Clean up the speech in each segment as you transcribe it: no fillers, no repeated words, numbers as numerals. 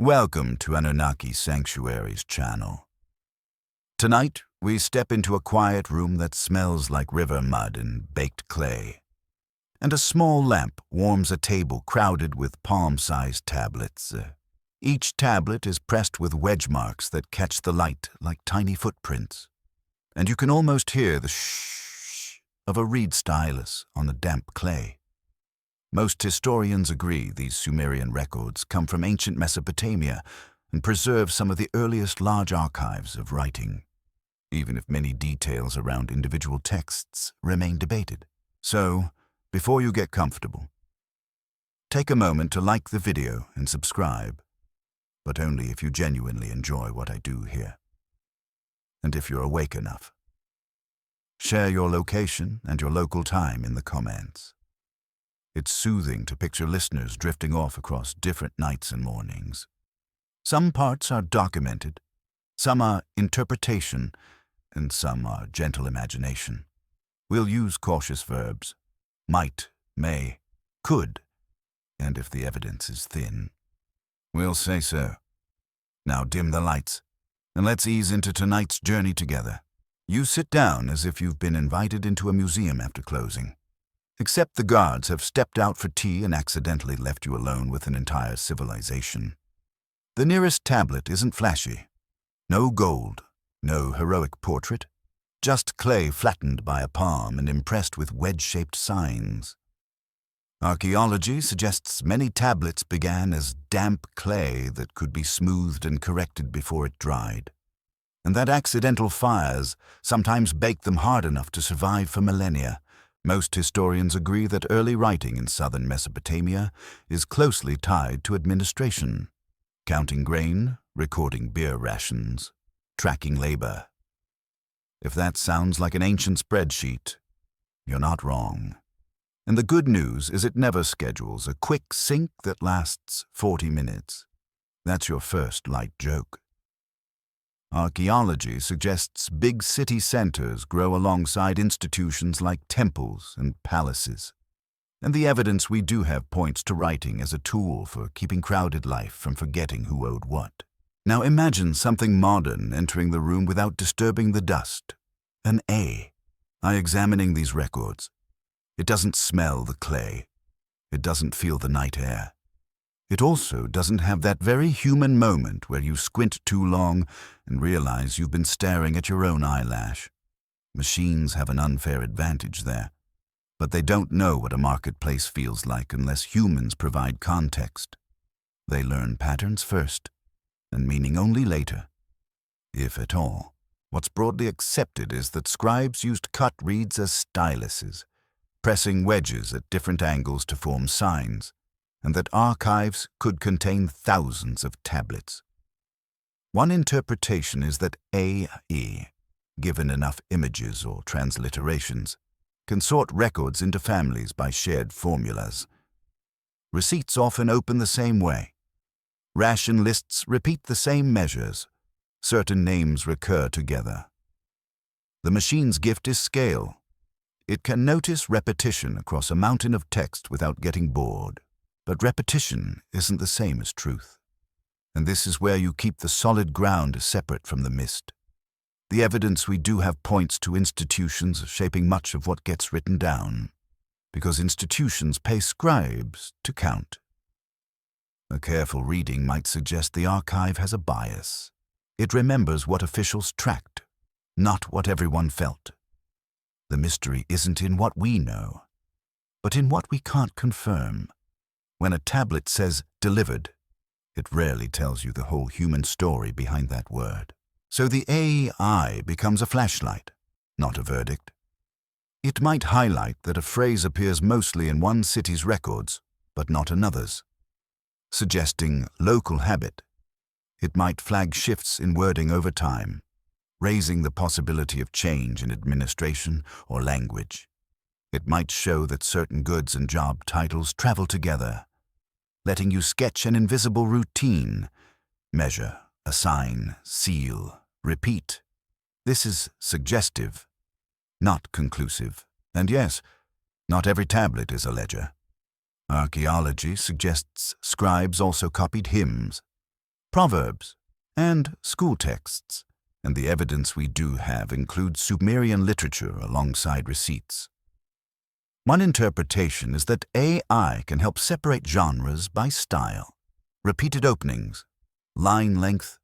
Welcome to Anunnaki Sanctuary's channel. Tonight, we step into a quiet room that smells like river mud and baked clay. And a small lamp warms a table crowded with palm-sized tablets. Each tablet is pressed with wedge marks that catch the light like tiny footprints. And you can almost hear the shh of a reed stylus on the damp clay. Most historians agree these Sumerian records come from ancient Mesopotamia and preserve some of the earliest large archives of writing, even if many details around individual texts remain debated. So, before you get comfortable, take a moment to like the video and subscribe, but only if you genuinely enjoy what I do here. And if you're awake enough. Share your location and your local time in the comments. It's soothing to picture listeners drifting off across different nights and mornings. Some parts are documented, some are interpretation, and some are gentle imagination. We'll use cautious verbs, might, may, could, and if the evidence is thin, we'll say so. Now dim the lights, and let's ease into tonight's journey together. You sit down as if you've been invited into a museum after closing. Except the guards have stepped out for tea and accidentally left you alone with an entire civilization. The nearest tablet isn't flashy. No gold, no heroic portrait, just clay flattened by a palm and impressed with wedge-shaped signs. Archaeology suggests many tablets began as damp clay that could be smoothed and corrected before it dried, and that accidental fires sometimes baked them hard enough to survive for millennia. Most historians agree that early writing in southern Mesopotamia is closely tied to administration, counting grain, recording beer rations, tracking labor. If that sounds like an ancient spreadsheet, you're not wrong. And the good news is it never schedules a quick sync that lasts 40 minutes. That's your first light joke. Archaeology suggests big city centers grow alongside institutions like temples and palaces. And the evidence we do have points to writing as a tool for keeping crowded life from forgetting who owed what. Now imagine something modern entering the room without disturbing the dust. An eye examining these records. It doesn't smell the clay. It doesn't feel the night air. It also doesn't have that very human moment where you squint too long and realize you've been staring at your own eyelash. Machines have an unfair advantage there, but they don't know what a marketplace feels like unless humans provide context. They learn patterns first, and meaning only later, if at all. What's broadly accepted is that scribes used cut reeds as styluses, pressing wedges at different angles to form signs, and that archives could contain thousands of tablets. One interpretation is that AE, given enough images or transliterations, can sort records into families by shared formulas. Receipts often open the same way. Ration lists repeat the same measures. Certain names recur together. The machine's gift is scale. It can notice repetition across a mountain of text without getting bored. But repetition isn't the same as truth. And this is where you keep the solid ground separate from the mist. The evidence we do have points to institutions shaping much of what gets written down, because institutions pay scribes to count. A careful reading might suggest the archive has a bias. It remembers what officials tracked, not what everyone felt. The mystery isn't in what we know, but in what we can't confirm. When a tablet says delivered, it rarely tells you the whole human story behind that word. So the AI becomes a flashlight, not a verdict. It might highlight that a phrase appears mostly in one city's records, but not another's, suggesting local habit. It might flag shifts in wording over time, raising the possibility of change in administration or language. It might show that certain goods and job titles travel together, letting you sketch an invisible routine, measure, assign, seal, repeat. This is suggestive, not conclusive. And yes, not every tablet is a ledger. Archaeology suggests scribes also copied hymns, proverbs, and school texts, and the evidence we do have includes Sumerian literature alongside receipts. One interpretation is that AI can help separate genres by style, repeated openings, line length,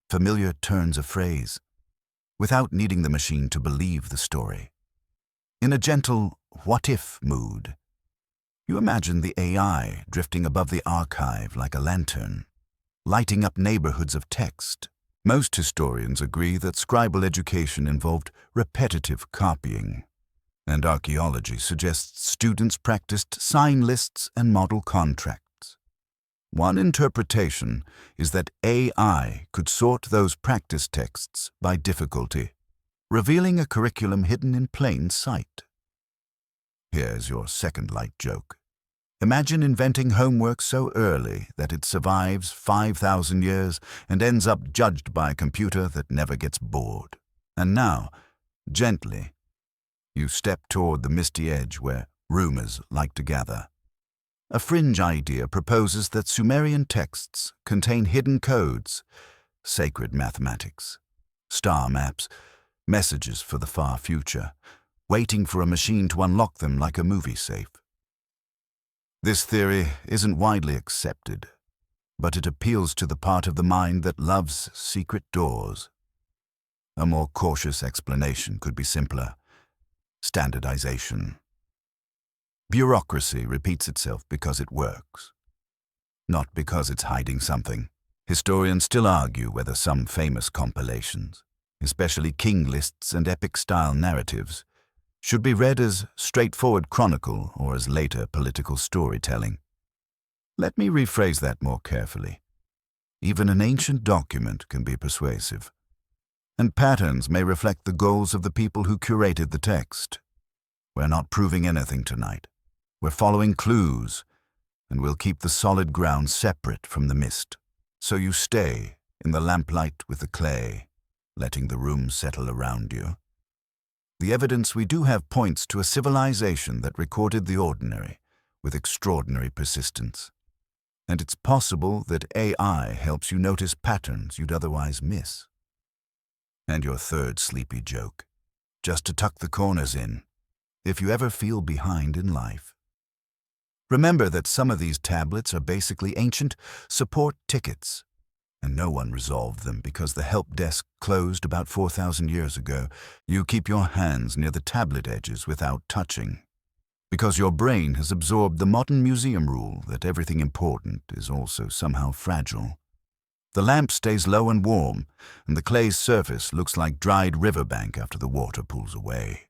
familiar turns of phrase, without needing the machine to believe the story. In a gentle what-if mood, you imagine the AI drifting above the archive like a lantern, lighting up neighborhoods of text. Most historians agree that scribal education involved repetitive copying, and archaeology suggests students practiced sign lists and model contracts. One interpretation is that AI could sort those practice texts by difficulty, revealing a curriculum hidden in plain sight. Here's your second light joke. Imagine inventing homework so early that it survives 5,000 years and ends up judged by a computer that never gets bored. And now, gently, you step toward the misty edge where rumors like to gather. A fringe idea proposes that Sumerian texts contain hidden codes, sacred mathematics, star maps, messages for the far future, waiting for a machine to unlock them like a movie safe. This theory isn't widely accepted, but it appeals to the part of the mind that loves secret doors. A more cautious explanation could be simpler: standardization. Bureaucracy repeats itself because it works, not because it's hiding something. Historians still argue whether some famous compilations, especially king lists and epic-style narratives, should be read as straightforward chronicle or as later political storytelling. Let me rephrase that more carefully. Even an ancient document can be persuasive, and patterns may reflect the goals of the people who curated the text. We're not proving anything tonight. We're following clues, and we'll keep the solid ground separate from the mist. So you stay in the lamplight with the clay, letting the room settle around you. The evidence we do have points to a civilization that recorded the ordinary with extraordinary persistence. And it's possible that AI helps you notice patterns you'd otherwise miss. And your third sleepy joke, just to tuck the corners in, if you ever feel behind in life. Remember that some of these tablets are basically ancient support tickets, and no one resolved them because the help desk closed about 4,000 years ago. You keep your hands near the tablet edges without touching, because your brain has absorbed the modern museum rule that everything important is also somehow fragile. The lamp stays low and warm, and the clay's surface looks like dried riverbank after the water pulls away.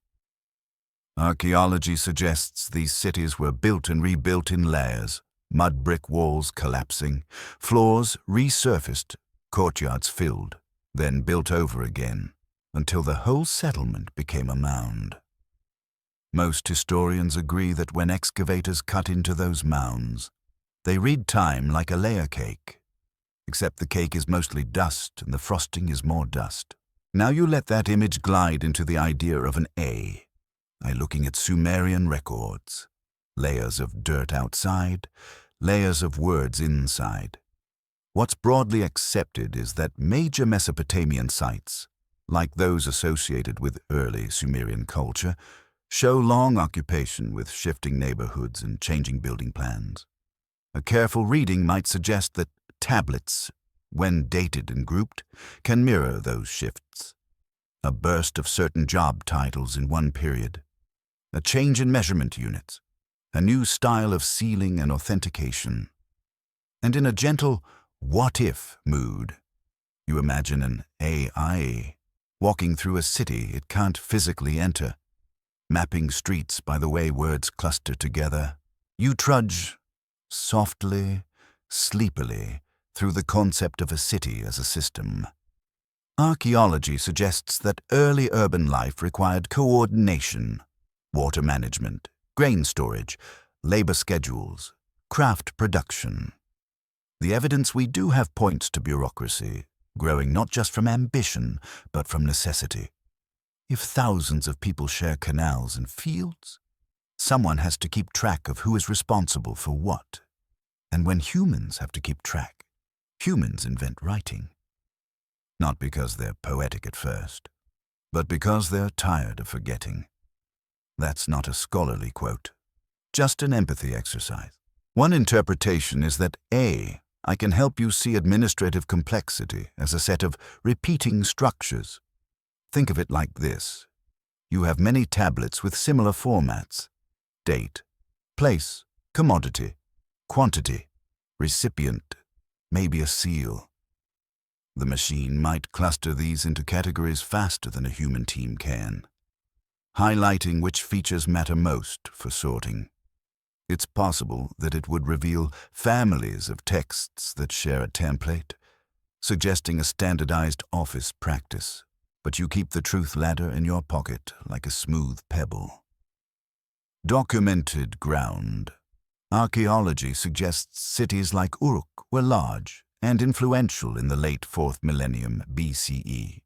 Archaeology suggests these cities were built and rebuilt in layers, mud brick walls collapsing, floors resurfaced, courtyards filled, then built over again, until the whole settlement became a mound. Most historians agree that when excavators cut into those mounds, they read time like a layer cake, except the cake is mostly dust and the frosting is more dust. Now you let that image glide into the idea of an A by looking at Sumerian records. Layers of dirt outside, layers of words inside. What's broadly accepted is that major Mesopotamian sites, like those associated with early Sumerian culture, show long occupation with shifting neighborhoods and changing building plans. A careful reading might suggest that tablets, when dated and grouped, can mirror those shifts. A burst of certain job titles in one period, a change in measurement units, a new style of sealing and authentication. And in a gentle what-if mood, you imagine an AI walking through a city it can't physically enter, mapping streets by the way words cluster together. You trudge softly, sleepily, through the concept of a city as a system. Archaeology suggests that early urban life required coordination, water management, grain storage, labor schedules, craft production. The evidence we do have points to bureaucracy, growing not just from ambition, but from necessity. If thousands of people share canals and fields, someone has to keep track of who is responsible for what. And when humans have to keep track, Humans invent writing, not because they're poetic at first, but because they're tired of forgetting. That's not a scholarly quote, just an empathy exercise. One interpretation is that I can help you see administrative complexity as a set of repeating structures. Think of it like this. You have many tablets with similar formats: date, place, commodity, quantity, recipient, maybe a seal. The machine might cluster these into categories faster than a human team can, highlighting which features matter most for sorting. It's possible that it would reveal families of texts that share a template, suggesting a standardized office practice, but you keep the truth ladder in your pocket like a smooth pebble. Documented ground. Archaeology suggests cities like Uruk were large and influential in the late 4th millennium BCE,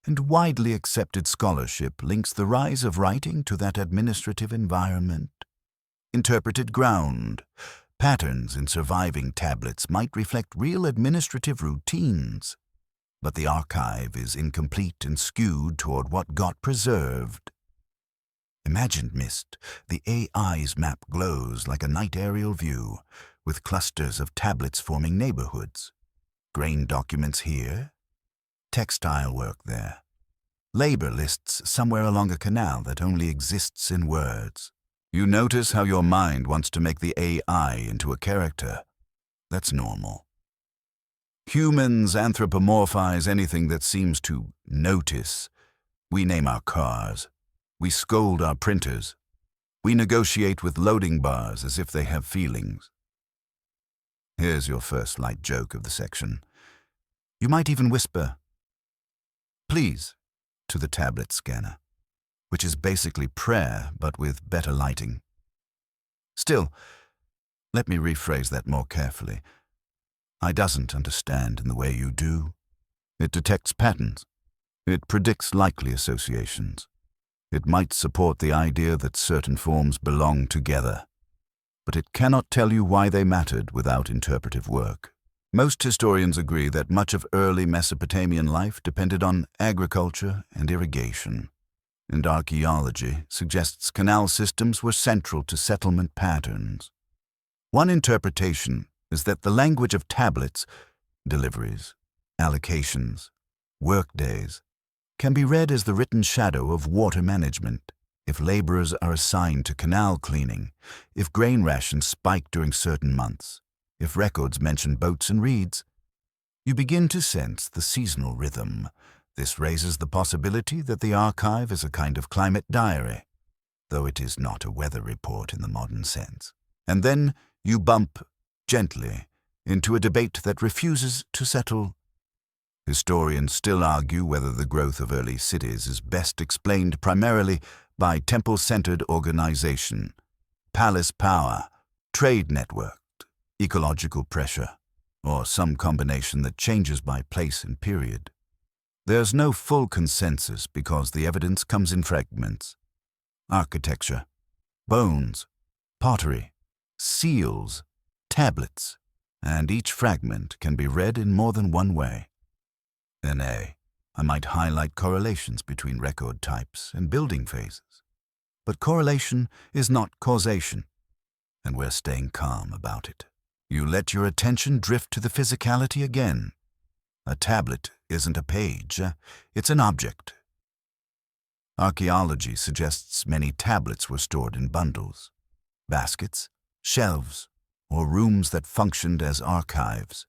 and widely accepted scholarship links the rise of writing to that administrative environment. Interpreted ground. Patterns in surviving tablets might reflect real administrative routines, but the archive is incomplete and skewed toward what got preserved. Imagined mist. The AI's map glows like a night aerial view, with clusters of tablets forming neighborhoods. Grain documents here, textile work there, labor lists somewhere along a canal that only exists in words. You notice how your mind wants to make the AI into a character. That's normal. Humans anthropomorphize anything that seems to notice. We name our cars. We scold our printers. We negotiate with loading bars as if they have feelings. Here's your first light joke of the section. You might even whisper, "Please," to the tablet scanner, which is basically prayer but with better lighting. Still, let me rephrase that more carefully. I doesn't understand in the way you do. It detects patterns. It predicts likely associations. It might support the idea that certain forms belong together, but it cannot tell you why they mattered without interpretive work. Most historians agree that much of early Mesopotamian life depended on agriculture and irrigation, and archaeology suggests canal systems were central to settlement patterns. One interpretation is that the language of tablets, deliveries, allocations, workdays, can be read as the written shadow of water management. If laborers are assigned to canal cleaning, if grain rations spike during certain months, if records mention boats and reeds, you begin to sense the seasonal rhythm. This raises the possibility that the archive is a kind of climate diary, though it is not a weather report in the modern sense. And then you bump, gently, into a debate that refuses to settle. Historians still argue whether the growth of early cities is best explained primarily by temple-centered organization, palace power, trade network, ecological pressure, or some combination that changes by place and period. There's no full consensus because the evidence comes in fragments. Architecture, bones, pottery, seals, tablets, and each fragment can be read in more than one way. In I might highlight correlations between record types and building phases. But correlation is not causation, and we're staying calm about it. You let your attention drift to the physicality again. A tablet isn't a page, it's an object. Archaeology suggests many tablets were stored in bundles, baskets, shelves, or rooms that functioned as archives.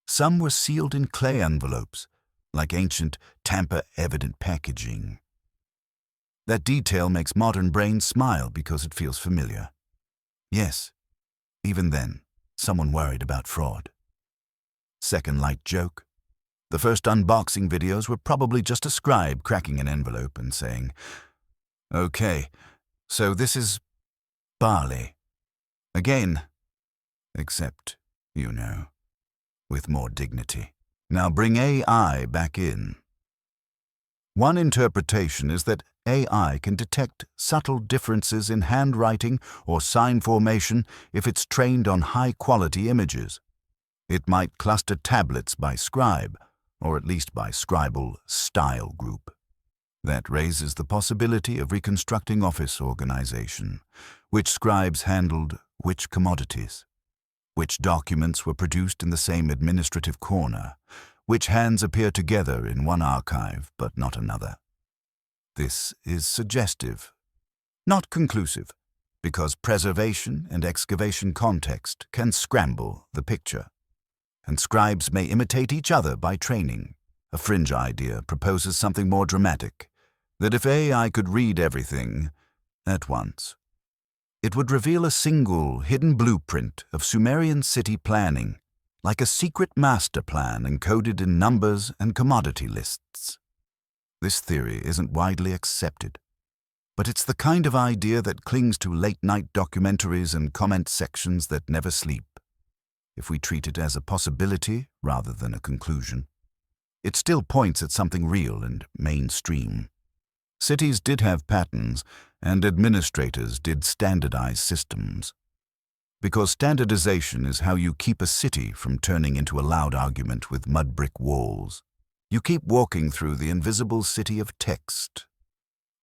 Some were sealed in clay envelopes, like ancient tamper-evident packaging. That detail makes modern brains smile because it feels familiar. Yes, even then, someone worried about fraud. Second light joke. The first unboxing videos were probably just a scribe cracking an envelope and saying, "Okay, so this is barley. Again. Except, with more dignity. Now bring AI back in." One interpretation is that AI can detect subtle differences in handwriting or sign formation if it's trained on high-quality images. It might cluster tablets by scribe, or at least by scribal style group. That raises the possibility of reconstructing office organization, which scribes handled which commodities, which documents were produced in the same administrative corner, which hands appear together in one archive but not another. This is suggestive, not conclusive, because preservation and excavation context can scramble the picture, and scribes may imitate each other by training. A fringe idea proposes something more dramatic, that if AI could read everything at once, it would reveal a single hidden blueprint of Sumerian city planning, like a secret master plan encoded in numbers and commodity lists. This theory isn't widely accepted, but it's the kind of idea that clings to late-night documentaries and comment sections that never sleep. If we treat it as a possibility rather than a conclusion, it still points at something real and mainstream. Cities did have patterns, and administrators did standardize systems. Because standardization is how you keep a city from turning into a loud argument with mud brick walls. You keep walking through the invisible city of text.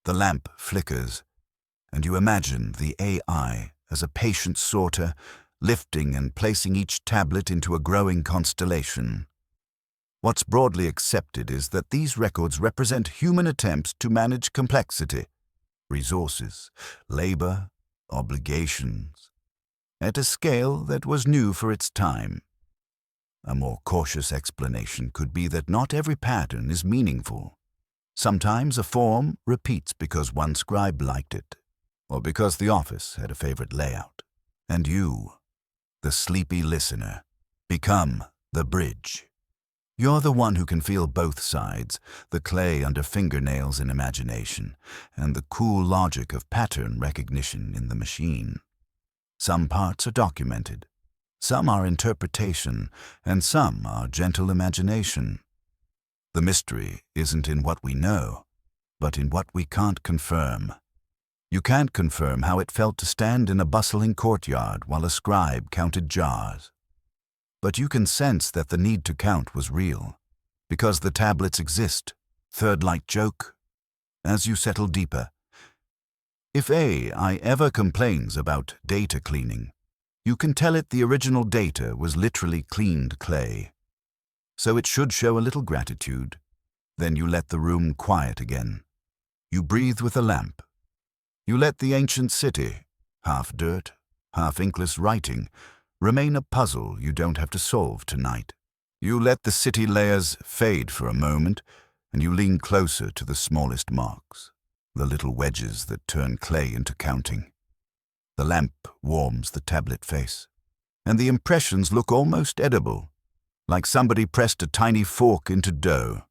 The lamp flickers, and you imagine the AI as a patient sorter, lifting and placing each tablet into a growing constellation. What's broadly accepted is that these records represent human attempts to manage complexity, resources, labor, obligations, at a scale that was new for its time. A more cautious explanation could be that not every pattern is meaningful. Sometimes a form repeats because one scribe liked it, or because the office had a favorite layout. And you, the sleepy listener, become the bridge. You're the one who can feel both sides, the clay under fingernails in imagination, and the cool logic of pattern recognition in the machine. Some parts are documented, some are interpretation, and some are gentle imagination. The mystery isn't in what we know, but in what we can't confirm. You can't confirm how it felt to stand in a bustling courtyard while a scribe counted jars. But you can sense that the need to count was real, because the tablets exist. Third light joke? As you settle deeper. If AI ever complains about data cleaning, you can tell it the original data was literally cleaned clay. So it should show a little gratitude. Then you let the room quiet again. You breathe with a lamp. You let the ancient city, half dirt, half inkless writing, remain a puzzle you don't have to solve tonight. You let the city layers fade for a moment, and you lean closer to the smallest marks, the little wedges that turn clay into counting. The lamp warms the tablet face, and the impressions look almost edible, like somebody pressed a tiny fork into dough.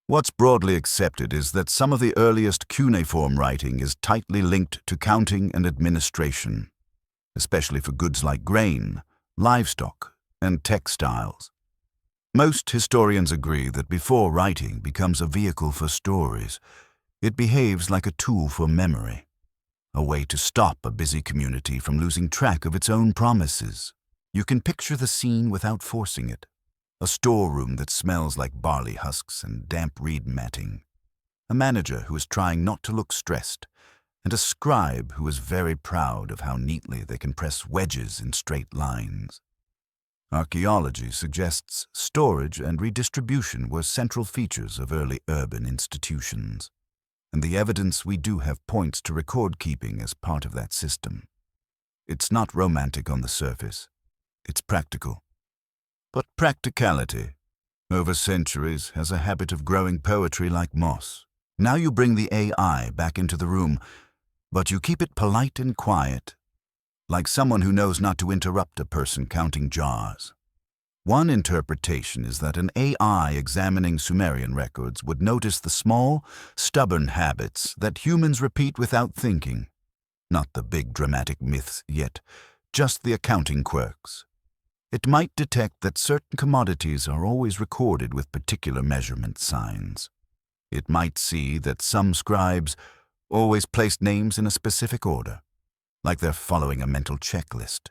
What's broadly accepted is that some of the earliest cuneiform writing is tightly linked to counting and administration, especially for goods like grain, livestock, and textiles. Most historians agree that before writing becomes a vehicle for stories, it behaves like a tool for memory, a way to stop a busy community from losing track of its own promises. You can picture the scene without forcing it. A storeroom that smells like barley husks and damp reed matting. A manager who is trying not to look stressed, and a scribe who is very proud of how neatly they can press wedges in straight lines. Archaeology suggests storage and redistribution were central features of early urban institutions, and the evidence we do have points to record-keeping as part of that system. It's not romantic on the surface. It's practical. But practicality, over centuries, has a habit of growing poetry like moss. Now you bring the AI back into the room, but you keep it polite and quiet, like someone who knows not to interrupt a person counting jars. One interpretation is that an AI examining Sumerian records would notice the small, stubborn habits that humans repeat without thinking. Not the big dramatic myths yet, just the accounting quirks. It might detect that certain commodities are always recorded with particular measurement signs. It might see that some scribes always place names in a specific order, like they're following a mental checklist.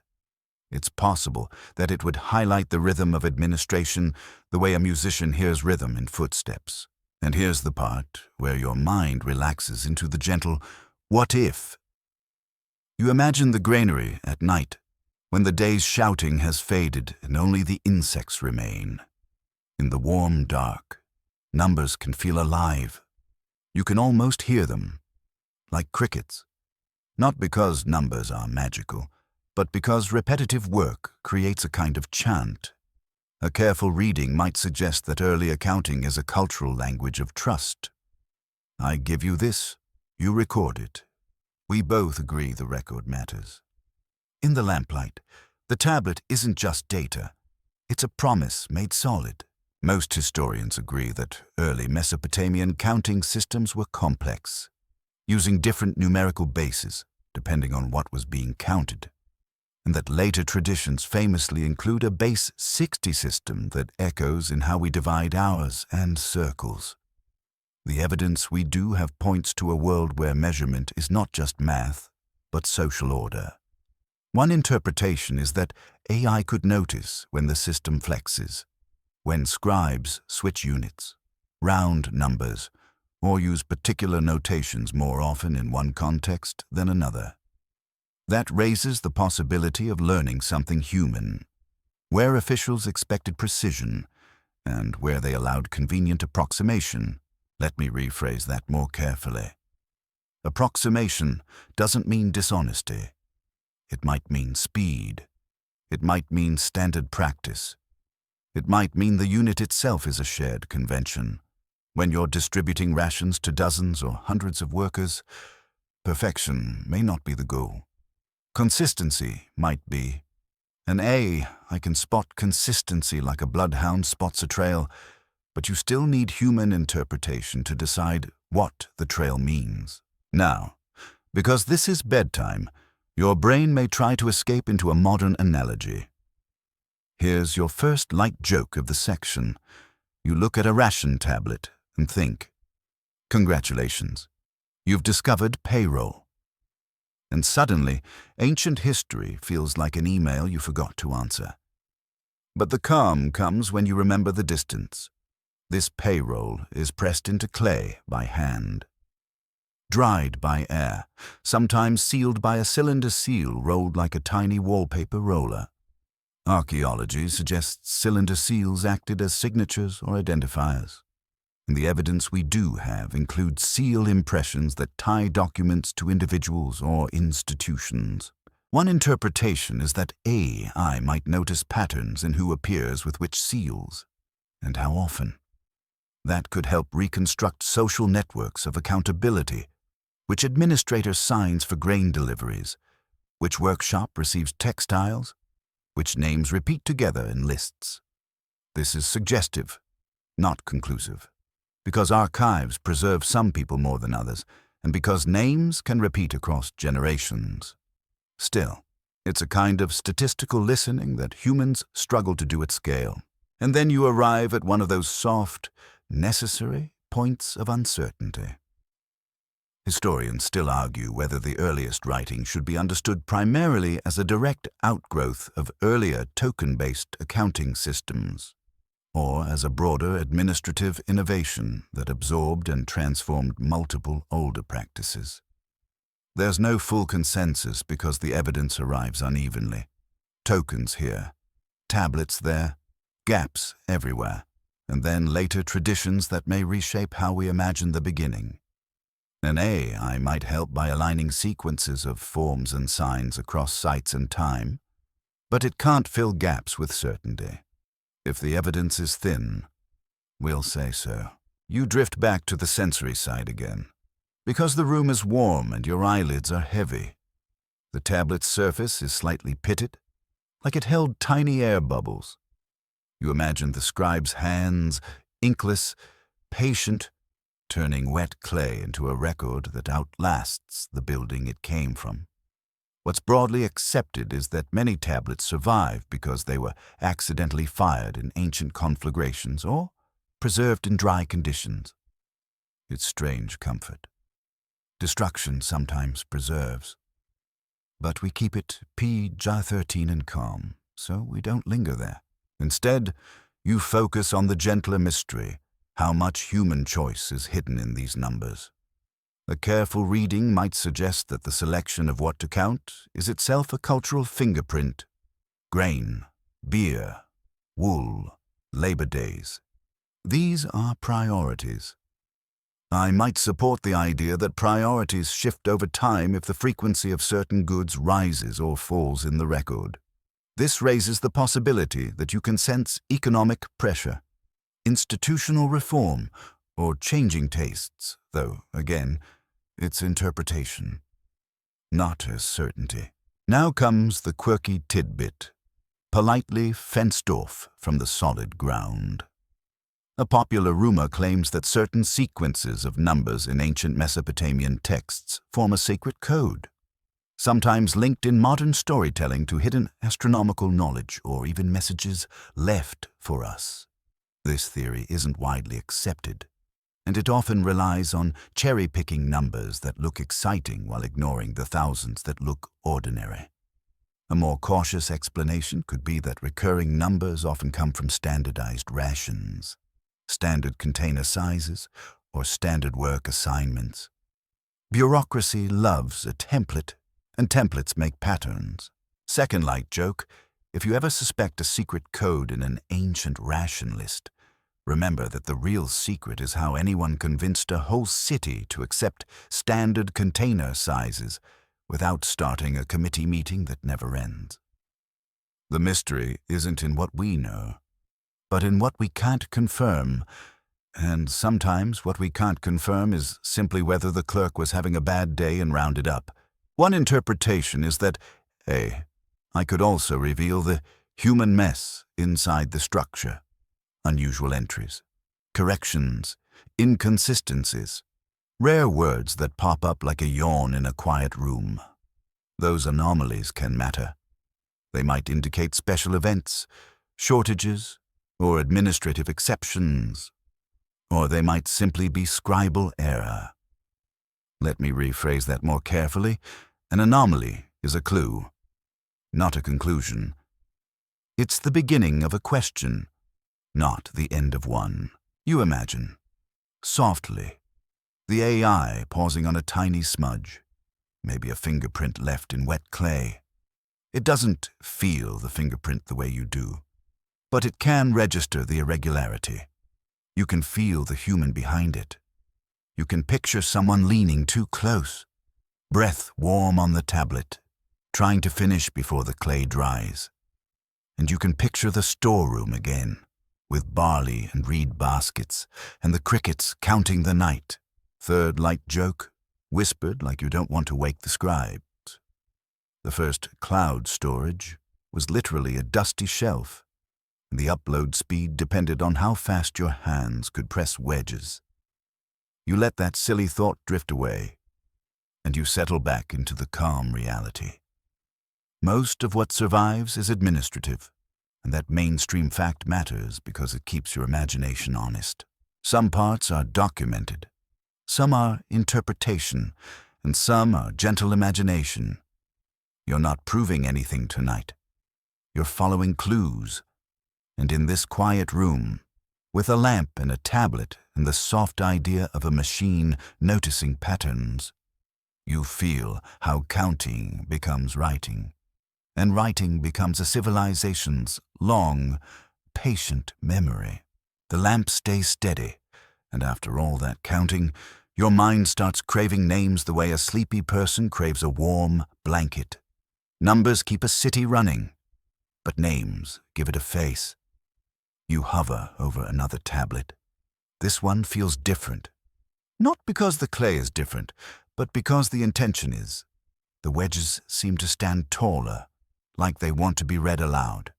It's possible that it would highlight the rhythm of administration the way a musician hears rhythm in footsteps. And here's the part where your mind relaxes into the gentle what if. You imagine the granary at night, when the day's shouting has faded and only the insects remain. In the warm dark, numbers can feel alive. You can almost hear them, like crickets. Not because numbers are magical, but because repetitive work creates a kind of chant. A careful reading might suggest that early accounting is a cultural language of trust. I give you this, you record it. We both agree the record matters. In the lamplight, the tablet isn't just data. It's a promise made solid. Most historians agree that early Mesopotamian counting systems were complex, using different numerical bases depending on what was being counted, and that later traditions famously include a base 60 system that echoes in how we divide hours and circles. The evidence we do have points to a world where measurement is not just math, but social order. One interpretation is that AI could notice when the system flexes, when scribes switch units, round numbers, or use particular notations more often in one context than another. That raises the possibility of learning something human, where officials expected precision and where they allowed convenient approximation. Let me rephrase that more carefully. Approximation doesn't mean dishonesty. It might mean speed. It might mean standard practice. It might mean the unit itself is a shared convention. When you're distributing rations to dozens or hundreds of workers, perfection may not be the goal. Consistency might be. I can spot consistency like a bloodhound spots a trail, but you still need human interpretation to decide what the trail means. Now, because this is bedtime, your brain may try to escape into a modern analogy. Here's your first light joke of the section. You look at a ration tablet and think, congratulations, you've discovered payroll. And suddenly, ancient history feels like an email you forgot to answer. But the calm comes when you remember the distance. This payroll is pressed into clay by hand, dried by air, sometimes sealed by a cylinder seal rolled like a tiny wallpaper roller. Archaeology suggests cylinder seals acted as signatures or identifiers, and the evidence we do have includes seal impressions that tie documents to individuals or institutions. One interpretation is that AI might notice patterns in who appears with which seals, and how often. That could help reconstruct social networks of accountability, which administrator signs for grain deliveries, which workshop receives textiles, which names repeat together in lists. This is suggestive, not conclusive, because archives preserve some people more than others, and because names can repeat across generations. Still, it's a kind of statistical listening that humans struggle to do at scale. And then you arrive at one of those soft, necessary points of uncertainty. Historians still argue whether the earliest writing should be understood primarily as a direct outgrowth of earlier token-based accounting systems, or as a broader administrative innovation that absorbed and transformed multiple older practices. There's no full consensus because the evidence arrives unevenly. Tokens here, tablets there, gaps everywhere, and then later traditions that may reshape how we imagine the beginning. An AI might help by aligning sequences of forms and signs across sites and time, but it can't fill gaps with certainty. If the evidence is thin, we'll say so. You drift back to the sensory side again, because the room is warm and your eyelids are heavy. The tablet's surface is slightly pitted, like it held tiny air bubbles. You imagine the scribe's hands, inkless, patient, turning wet clay into a record that outlasts the building it came from. What's broadly accepted is that many tablets survive because they were accidentally fired in ancient conflagrations or preserved in dry conditions. It's strange comfort. Destruction sometimes preserves. But we keep it PG-13 and calm, so we don't linger there. Instead, you focus on the gentler mystery, how much human choice is hidden in these numbers. A careful reading might suggest that the selection of what to count is itself a cultural fingerprint. Grain, beer, wool, Labor Days. These are priorities. I might support the idea that priorities shift over time if the frequency of certain goods rises or falls in the record. This raises the possibility that you can sense economic pressure, institutional reform, or changing tastes, though, again, it's interpretation, not as certainty. Now comes the quirky tidbit, politely fenced off from the solid ground. A popular rumor claims that certain sequences of numbers in ancient Mesopotamian texts form a sacred code, sometimes linked in modern storytelling to hidden astronomical knowledge or even messages left for us. This theory isn't widely accepted, and it often relies on cherry-picking numbers that look exciting while ignoring the thousands that look ordinary. A more cautious explanation could be that recurring numbers often come from standardized rations, standard container sizes, or standard work assignments. Bureaucracy loves a template, and templates make patterns. Second light joke, if you ever suspect a secret code in an ancient ration list, remember that the real secret is how anyone convinced a whole city to accept standard container sizes without starting a committee meeting that never ends. The mystery isn't in what we know, but in what we can't confirm, and sometimes what we can't confirm is simply whether the clerk was having a bad day and rounded up. One interpretation is that, I could also reveal the human mess inside the structure. Unusual entries, corrections, inconsistencies, rare words that pop up like a yawn in a quiet room. Those anomalies can matter. They might indicate special events, shortages, or administrative exceptions, or they might simply be scribal error. Let me rephrase that more carefully. An anomaly is a clue, not a conclusion. It's the beginning of a question, not the end of one. You imagine, softly, the AI pausing on a tiny smudge, maybe a fingerprint left in wet clay. It doesn't feel the fingerprint the way you do, but it can register the irregularity. You can feel the human behind it. You can picture someone leaning too close, breath warm on the tablet, trying to finish before the clay dries. And you can picture the storeroom again, with barley and reed baskets, and the crickets counting the night. Third light joke, whispered like you don't want to wake the scribes. The first cloud storage was literally a dusty shelf, and the upload speed depended on how fast your hands could press wedges. You let that silly thought drift away, and you settle back into the calm reality. Most of what survives is administrative, and that mainstream fact matters because it keeps your imagination honest. Some parts are documented, some are interpretation, and some are gentle imagination. You're not proving anything tonight. You're following clues, and in this quiet room, with a lamp and a tablet and the soft idea of a machine noticing patterns, you feel how counting becomes writing, and writing becomes a civilization's long, patient memory. The lamp stays steady, and after all that counting, your mind starts craving names the way a sleepy person craves a warm blanket. Numbers keep a city running, but names give it a face. You hover over another tablet. This one feels different. Not because the clay is different, but because the intention is. The wedges seem to stand taller, like they want to be read aloud.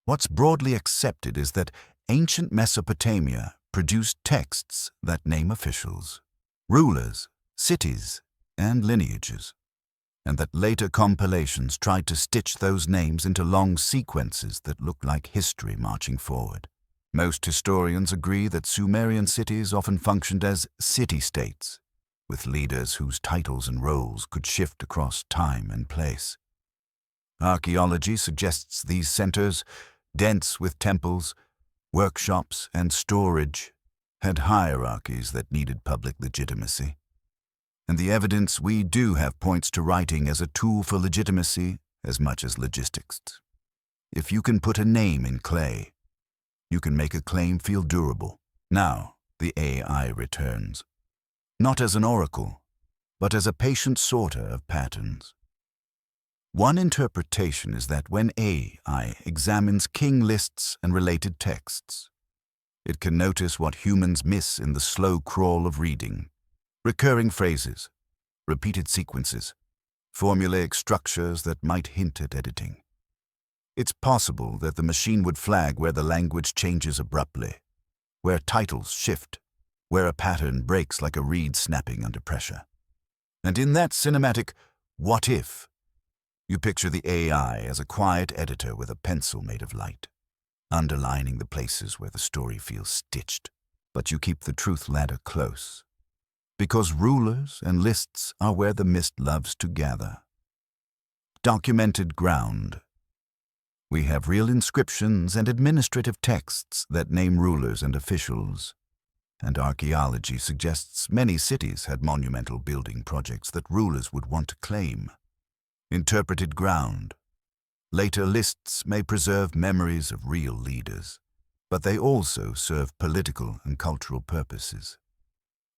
What's broadly accepted is that ancient Mesopotamia produced texts that name officials, rulers, cities, and lineages, and that later compilations tried to stitch those names into long sequences that look like history marching forward. Most historians agree that Sumerian cities often functioned as city-states, with leaders whose titles and roles could shift across time and place. Archaeology suggests these centers, dense with temples, workshops, and storage, had hierarchies that needed public legitimacy. And the evidence we do have points to writing as a tool for legitimacy as much as logistics. If you can put a name in clay, you can make a claim feel durable. Now, the AI returns, not as an oracle, but as a patient sorter of patterns. One interpretation is that when AI examines king lists and related texts, it can notice what humans miss in the slow crawl of reading: recurring phrases, repeated sequences, formulaic structures that might hint at editing. It's possible that the machine would flag where the language changes abruptly, where titles shift, where a pattern breaks like a reed snapping under pressure. And in that cinematic what if, you picture the AI as a quiet editor with a pencil made of light, underlining the places where the story feels stitched. But you keep the truth ladder close, because rulers and lists are where the mist loves to gather. Documented ground. We have real inscriptions and administrative texts that name rulers and officials, and archaeology suggests many cities had monumental building projects that rulers would want to claim. Interpreted ground. Later lists may preserve memories of real leaders, but they also serve political and cultural purposes.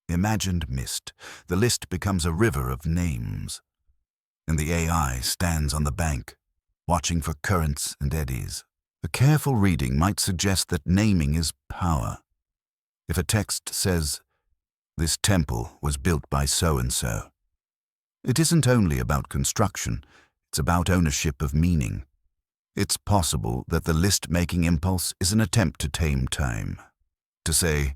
Imagined mist, the list becomes a river of names, and the AI stands on the bank, watching for currents and eddies. A careful reading might suggest that naming is power. If a text says, "This temple was built by so-and-so," it isn't only about construction, it's about ownership of meaning. It's possible that the list-making impulse is an attempt to tame time, to say,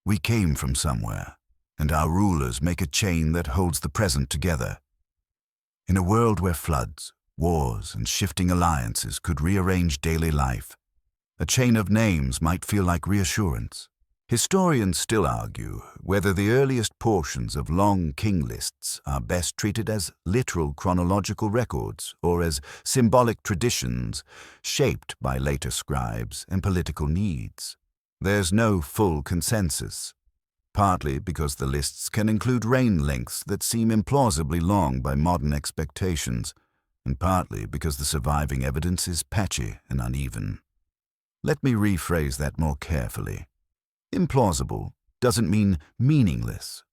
"We came from somewhere, and our rulers make a chain that holds the present together." In a world where floods, wars, and shifting alliances could rearrange daily life, a chain of names might feel like reassurance. Historians still argue whether the earliest portions of long king lists are best treated as literal chronological records or as symbolic traditions shaped by later scribes and political needs. There's no full consensus, partly because the lists can include reign lengths that seem implausibly long by modern expectations, and partly because the surviving evidence is patchy and uneven. Let me rephrase that more carefully. Implausible doesn't mean meaningless.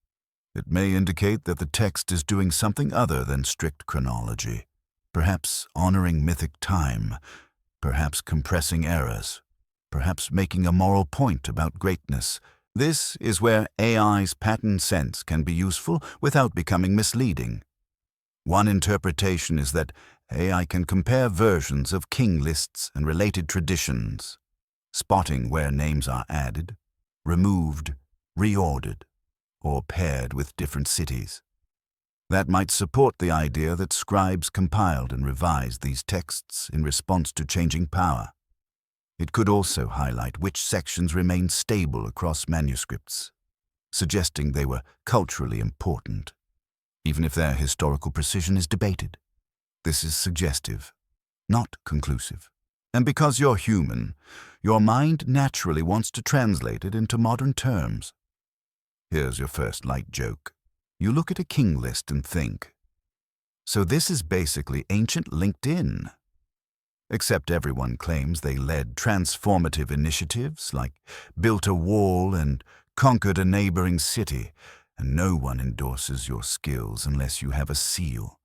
It may indicate that the text is doing something other than strict chronology, perhaps honoring mythic time, perhaps compressing errors, perhaps making a moral point about greatness. This is where AI's pattern sense can be useful without becoming misleading. One interpretation is that AI can compare versions of king lists and related traditions, spotting where names are added, removed, reordered, or paired with different cities. That might support the idea that scribes compiled and revised these texts in response to changing power. It could also highlight which sections remained stable across manuscripts, suggesting they were culturally important, even if their historical precision is debated. This is suggestive, not conclusive. And because you're human, your mind naturally wants to translate it into modern terms. Here's your first light joke. You look at a king list and think, so this is basically ancient LinkedIn. Except everyone claims they led transformative initiatives like built a wall and conquered a neighboring city, and no one endorses your skills unless you have a seal.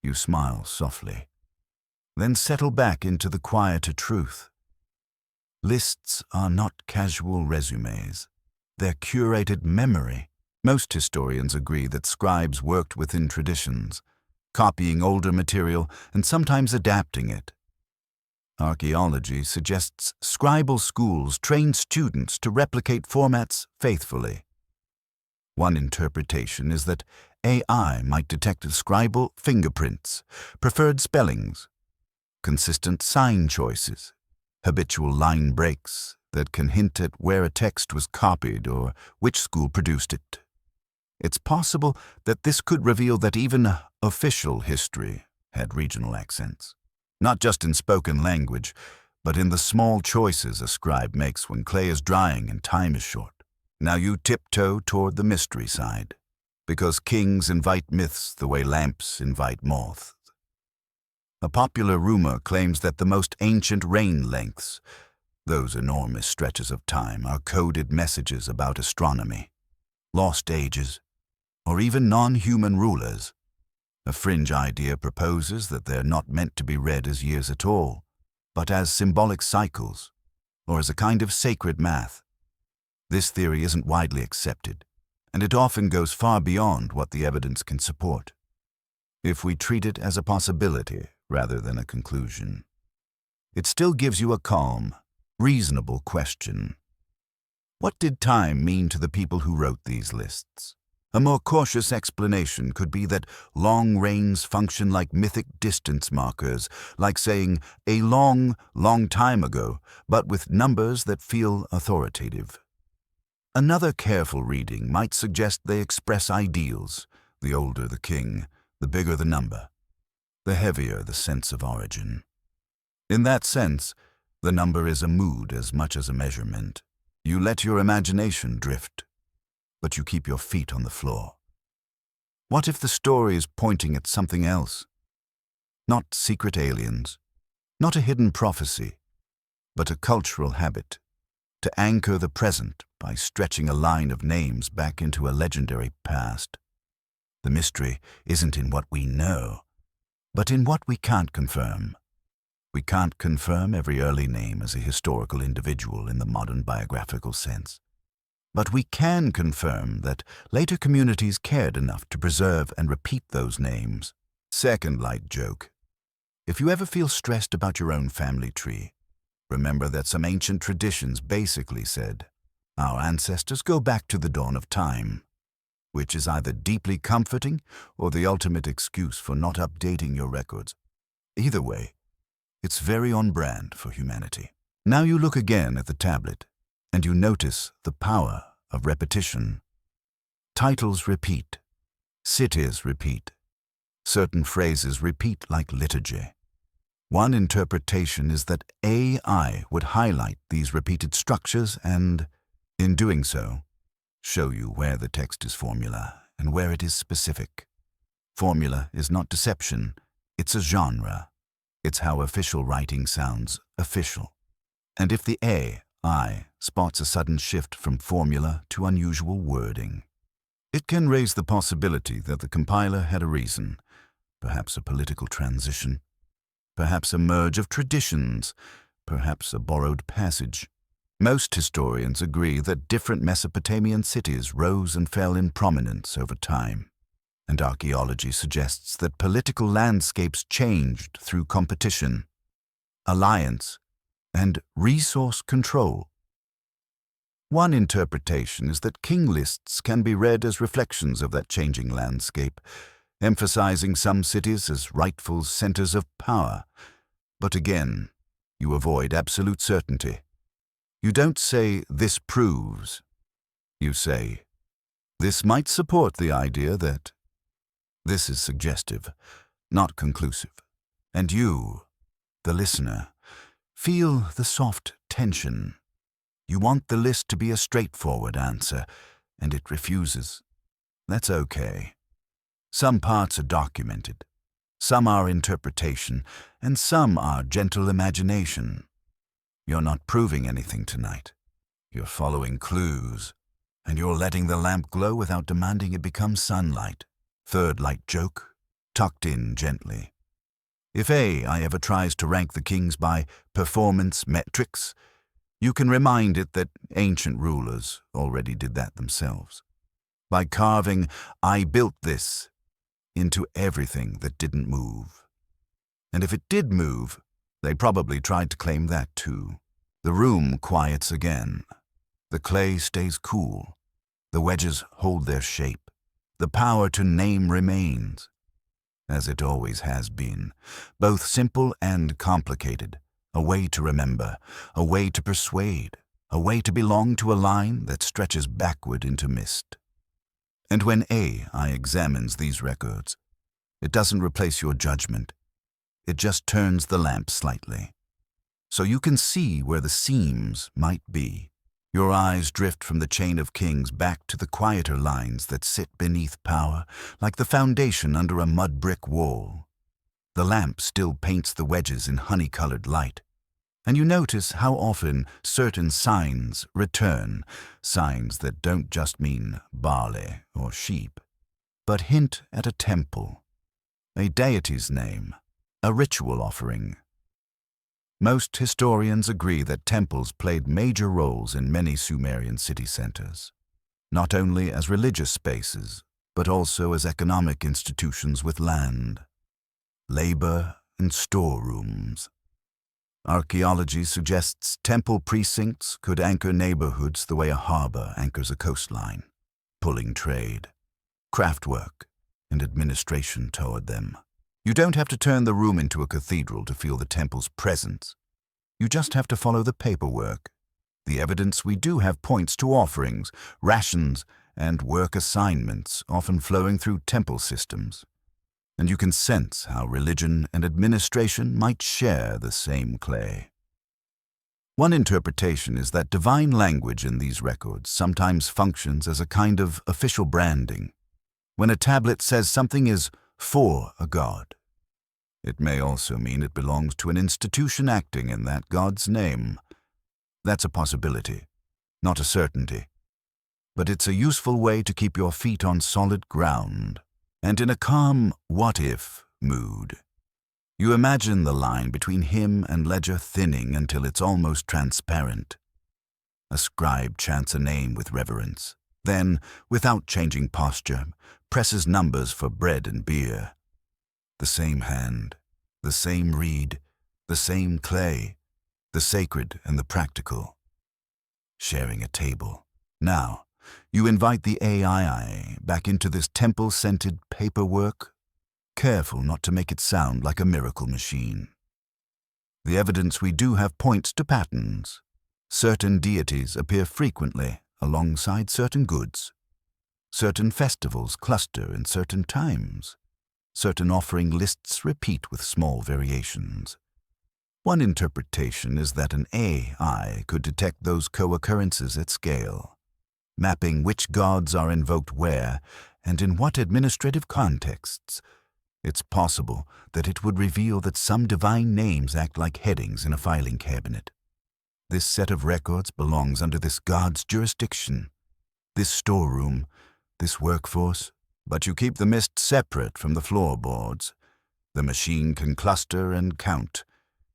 You smile softly, then settle back into the quieter truth. Lists are not casual resumes. They're curated memory. Most historians agree that scribes worked within traditions, copying older material and sometimes adapting it. Archaeology suggests scribal schools trained students to replicate formats faithfully. One interpretation is that AI might detect scribal fingerprints, preferred spellings, consistent sign choices, habitual line breaks that can hint at where a text was copied or which school produced it. It's possible that this could reveal that even official history had regional accents. Not just in spoken language, but in the small choices a scribe makes when clay is drying and time is short. Now you tiptoe toward the mystery side, because kings invite myths the way lamps invite moths. A popular rumor claims that the most ancient reign lengths, those enormous stretches of time, are coded messages about astronomy, lost ages, or even non-human rulers. A fringe idea proposes that they're not meant to be read as years at all, but as symbolic cycles, or as a kind of sacred math. This theory isn't widely accepted, and it often goes far beyond what the evidence can support. If we treat it as a possibility rather than a conclusion, it still gives you a calm, reasonable question. What did time mean to the people who wrote these lists? A more cautious explanation could be that long reigns function like mythic distance markers, like saying a long, long time ago, but with numbers that feel authoritative. Another careful reading might suggest they express ideals. The older the king, the bigger the number, the heavier the sense of origin. In that sense, the number is a mood as much as a measurement. You let your imagination drift, but you keep your feet on the floor. What if the story is pointing at something else? Not secret aliens, not a hidden prophecy, but a cultural habit, to anchor the present by stretching a line of names back into a legendary past. The mystery isn't in what we know, but in what we can't confirm. We can't confirm every early name as a historical individual in the modern biographical sense. But we can confirm that later communities cared enough to preserve and repeat those names. Second light joke. If you ever feel stressed about your own family tree, remember that some ancient traditions basically said, our ancestors go back to the dawn of time, which is either deeply comforting or the ultimate excuse for not updating your records. Either way, it's very on brand for humanity. Now you look again at the tablet, and you notice the power of repetition. Titles repeat. Cities repeat. Certain phrases repeat like liturgy. One interpretation is that AI would highlight these repeated structures and, in doing so, show you where the text is formula and where it is specific. Formula is not deception, it's a genre. It's how official writing sounds official. And if the AI spots a sudden shift from formula to unusual wording, it can raise the possibility that the compiler had a reason, perhaps a political transition, perhaps a merge of traditions, perhaps a borrowed passage. Most historians agree that different Mesopotamian cities rose and fell in prominence over time, and archaeology suggests that political landscapes changed through competition, alliance, and resource control. One interpretation is that king lists can be read as reflections of that changing landscape, emphasizing some cities as rightful centers of power. But again, you avoid absolute certainty. You don't say, this proves. You say, this might support the idea that. This is suggestive, not conclusive. And you, the listener, feel the soft tension. You want the list to be a straightforward answer, and it refuses. That's okay. Some parts are documented, some are interpretation, and some are gentle imagination. You're not proving anything tonight. You're following clues, and you're letting the lamp glow without demanding it become sunlight. Third light joke, tucked in gently. If AI ever tries to rank the kings by performance metrics, you can remind it that ancient rulers already did that themselves, by carving "I built this" into everything that didn't move. And if it did move, they probably tried to claim that too. The room quiets again. The clay stays cool. The wedges hold their shape. The power to name remains, as it always has been, both simple and complicated, a way to remember, a way to persuade, a way to belong to a line that stretches backward into mist. And when AI examines these records, it doesn't replace your judgment. It just turns the lamp slightly, so you can see where the seams might be. Your eyes drift from the chain of kings back to the quieter lines that sit beneath power, like the foundation under a mud brick wall. The lamp still paints the wedges in honey-colored light, and you notice how often certain signs return, signs that don't just mean barley or sheep, but hint at a temple, a deity's name, a ritual offering. Most historians agree that temples played major roles in many Sumerian city centers, not only as religious spaces, but also as economic institutions with land, labor, and storerooms. Archaeology suggests temple precincts could anchor neighborhoods the way a harbor anchors a coastline, pulling trade, craftwork, and administration toward them. You don't have to turn the room into a cathedral to feel the temple's presence. You just have to follow the paperwork. The evidence we do have points to offerings, rations, and work assignments often flowing through temple systems. And you can sense how religion and administration might share the same clay. One interpretation is that divine language in these records sometimes functions as a kind of official branding. When a tablet says something is for a god, it may also mean it belongs to an institution acting in that god's name. That's a possibility, not a certainty. But it's a useful way to keep your feet on solid ground, and in a calm what-if mood. You imagine the line between hymn and ledger thinning until it's almost transparent. A scribe chants a name with reverence, then, without changing posture, presses numbers for bread and beer. The same hand, the same reed, the same clay, the sacred and the practical. Sharing a table. Now, you invite the AI back into this temple-scented paperwork, careful not to make it sound like a miracle machine. The evidence we do have points to patterns. Certain deities appear frequently alongside certain goods. Certain festivals cluster in certain times. Certain offering lists repeat with small variations. One interpretation is that an AI could detect those co-occurrences at scale, mapping which gods are invoked where and in what administrative contexts. It's possible that it would reveal that some divine names act like headings in a filing cabinet. This set of records belongs under this god's jurisdiction, this storeroom, this workforce, but you keep the mist separate from the floorboards. The machine can cluster and count,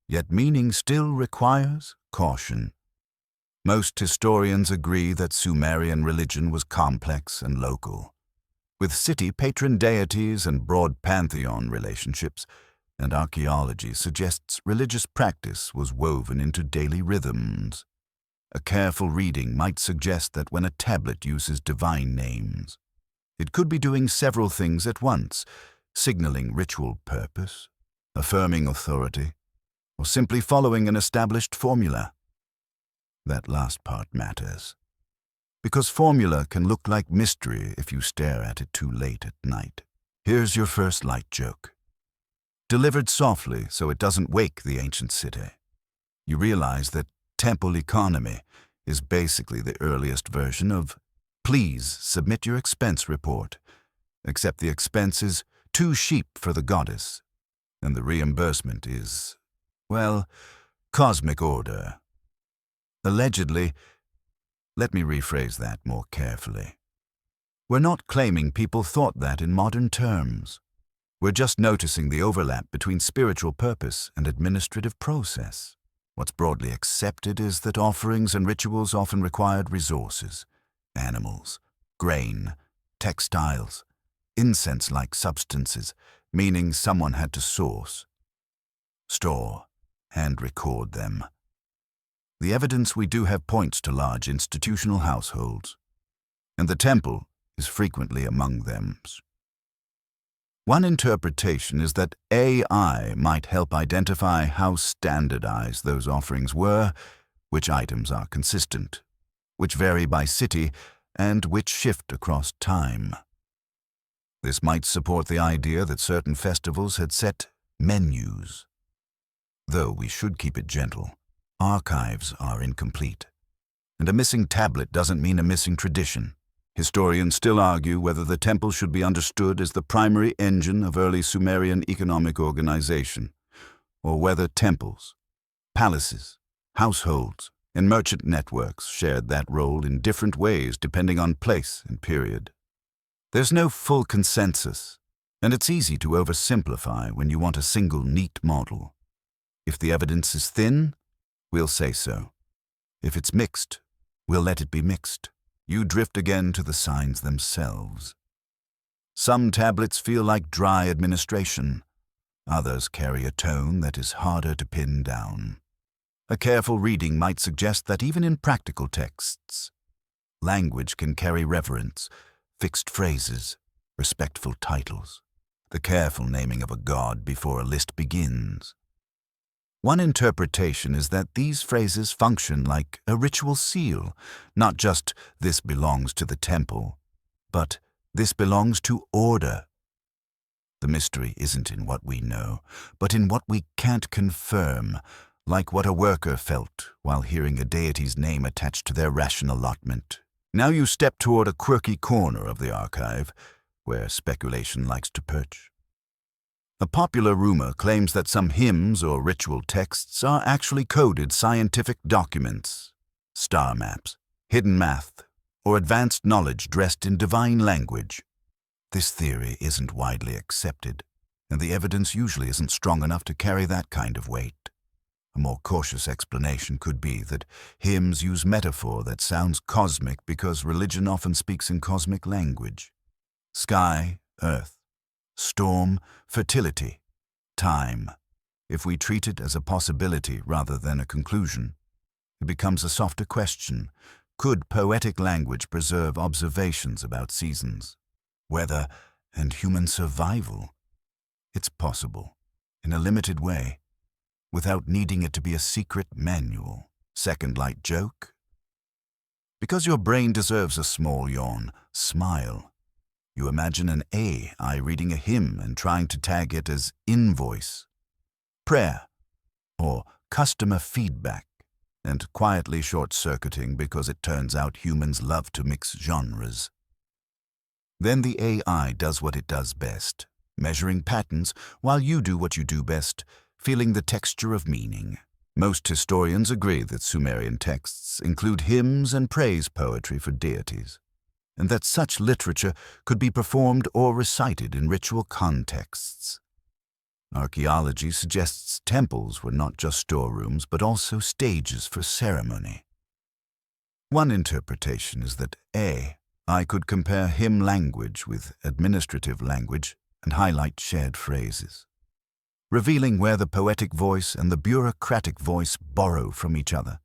yet meaning still requires caution. Most historians agree that Sumerian religion was complex and local, with city patron deities and broad pantheon relationships, and archaeology suggests religious practice was woven into daily rhythms. A careful reading might suggest that when a tablet uses divine names, it could be doing several things at once, signaling ritual purpose, affirming authority, or simply following an established formula. That last part matters, because formula can look like mystery if you stare at it too late at night. Here's your first light joke. Delivered softly so it doesn't wake the ancient city. You realize that temple economy is basically the earliest version of "Please submit your expense report," except the expense is 2 sheep for the goddess, and the reimbursement is, well, cosmic order. Allegedly, let me rephrase that more carefully. We're not claiming people thought that in modern terms. We're just noticing the overlap between spiritual purpose and administrative process. What's broadly accepted is that offerings and rituals often required resources, animals, grain, textiles, incense-like substances, meaning someone had to source, store, and record them. The evidence we do have points to large institutional households, and the temple is frequently among them. One interpretation is that AI might help identify how standardized those offerings were, which items are consistent, which vary by city, and which shift across time. This might support the idea that certain festivals had set menus. Though we should keep it gentle, archives are incomplete. And a missing tablet doesn't mean a missing tradition. Historians still argue whether the temple should be understood as the primary engine of early Sumerian economic organization, or whether temples, palaces, households, and merchant networks shared that role in different ways depending on place and period. There's no full consensus, and it's easy to oversimplify when you want a single neat model. If the evidence is thin, we'll say so. If it's mixed, we'll let it be mixed. You drift again to the signs themselves. Some tablets feel like dry administration. Others carry a tone that is harder to pin down. A careful reading might suggest that even in practical texts, language can carry reverence, fixed phrases, respectful titles, the careful naming of a god before a list begins. One interpretation is that these phrases function like a ritual seal, not just "this belongs to the temple," but "this belongs to order." The mystery isn't in what we know, but in what we can't confirm, like what a worker felt while hearing a deity's name attached to their ration allotment. Now you step toward a quirky corner of the archive, where speculation likes to perch. A popular rumor claims that some hymns or ritual texts are actually coded scientific documents, star maps, hidden math, or advanced knowledge dressed in divine language. This theory isn't widely accepted, and the evidence usually isn't strong enough to carry that kind of weight. A more cautious explanation could be that hymns use metaphor that sounds cosmic because religion often speaks in cosmic language. Sky, earth, storm, fertility, time. If we treat it as a possibility rather than a conclusion, it becomes a softer question. Could poetic language preserve observations about seasons, weather, and human survival? It's possible, in a limited way, without needing it to be a secret manual. Second light joke? Because your brain deserves a small yawn, smile. You imagine an AI reading a hymn and trying to tag it as invoice, prayer, or customer feedback, and quietly short-circuiting because it turns out humans love to mix genres. Then the AI does what it does best, measuring patterns while you do what you do best, feeling the texture of meaning. Most historians agree that Sumerian texts include hymns and praise poetry for deities, and that such literature could be performed or recited in ritual contexts. Archaeology suggests temples were not just storerooms, but also stages for ceremony. One interpretation is that AI could compare hymn language with administrative language and highlight shared phrases, revealing where the poetic voice and the bureaucratic voice borrow from each other.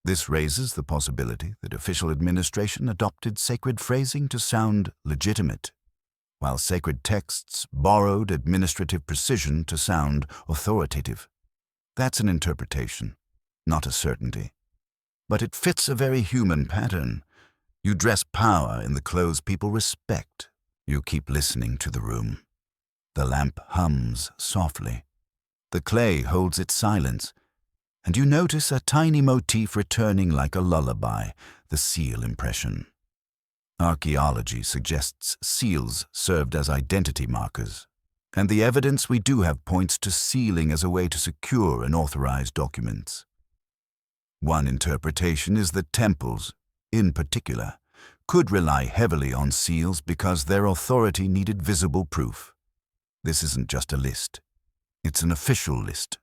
This raises the possibility that official administration adopted sacred phrasing to sound legitimate, while sacred texts borrowed administrative precision to sound authoritative. That's an interpretation, not a certainty. But it fits a very human pattern. You dress power in the clothes people respect. You keep listening to the room. The lamp hums softly. The clay holds its silence, and you notice a tiny motif returning like a lullaby, the seal impression. Archaeology suggests seals served as identity markers, and the evidence we do have points to sealing as a way to secure and authorize documents. One interpretation is that temples, in particular, could rely heavily on seals because their authority needed visible proof. This isn't just a list. It's an official list.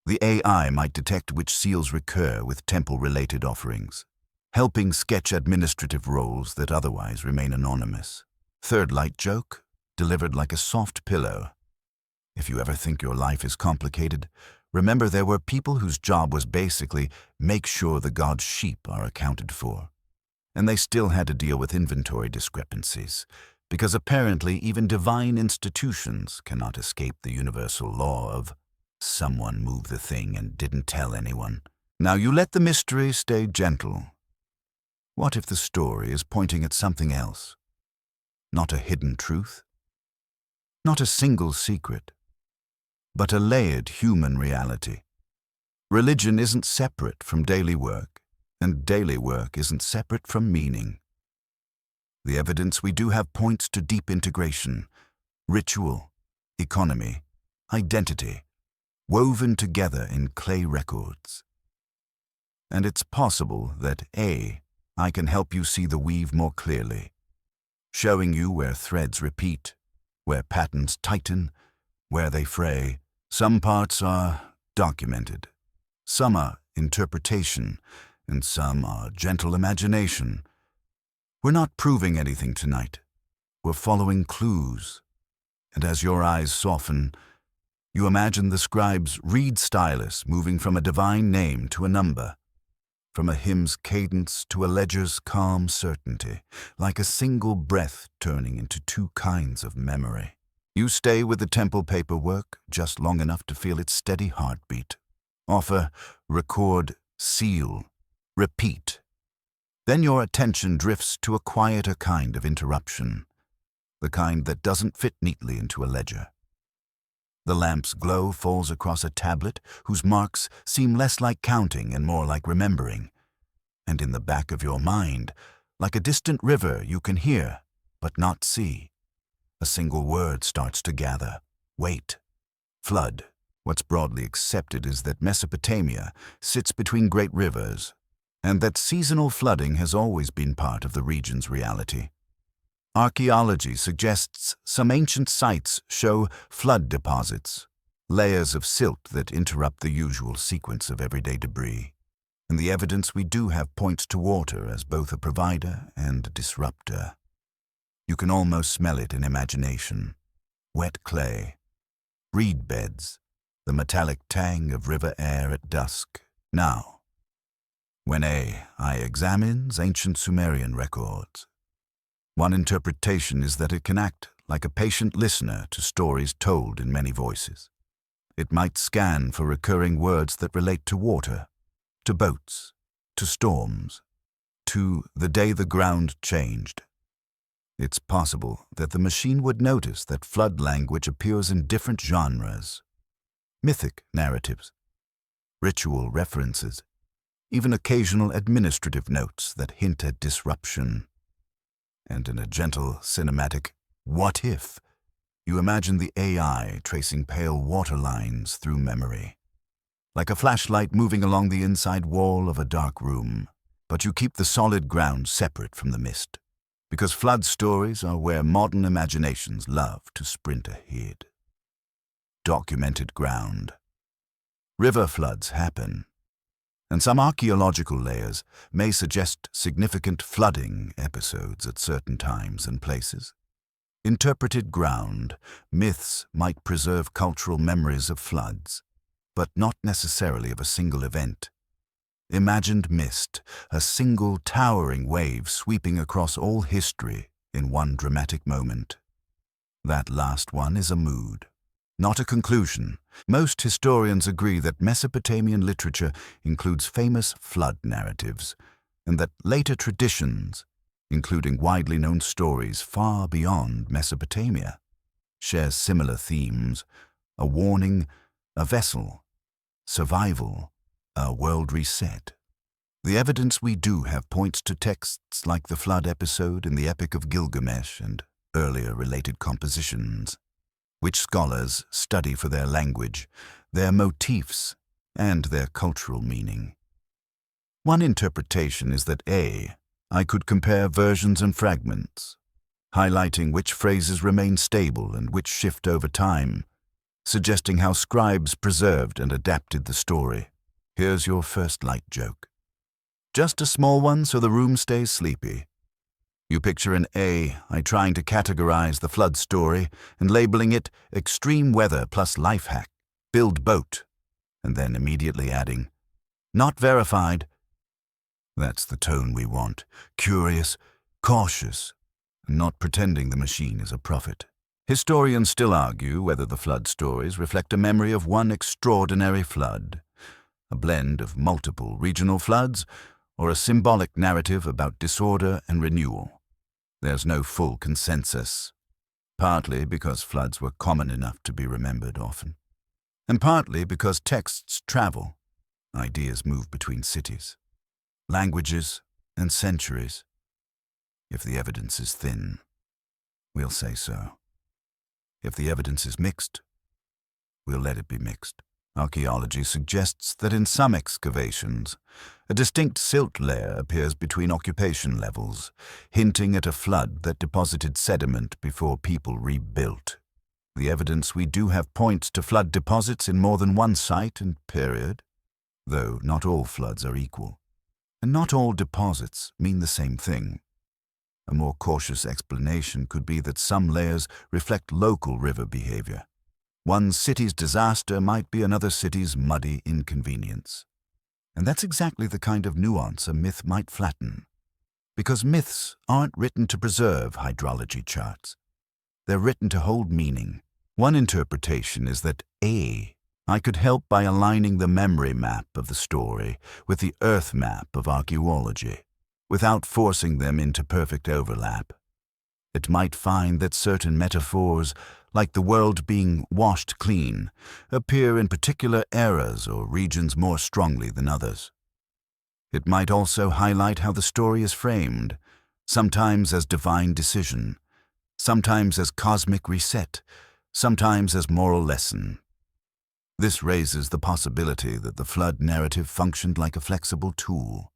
The AI might detect which seals recur with temple-related offerings, helping sketch administrative roles that otherwise remain anonymous. Third light joke, delivered like a soft pillow. If you ever think your life is complicated, remember there were people whose job was basically make sure the god's sheep are accounted for. And they still had to deal with inventory discrepancies, because apparently even divine institutions cannot escape the universal law of someone moved the thing and didn't tell anyone. Now you let the mystery stay gentle. What if the story is pointing at something else? Not a hidden truth, not a single secret, but a layered human reality. Religion isn't separate from daily work, and daily work isn't separate from meaning. The evidence we do have points to deep integration, ritual, economy, identity, woven together in clay records. And it's possible that I can help you see the weave more clearly, showing you where threads repeat, where patterns tighten, where they fray. Some parts are documented, some are interpretation, and some are gentle imagination. We're not proving anything tonight. We're following clues. And as your eyes soften, you imagine the scribe's reed stylus moving from a divine name to a number, from a hymn's cadence to a ledger's calm certainty, like a single breath turning into two kinds of memory. You stay with the temple paperwork just long enough to feel its steady heartbeat. Offer, record, seal, repeat. Then your attention drifts to a quieter kind of interruption, the kind that doesn't fit neatly into a ledger. The lamp's glow falls across a tablet whose marks seem less like counting and more like remembering. And in the back of your mind, like a distant river you can hear but not see, a single word starts to gather. Wait. Flood. What's broadly accepted is that Mesopotamia sits between great rivers, and that seasonal flooding has always been part of the region's reality. Archaeology suggests some ancient sites show flood deposits, layers of silt that interrupt the usual sequence of everyday debris. And the evidence we do have points to water as both a provider and a disruptor. You can almost smell it in imagination. Wet clay, reed beds, the metallic tang of river air at dusk. Now, when AI examines ancient Sumerian records, one interpretation is that it can act like a patient listener to stories told in many voices. It might scan for recurring words that relate to water, to boats, to storms, to the day the ground changed. It's possible that the machine would notice that flood language appears in different genres, mythic narratives, ritual references, even occasional administrative notes that hint at disruption. And in a gentle, cinematic "what if," you imagine the AI tracing pale water lines through memory, like a flashlight moving along the inside wall of a dark room. But you keep the solid ground separate from the mist, because flood stories are where modern imaginations love to sprint ahead. Documented ground. River floods happen, and some archaeological layers may suggest significant flooding episodes at certain times and places. Interpreted ground, myths might preserve cultural memories of floods, but not necessarily of a single event. Imagined mist, a single towering wave sweeping across all history in one dramatic moment. That last one is a mood, not a conclusion. Most historians agree that Mesopotamian literature includes famous flood narratives, and that later traditions, including widely known stories far beyond Mesopotamia, share similar themes: a warning, a vessel, survival, a world reset. The evidence we do have points to texts like the flood episode in the Epic of Gilgamesh and earlier related compositions, which scholars study for their language, their motifs, and their cultural meaning. One interpretation is that I could compare versions and fragments, highlighting which phrases remain stable and which shift over time, suggesting how scribes preserved and adapted the story. Here's your first light joke. Just a small one so the room stays sleepy. You picture an AI trying to categorize the flood story and labeling it extreme weather plus life hack, build boat, and then immediately adding, not verified. That's the tone we want, curious, cautious, and not pretending the machine is a prophet. Historians still argue whether the flood stories reflect a memory of one extraordinary flood, a blend of multiple regional floods, or a symbolic narrative about disorder and renewal. There's no full consensus, partly because floods were common enough to be remembered often, and partly because texts travel, ideas move between cities, languages, and centuries. If the evidence is thin, we'll say so. If the evidence is mixed, we'll let it be mixed. Archaeology suggests that in some excavations, a distinct silt layer appears between occupation levels, hinting at a flood that deposited sediment before people rebuilt. The evidence we do have points to flood deposits in more than one site and period, though not all floods are equal, and not all deposits mean the same thing. A more cautious explanation could be that some layers reflect local river behavior. One city's disaster might be another city's muddy inconvenience. And that's exactly the kind of nuance a myth might flatten. Because myths aren't written to preserve hydrology charts. They're written to hold meaning. One interpretation is that I could help by aligning the memory map of the story with the earth map of archaeology, without forcing them into perfect overlap. It might find that certain metaphors, like the world being washed clean, appear in particular eras or regions more strongly than others. It might also highlight how the story is framed, sometimes as divine decision, sometimes as cosmic reset, sometimes as moral lesson. This raises the possibility that the flood narrative functioned like a flexible tool,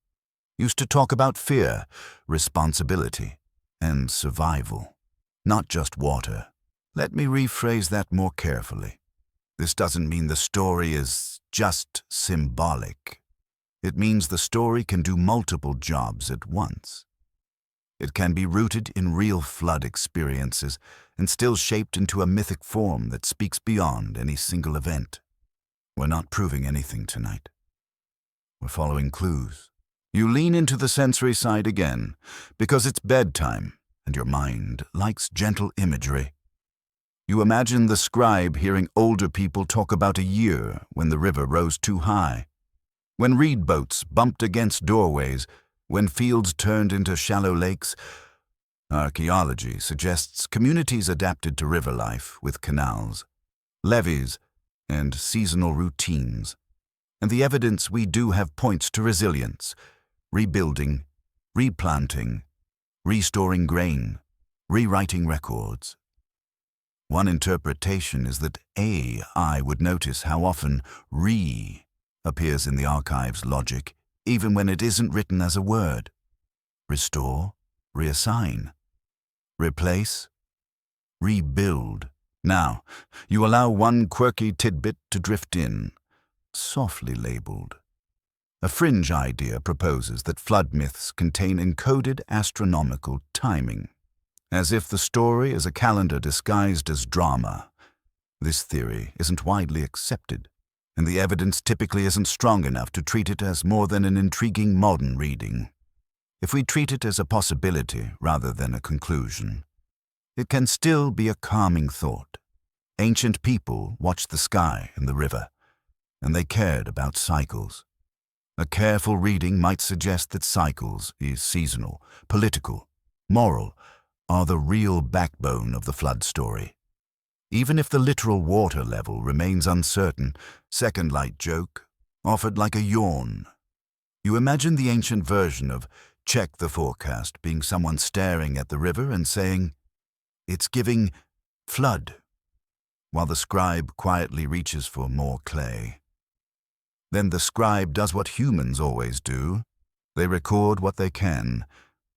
used to talk about fear, responsibility, and survival, not just water. Let me rephrase that more carefully. This doesn't mean the story is just symbolic. It means the story can do multiple jobs at once. It can be rooted in real flood experiences and still shaped into a mythic form that speaks beyond any single event. We're not proving anything tonight. We're following clues. You lean into the sensory side again, because it's bedtime, and your mind likes gentle imagery. You imagine the scribe hearing older people talk about a year when the river rose too high, when reed boats bumped against doorways, when fields turned into shallow lakes. Archaeology suggests communities adapted to river life with canals, levees, and seasonal routines. And the evidence we do have points to resilience, rebuilding, replanting, restoring grain, rewriting records. One interpretation is that I would notice how often appears in the archive's logic, even when it isn't written as a word. Restore, reassign, replace, rebuild. Now, you allow one quirky tidbit to drift in, softly labeled. A fringe idea proposes that flood myths contain encoded astronomical timing, as if the story is a calendar disguised as drama. This theory isn't widely accepted, and the evidence typically isn't strong enough to treat it as more than an intriguing modern reading. If we treat it as a possibility rather than a conclusion, it can still be a calming thought. Ancient people watched the sky and the river, and they cared about cycles. A careful reading might suggest that cycles is seasonal, political, moral, are the real backbone of the flood story. Even if the literal water level remains uncertain, second light joke, offered like a yawn. You imagine the ancient version of check the forecast being someone staring at the river and saying, "It's giving flood," while the scribe quietly reaches for more clay. Then the scribe does what humans always do. They record what they can,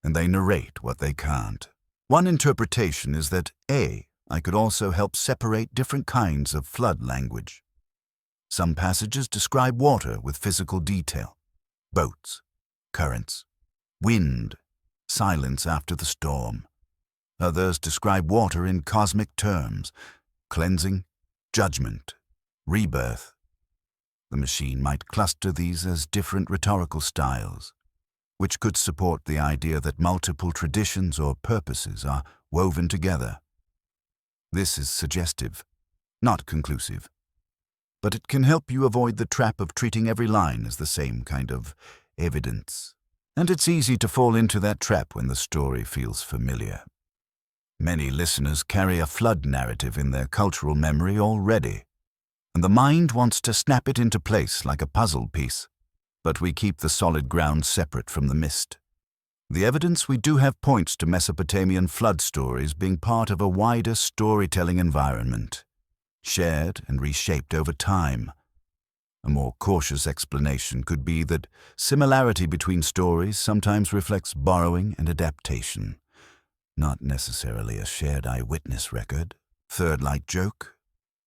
and they narrate what they can't. One interpretation is that I could also help separate different kinds of flood language. Some passages describe water with physical detail, boats, currents, wind, silence after the storm. Others describe water in cosmic terms, cleansing, judgment, rebirth. The machine might cluster these as different rhetorical styles, which could support the idea that multiple traditions or purposes are woven together. This is suggestive, not conclusive, but it can help you avoid the trap of treating every line as the same kind of evidence. And it's easy to fall into that trap when the story feels familiar. Many listeners carry a flood narrative in their cultural memory already, and the mind wants to snap it into place like a puzzle piece, but we keep the solid ground separate from the mist. The evidence we do have points to Mesopotamian flood stories being part of a wider storytelling environment, shared and reshaped over time. A more cautious explanation could be that similarity between stories sometimes reflects borrowing and adaptation, not necessarily a shared eyewitness record. Third light joke.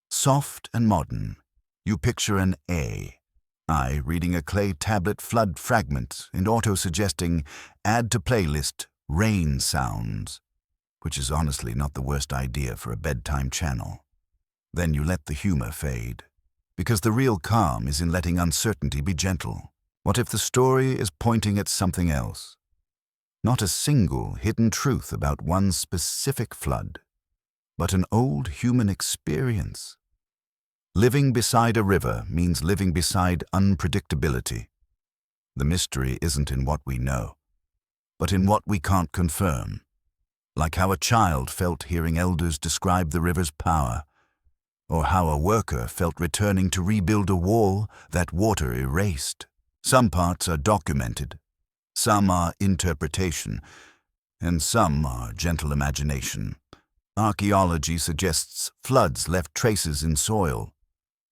Soft and modern. You picture an I reading a clay tablet flood fragment and auto-suggesting add to playlist rain sounds, which is honestly not the worst idea for a bedtime channel. Then you let the humor fade, because the real calm is in letting uncertainty be gentle. What if the story is pointing at something else? Not a single hidden truth about one specific flood, but an old human experience. Living beside a river means living beside unpredictability. The mystery isn't in what we know, but in what we can't confirm. Like how a child felt hearing elders describe the river's power, or how a worker felt returning to rebuild a wall that water erased. Some parts are documented, some are interpretation, and some are gentle imagination. Archaeology suggests floods left traces in soil,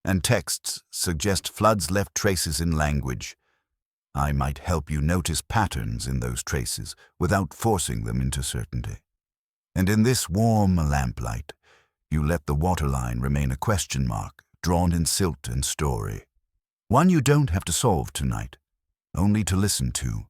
and texts suggest floods left traces in language. I might help you notice patterns in those traces without forcing them into certainty. And in this warm lamplight, you let the waterline remain a question mark, drawn in silt and story. One you don't have to solve tonight, only to listen to.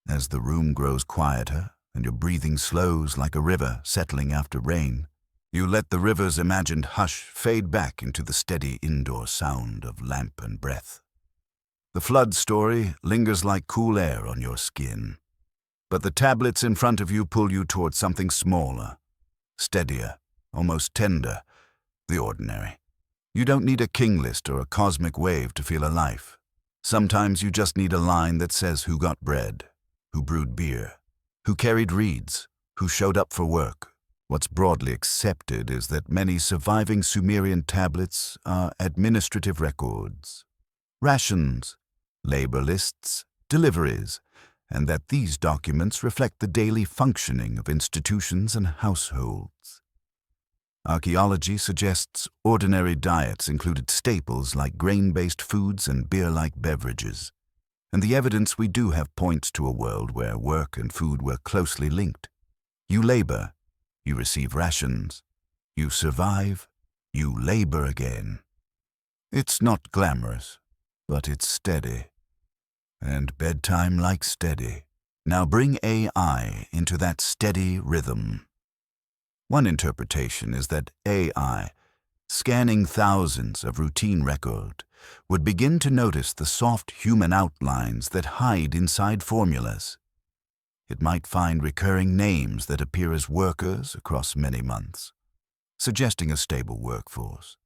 As the room grows quieter and your breathing slows like a river settling after rain, you let the river's imagined hush fade back into the steady indoor sound of lamp and breath. The flood story lingers like cool air on your skin, but the tablets in front of you pull you towards something smaller, steadier, almost tender, the ordinary. You don't need a king list or a cosmic wave to feel alive. Sometimes you just need a line that says who got bread, who brewed beer, who carried reeds, who showed up for work. What's broadly accepted is that many surviving Sumerian tablets are administrative records, rations, labor lists, deliveries, and that these documents reflect the daily functioning of institutions and households. Archaeology suggests ordinary diets included staples like grain-based foods and beer-like beverages, and the evidence we do have points to a world where work and food were closely linked. You labor, you receive rations, you survive, you labor again. It's not glamorous, but it's steady. And bedtime likes steady. Now bring AI into that steady rhythm. One interpretation is that AI, scanning thousands of routine record, would begin to notice the soft human outlines that hide inside formulas. It might find recurring names that appear as workers across many months, suggesting a stable workforce.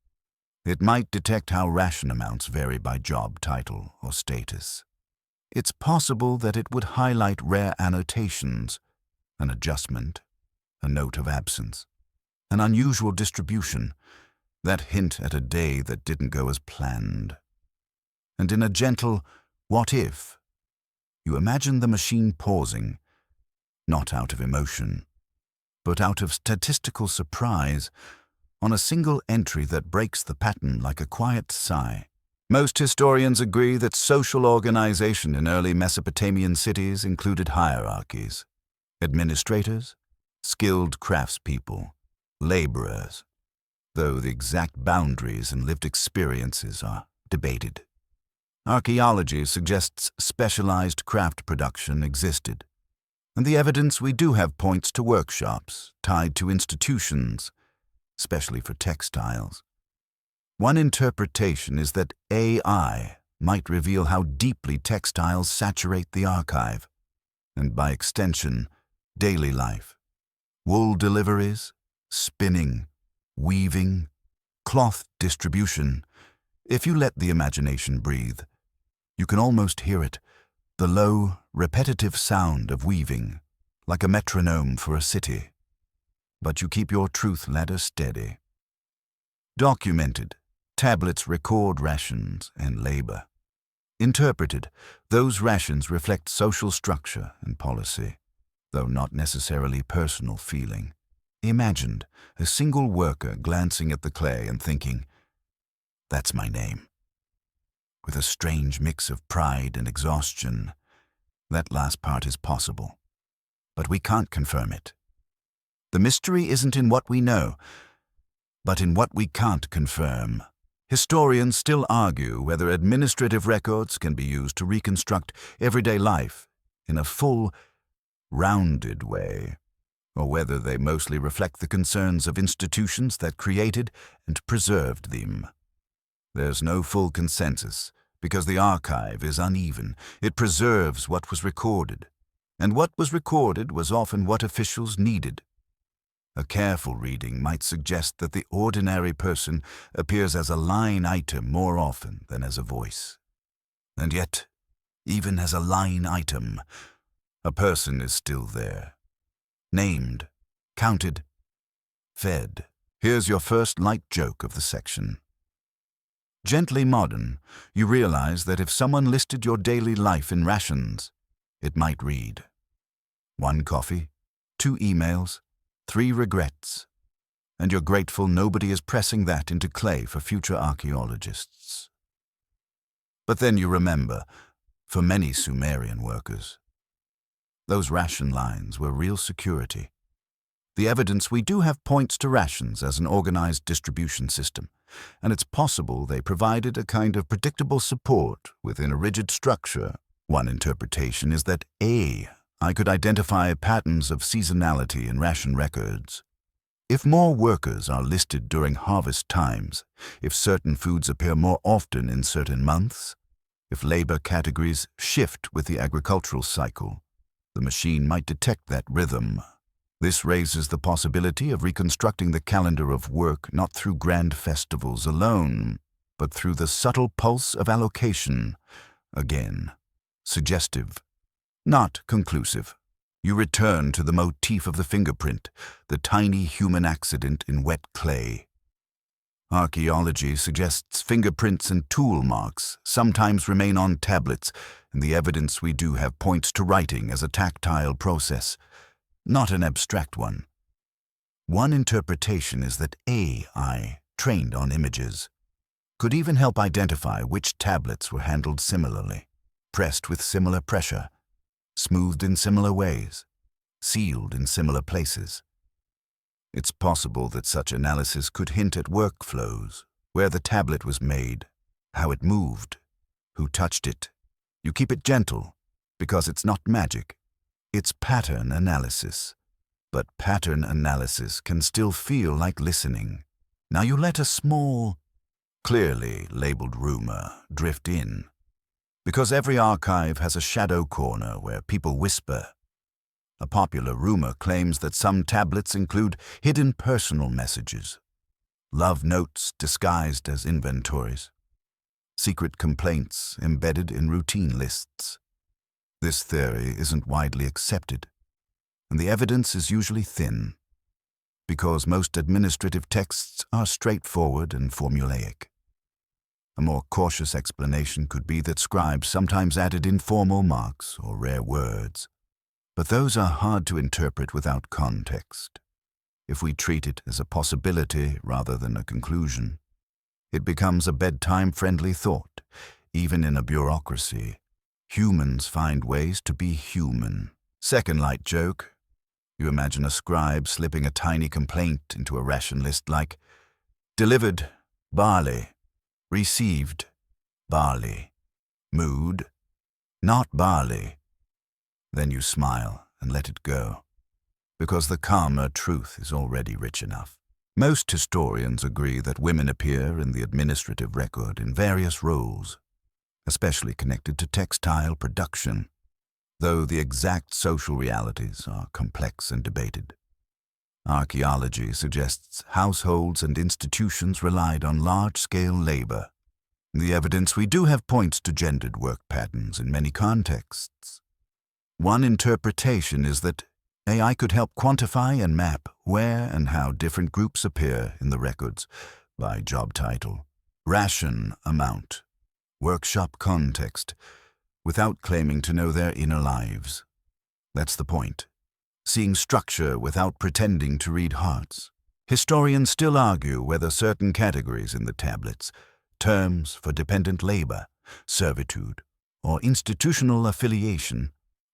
It might detect how ration amounts vary by job title or status. It's possible that it would highlight rare annotations, an adjustment, a note of absence, an unusual distribution, that hint at a day that didn't go as planned. And in a gentle what if, you imagine the machine pausing, not out of emotion, but out of statistical surprise, on a single entry that breaks the pattern like a quiet sigh. Most historians agree that social organization in early Mesopotamian cities included hierarchies: administrators, skilled craftspeople, laborers, though the exact boundaries and lived experiences are debated. Archaeology suggests specialized craft production existed, and the evidence we do have points to workshops tied to institutions, especially for textiles. One interpretation is that AI might reveal how deeply textiles saturate the archive, and by extension, daily life. Wool deliveries, spinning, weaving, cloth distribution. If you let the imagination breathe, you can almost hear it, The low, repetitive sound of weaving, like a metronome for a city. But you keep your truth ladder steady. Documented, tablets record rations and labor. Interpreted, those rations reflect social structure and policy, though not necessarily personal feeling. Imagined, a single worker glancing at the clay and thinking, "That's my name." With a strange mix of pride and exhaustion, that last part is possible. But we can't confirm it. The mystery isn't in what we know, but in what we can't confirm. Historians still argue whether administrative records can be used to reconstruct everyday life in a full, rounded way, or whether they mostly reflect the concerns of institutions that created and preserved them. There's no full consensus, because the archive is uneven. It preserves what was recorded, and what was recorded was often what officials needed. A careful reading might suggest that the ordinary person appears as a line item more often than as a voice. And yet, even as a line item, a person is still there. Named, counted, fed. Here's your first light joke of the section. Gently modern, you realize that if someone listed your daily life in rations, it might read 1 coffee, 2 emails, 3 regrets, and you're grateful nobody is pressing that into clay for future archaeologists. But then you remember, for many Sumerian workers, those ration lines were real security. The evidence we do have points to rations as an organized distribution system, and it's possible they provided a kind of predictable support within a rigid structure. One interpretation is that I could identify patterns of seasonality in ration records. If more workers are listed during harvest times, if certain foods appear more often in certain months, if labor categories shift with the agricultural cycle, the machine might detect that rhythm. This raises the possibility of reconstructing the calendar of work not through grand festivals alone, but through the subtle pulse of allocation. Again, suggestive. Not conclusive. You return to the motif of the fingerprint, the tiny human accident in wet clay. Archaeology suggests fingerprints and tool marks sometimes remain on tablets, and the evidence we do have points to writing as a tactile process, not an abstract one. One interpretation is that AI, trained on images, could even help identify which tablets were handled similarly, pressed with similar pressure, smoothed in similar ways, sealed in similar places. It's possible that such analysis could hint at workflows, where the tablet was made, how it moved, who touched it. You keep it gentle, because it's not magic. It's pattern analysis. But pattern analysis can still feel like listening. Now you let a small, clearly labeled rumor drift in, because every archive has a shadow corner where people whisper. A popular rumor claims that some tablets include hidden personal messages, love notes disguised as inventories, secret complaints embedded in routine lists. This theory isn't widely accepted, and the evidence is usually thin, because most administrative texts are straightforward and formulaic. A more cautious explanation could be that scribes sometimes added informal marks or rare words, but those are hard to interpret without context. If we treat it as a possibility rather than a conclusion, it becomes a bedtime-friendly thought. Even in a bureaucracy, humans find ways to be human. Second light joke. You imagine a scribe slipping a tiny complaint into a ration list like, delivered, barley, received, barley, mood, not barley. Then you smile and let it go, because the calmer truth is already rich enough. Most historians agree that women appear in the administrative record in various roles, especially connected to textile production, though the exact social realities are complex and debated. Archaeology suggests households and institutions relied on large-scale labor, The evidence we do have points to gendered work patterns in many contexts. One interpretation is that AI could help quantify and map where and how different groups appear in the records by job title, ration amount, workshop context, without claiming to know their inner lives. That's the point. Seeing structure without pretending to read hearts. Historians still argue whether certain categories in the tablets, terms for dependent labor, servitude, or institutional affiliation,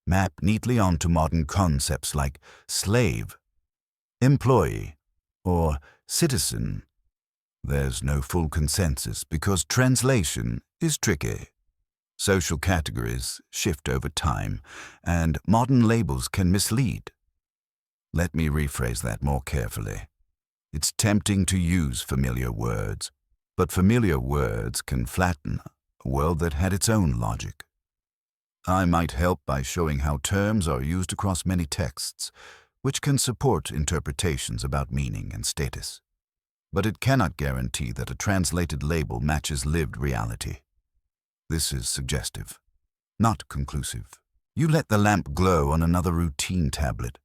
map neatly onto modern concepts like slave, employee, or citizen. There's no full consensus because translation is tricky. Social categories shift over time, and modern labels can mislead. Let me rephrase that more carefully. It's tempting to use familiar words, but familiar words can flatten a world that had its own logic. I might help by showing how terms are used across many texts, which can support interpretations about meaning and status. But it cannot guarantee that a translated label matches lived reality. This is suggestive, not conclusive. You let the lamp glow on another routine tablet,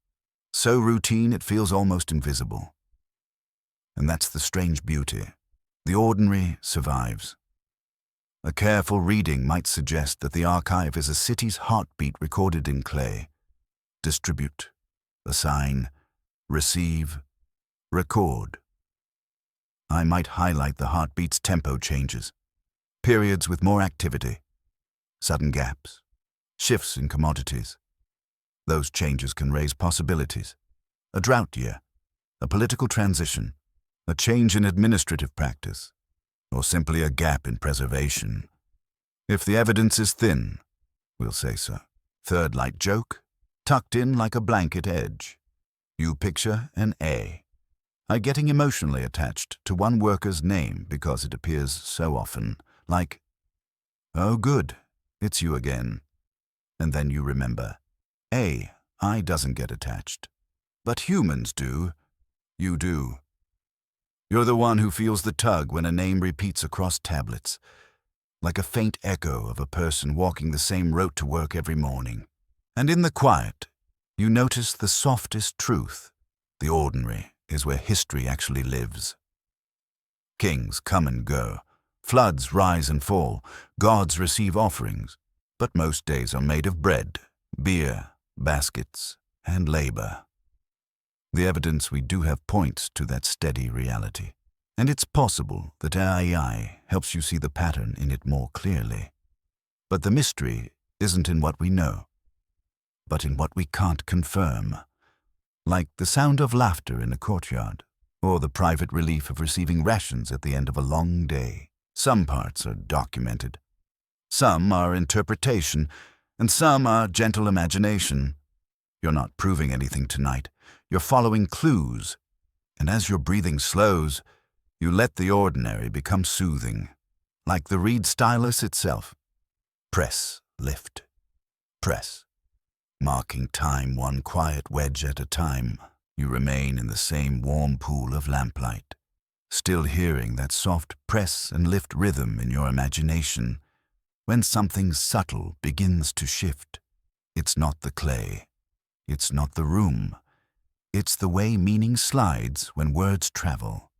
so routine it feels almost invisible. And that's the strange beauty. The ordinary survives. A careful reading might suggest that the archive is a city's heartbeat recorded in clay. Distribute, assign, receive, record. I might highlight the heartbeat's tempo changes, periods with more activity, sudden gaps, shifts in commodities. Those changes can raise possibilities. A drought year, a political transition, a change in administrative practice, or simply a gap in preservation. If the evidence is thin, we'll say so. Third light joke, tucked in like a blanket edge. You picture an A. I'm getting emotionally attached to one worker's name because it appears so often, like, oh good, it's you again. And then you remember, I doesn't get attached. But humans do. You do. You're the one who feels the tug when a name repeats across tablets, like a faint echo of a person walking the same route to work every morning. And in the quiet, you notice the softest truth. The ordinary is where history actually lives. Kings come and go, floods rise and fall, gods receive offerings, but most days are made of bread, beer, baskets, and labor. The evidence we do have points to that steady reality, and it's possible that AI helps you see the pattern in it more clearly. But the mystery isn't in what we know, but in what we can't confirm, like the sound of laughter in a courtyard, or the private relief of receiving rations at the end of a long day. Some parts are documented, some are interpretation, and some are gentle imagination. You're not proving anything tonight. You're following clues, and as your breathing slows, you let the ordinary become soothing, like the reed stylus itself. Press, lift, press. Marking time one quiet wedge at a time, you remain in the same warm pool of lamplight, still hearing that soft press and lift rhythm in your imagination. When something subtle begins to shift, it's not the clay, it's not the room, it's the way meaning slides when words travel.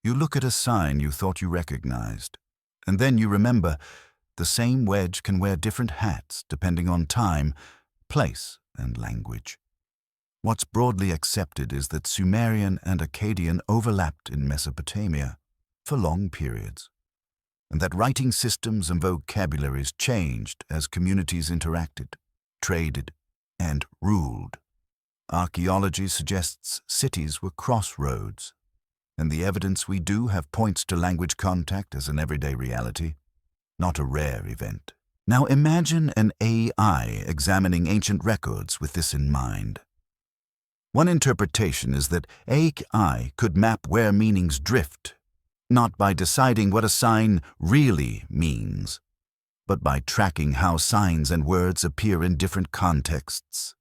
You look at a sign you thought you recognized, and then you remember the same wedge can wear different hats depending on time, place, and language. What's broadly accepted is that Sumerian and Akkadian overlapped in Mesopotamia for long periods, and that writing systems and vocabularies changed as communities interacted, traded, and ruled. Archaeology suggests cities were crossroads, and the evidence we do have points to language contact as an everyday reality, not a rare event. Now imagine an AI examining ancient records with this in mind. One interpretation is that AI could map where meanings drift, not by deciding what a sign really means, but by tracking how signs and words appear in different contexts.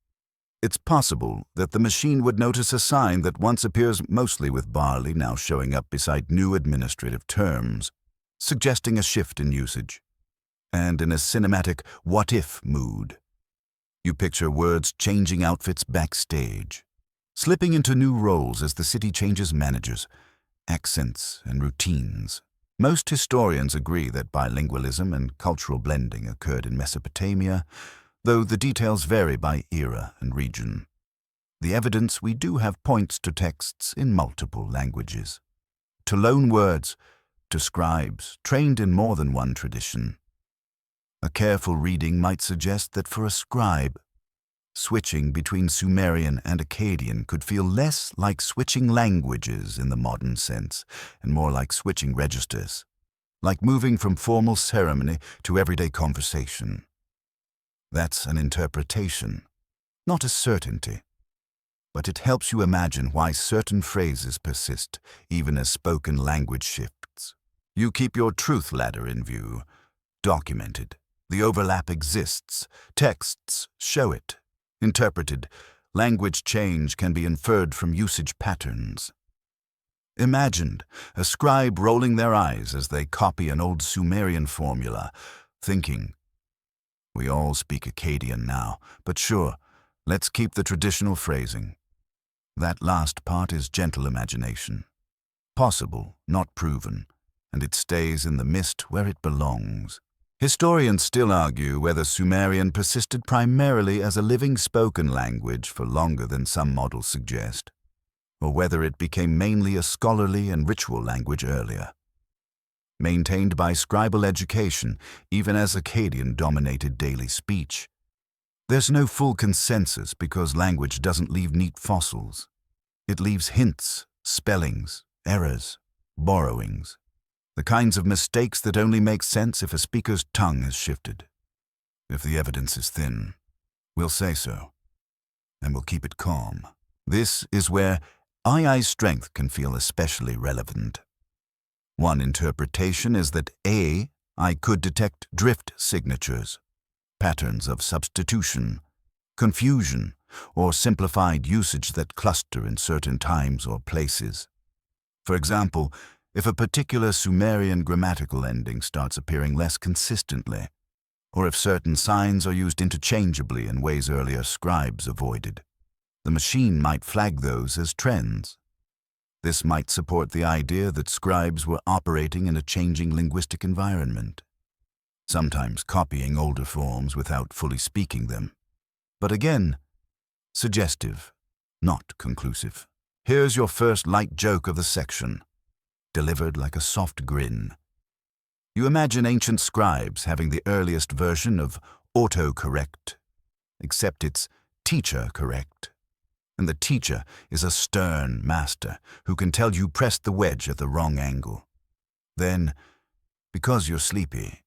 It's possible that the machine would notice a sign that once appears mostly with barley now showing up beside new administrative terms. suggesting a shift in usage. And in a cinematic what-if mood, you picture words changing outfits backstage, slipping into new roles as the city changes managers, accents, and routines. Most historians agree that bilingualism and cultural blending occurred in Mesopotamia, though the details vary by era and region. The evidence we do have points to texts in multiple languages, to loan words, to scribes trained in more than one tradition. A careful reading might suggest that for a scribe, switching between Sumerian and Akkadian could feel less like switching languages in the modern sense, and more like switching registers, like moving from formal ceremony to everyday conversation. That's an interpretation, not a certainty, but it helps you imagine why certain phrases persist, even as spoken language shifts. You keep your truth ladder in view, documented. The overlap exists. Texts show it. Interpreted, language change can be inferred from usage patterns. Imagined, a scribe rolling their eyes as they copy an old Sumerian formula, thinking, "We all speak Akkadian now, but sure, let's keep the traditional phrasing." That last part is gentle imagination. Possible, not proven, and it stays in the mist where it belongs. Historians still argue whether Sumerian persisted primarily as a living spoken language for longer than some models suggest, or whether it became mainly a scholarly and ritual language earlier. Maintained by scribal education, even as Akkadian dominated daily speech. There's no full consensus because language doesn't leave neat fossils. It leaves hints, spellings, errors, borrowings. The kinds of mistakes that only make sense if a speaker's tongue has shifted. If the evidence is thin, we'll say so, and we'll keep it calm. This is where AI's strength can feel especially relevant. One interpretation is that AI could detect drift signatures, patterns of substitution, confusion, or simplified usage that cluster in certain times or places. For example, if a particular Sumerian grammatical ending starts appearing less consistently, or if certain signs are used interchangeably in ways earlier scribes avoided, the machine might flag those as trends. This might support the idea that scribes were operating in a changing linguistic environment, sometimes copying older forms without fully speaking them. But again, suggestive, not conclusive. Here's your first light joke of the section, delivered like a soft grin. You imagine ancient scribes having the earliest version of autocorrect, except it's teacher correct. And the teacher is a stern master who can tell you pressed the wedge at the wrong angle. Then, because you're sleepy,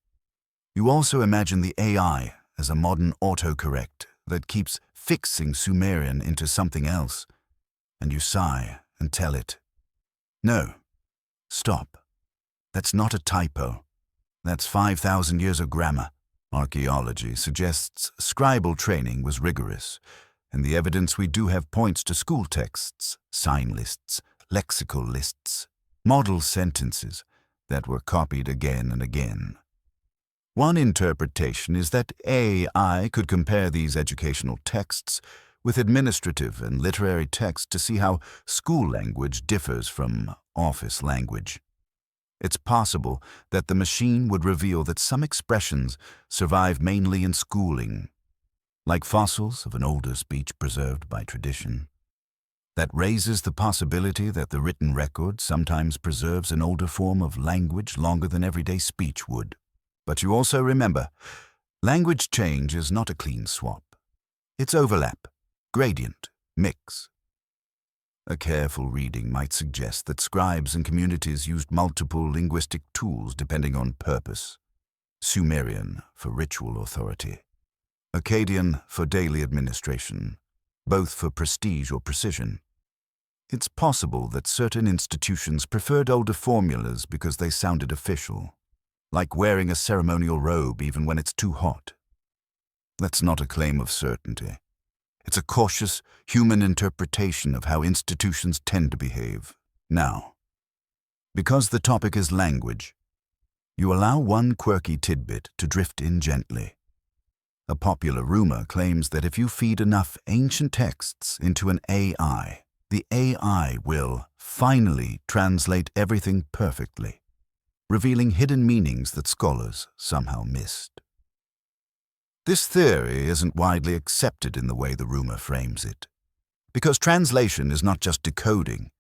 you also imagine the AI as a modern autocorrect that keeps fixing Sumerian into something else, and you sigh and tell it, "No, stop. That's not a typo. That's 5,000 years of grammar." Archaeology suggests scribal training was rigorous, and the evidence we do have points to school texts, sign lists, lexical lists, model sentences that were copied again and again. One interpretation is that AI could compare these educational texts with administrative and literary text to see how school language differs from office language. It's possible that the machine would reveal that some expressions survive mainly in schooling, like fossils of an older speech preserved by tradition. That raises the possibility that the written record sometimes preserves an older form of language longer than everyday speech would. But you also remember, language change is not a clean swap. It's overlap, gradient, mix. A careful reading might suggest that scribes and communities used multiple linguistic tools depending on purpose. Sumerian for ritual authority, Akkadian for daily administration, both for prestige or precision. It's possible that certain institutions preferred older formulas because they sounded official, like wearing a ceremonial robe even when it's too hot. That's not a claim of certainty. It's a cautious, human interpretation of how institutions tend to behave. Now, because the topic is language, You allow one quirky tidbit to drift in gently. A popular rumor claims that if you feed enough ancient texts into an AI, the AI will finally translate everything perfectly, revealing hidden meanings that scholars somehow missed. This theory isn't widely accepted in the way the rumor frames it, because translation is not just decoding,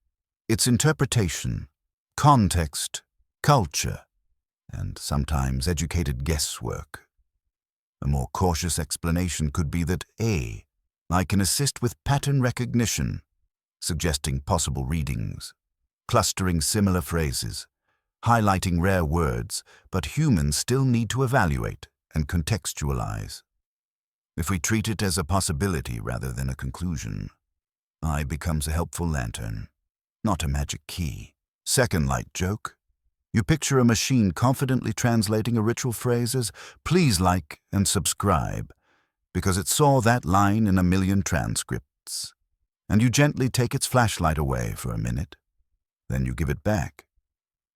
it's interpretation, context, culture, and sometimes educated guesswork. A more cautious explanation could be that AI can assist with pattern recognition, suggesting possible readings, clustering similar phrases, highlighting rare words, but humans still need to evaluate and contextualize. If we treat it as a possibility rather than a conclusion, I becomes a helpful lantern, not a magic key. Second light joke. You picture a machine confidently translating a ritual phrase as, "Please like and subscribe," because it saw that line in a million transcripts. And you gently take its flashlight away for a minute. Then you give it back.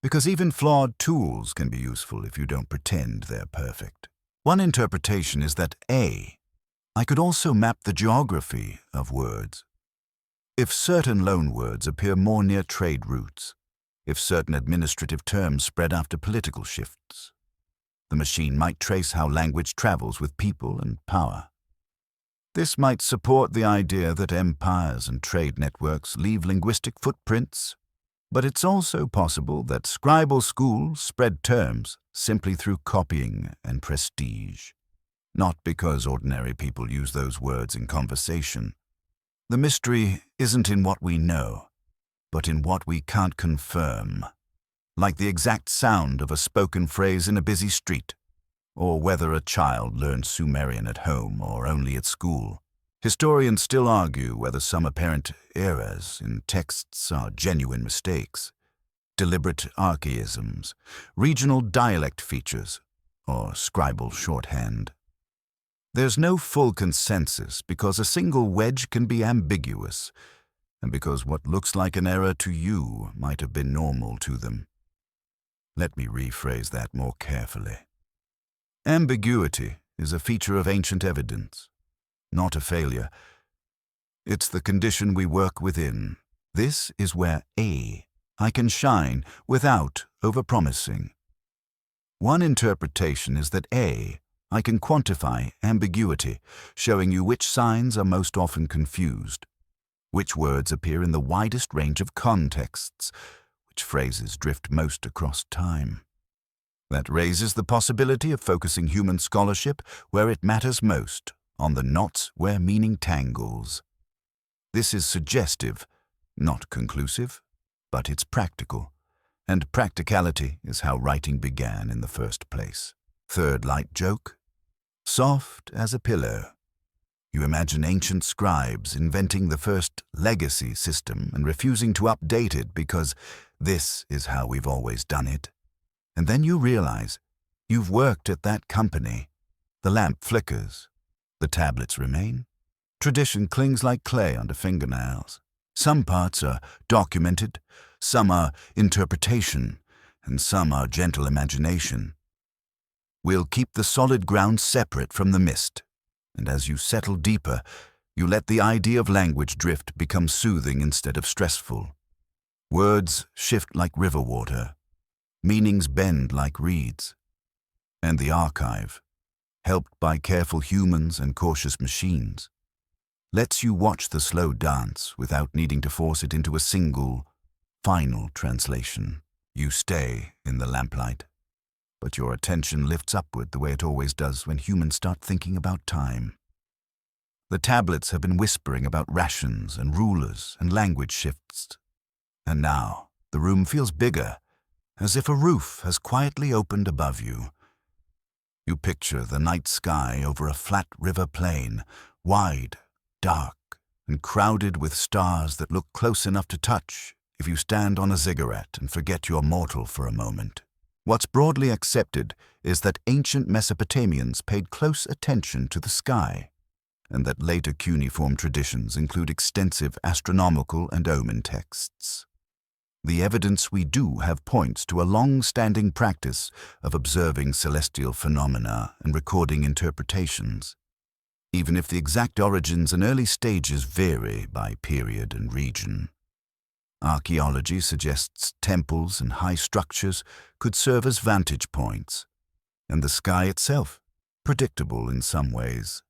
Because even flawed tools can be useful if you don't pretend they're perfect. One interpretation is that I could also map the geography of words. If certain loanwords appear more near trade routes, if certain administrative terms spread after political shifts, the machine might trace how language travels with people and power. This might support the idea that empires and trade networks leave linguistic footprints, but it's also possible that scribal schools spread terms simply through copying and prestige, not because ordinary people use those words in conversation. The mystery isn't in what we know, but in what we can't confirm, like the exact sound of a spoken phrase in a busy street, or whether a child learned Sumerian at home or only at school. Historians still argue whether some apparent errors in texts are genuine mistakes, deliberate archaisms, regional dialect features, or scribal shorthand. There's no full consensus because a single wedge can be ambiguous, and because what looks like an error to you might have been normal to them. Let me rephrase that more carefully. Ambiguity is a feature of ancient evidence, not a failure. It's the condition we work within. This is where I can shine without overpromising. One interpretation is that I can quantify ambiguity, showing you which signs are most often confused, which words appear in the widest range of contexts, which phrases drift most across time. That raises the possibility of focusing human scholarship where it matters most, on the knots where meaning tangles. This is suggestive, not conclusive, but it's practical, and practicality is how writing began in the first place. Third light joke. Soft as a pillow. You imagine ancient scribes inventing the first legacy system and refusing to update it because this is how we've always done it. And then you realize you've worked at that company. The lamp flickers. The tablets remain. Tradition clings like clay under fingernails. Some parts are documented, some are interpretation, and some are gentle imagination. We'll keep the solid ground separate from the mist, and as you settle deeper, you let the idea of language drift become soothing instead of stressful. Words shift like river water, meanings bend like reeds, and the archive, helped by careful humans and cautious machines, lets you watch the slow dance without needing to force it into a single, final translation. You stay in the lamplight, but your attention lifts upward the way it always does when humans start thinking about time. The tablets have been whispering about rations and rulers and language shifts, and now the room feels bigger, as if a roof has quietly opened above you. You picture the night sky over a flat river plain, wide, dark, and crowded with stars that look close enough to touch if you stand on a ziggurat and forget you're mortal for a moment. What's broadly accepted is that ancient Mesopotamians paid close attention to the sky, and that later cuneiform traditions include extensive astronomical and omen texts. The evidence we do have points to a long-standing practice of observing celestial phenomena and recording interpretations, even if the exact origins and early stages vary by period and region. Archaeology suggests temples and high structures could serve as vantage points, and the sky itself, predictable in some ways,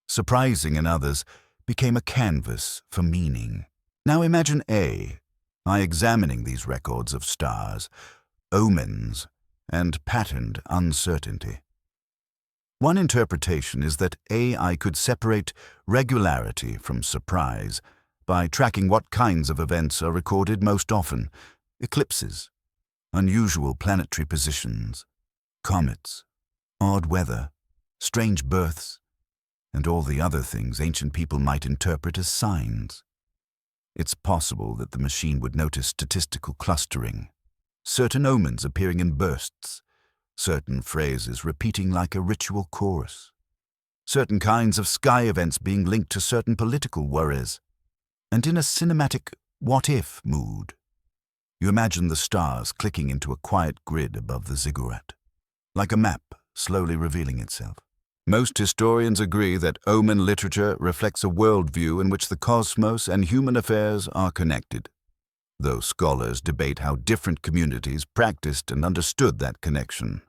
surprising in others, became a canvas for meaning. Now imagine AI examining these records of stars, omens, and patterned uncertainty. One interpretation is that AI could separate regularity from surprise by tracking what kinds of events are recorded most often: eclipses, unusual planetary positions, comets, odd weather, strange births, and all the other things ancient people might interpret as signs. It's possible that the machine would notice statistical clustering, certain omens appearing in bursts, certain phrases repeating like a ritual chorus, certain kinds of sky events being linked to certain political worries, and in a cinematic what-if mood. You imagine the stars clicking into a quiet grid above the ziggurat, like a map slowly revealing itself. Most historians agree that omen literature reflects a worldview in which the cosmos and human affairs are connected, though scholars debate how different communities practiced and understood that connection.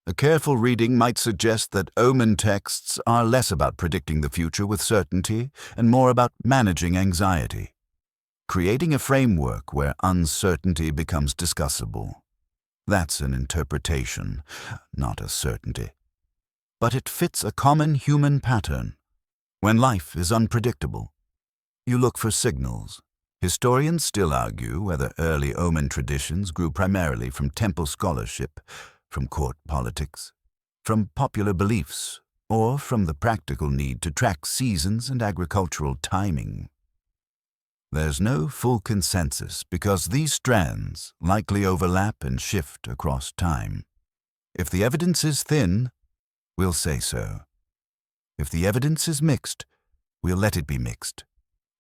A careful reading might suggest that omen texts are less about predicting the future with certainty and more about managing anxiety, creating a framework where uncertainty becomes discussable. That's an interpretation, not a certainty. But it fits a common human pattern. When life is unpredictable, you look for signals. Historians still argue whether early omen traditions grew primarily from temple scholarship, from court politics, from popular beliefs, or from the practical need to track seasons and agricultural timing. There's no full consensus because these strands likely overlap and shift across time. If the evidence is thin, we'll say so. If the evidence is mixed, we'll let it be mixed.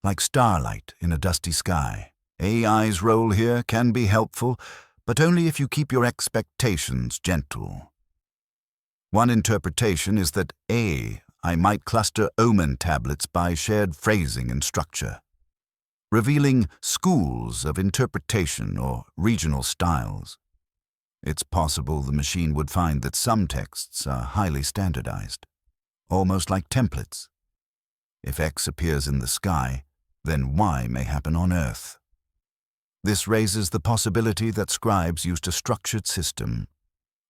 Like starlight in a dusty sky, AI's role here can be helpful, but only if you keep your expectations gentle. One interpretation is that AI might cluster omen tablets by shared phrasing and structure, revealing schools of interpretation or regional styles. It's possible the machine would find that some texts are highly standardized, almost like templates. If X appears in the sky, then Y may happen on Earth. This raises the possibility that scribes used a structured system,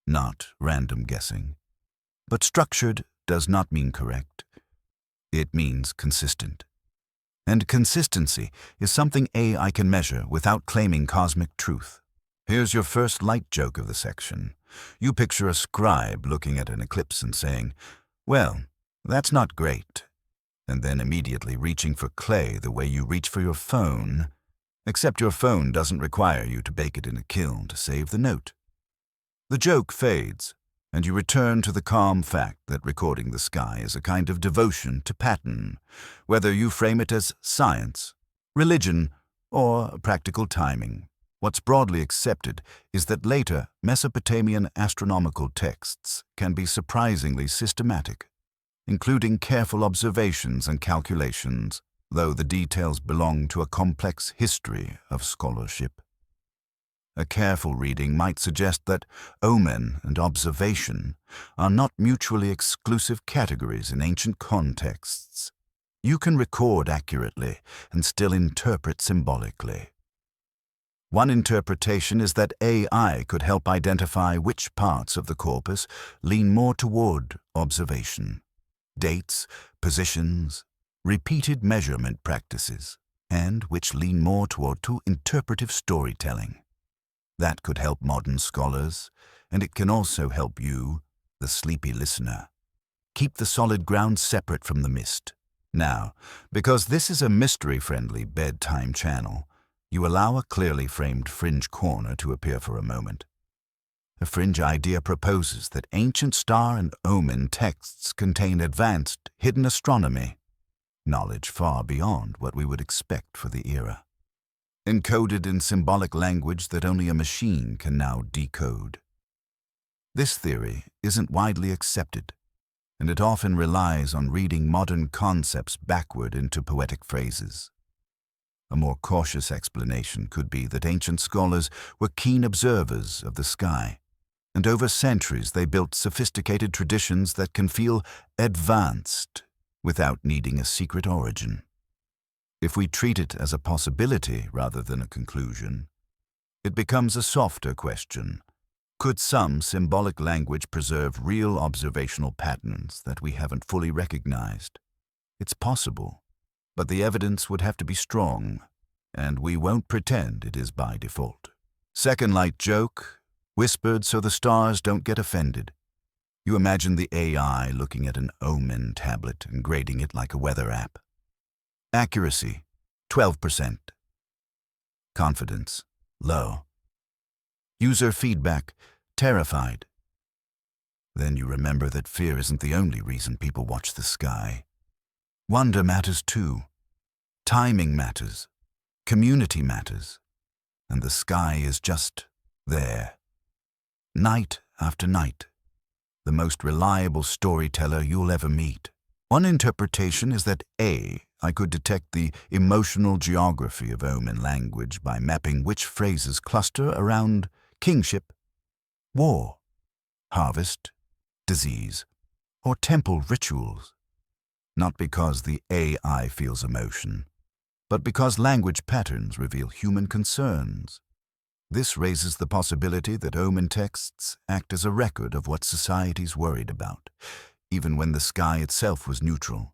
not random guessing. But structured does not mean correct. It means consistent. And consistency is something AI can measure without claiming cosmic truth. Here's your first light joke of the section. You picture a scribe looking at an eclipse and saying, "Well, that's not great," and then immediately reaching for clay the way you reach for your phone, except your phone doesn't require you to bake it in a kiln to save the note. The joke fades, and you return to the calm fact that recording the sky is a kind of devotion to pattern, whether you frame it as science, religion, or practical timing. What's broadly accepted is that later Mesopotamian astronomical texts can be surprisingly systematic, including careful observations and calculations, though the details belong to a complex history of scholarship. A careful reading might suggest that omen and observation are not mutually exclusive categories in ancient contexts. You can record accurately and still interpret symbolically. One interpretation is that AI could help identify which parts of the corpus lean more toward observation: dates, positions, repeated measurement practices, and which lean more toward interpretive storytelling. That could help modern scholars, and it can also help you, the sleepy listener. Keep the solid ground separate from the mist. Now, because this is a mystery-friendly bedtime channel, you allow a clearly framed fringe corner to appear for a moment. A fringe idea proposes that ancient star and omen texts contain advanced, hidden astronomy, knowledge far beyond what we would expect for the era. encoded in symbolic language that only a machine can now decode. This theory isn't widely accepted, and it often relies on reading modern concepts backward into poetic phrases. A more cautious explanation could be that ancient scholars were keen observers of the sky, and over centuries they built sophisticated traditions that can feel advanced without needing a secret origin. If we treat it as a possibility rather than a conclusion, it becomes a softer question. Could some symbolic language preserve real observational patterns that we haven't fully recognized? It's possible, but the evidence would have to be strong, and we won't pretend it is by default. Second light joke, whispered so the stars don't get offended. You imagine the AI looking at an omen tablet and grading it like a weather app. Accuracy, 12%. Confidence, low. User feedback, terrified. Then you remember that fear isn't the only reason people watch the sky. Wonder matters too. Timing matters. Community matters. And the sky is just there. Night after night. The most reliable storyteller you'll ever meet. One interpretation is that I could detect the emotional geography of omen language by mapping which phrases cluster around kingship, war, harvest, disease, or temple rituals. Not because the AI feels emotion, but because language patterns reveal human concerns. This raises the possibility that omen texts act as a record of what society's worried about, even when the sky itself was neutral.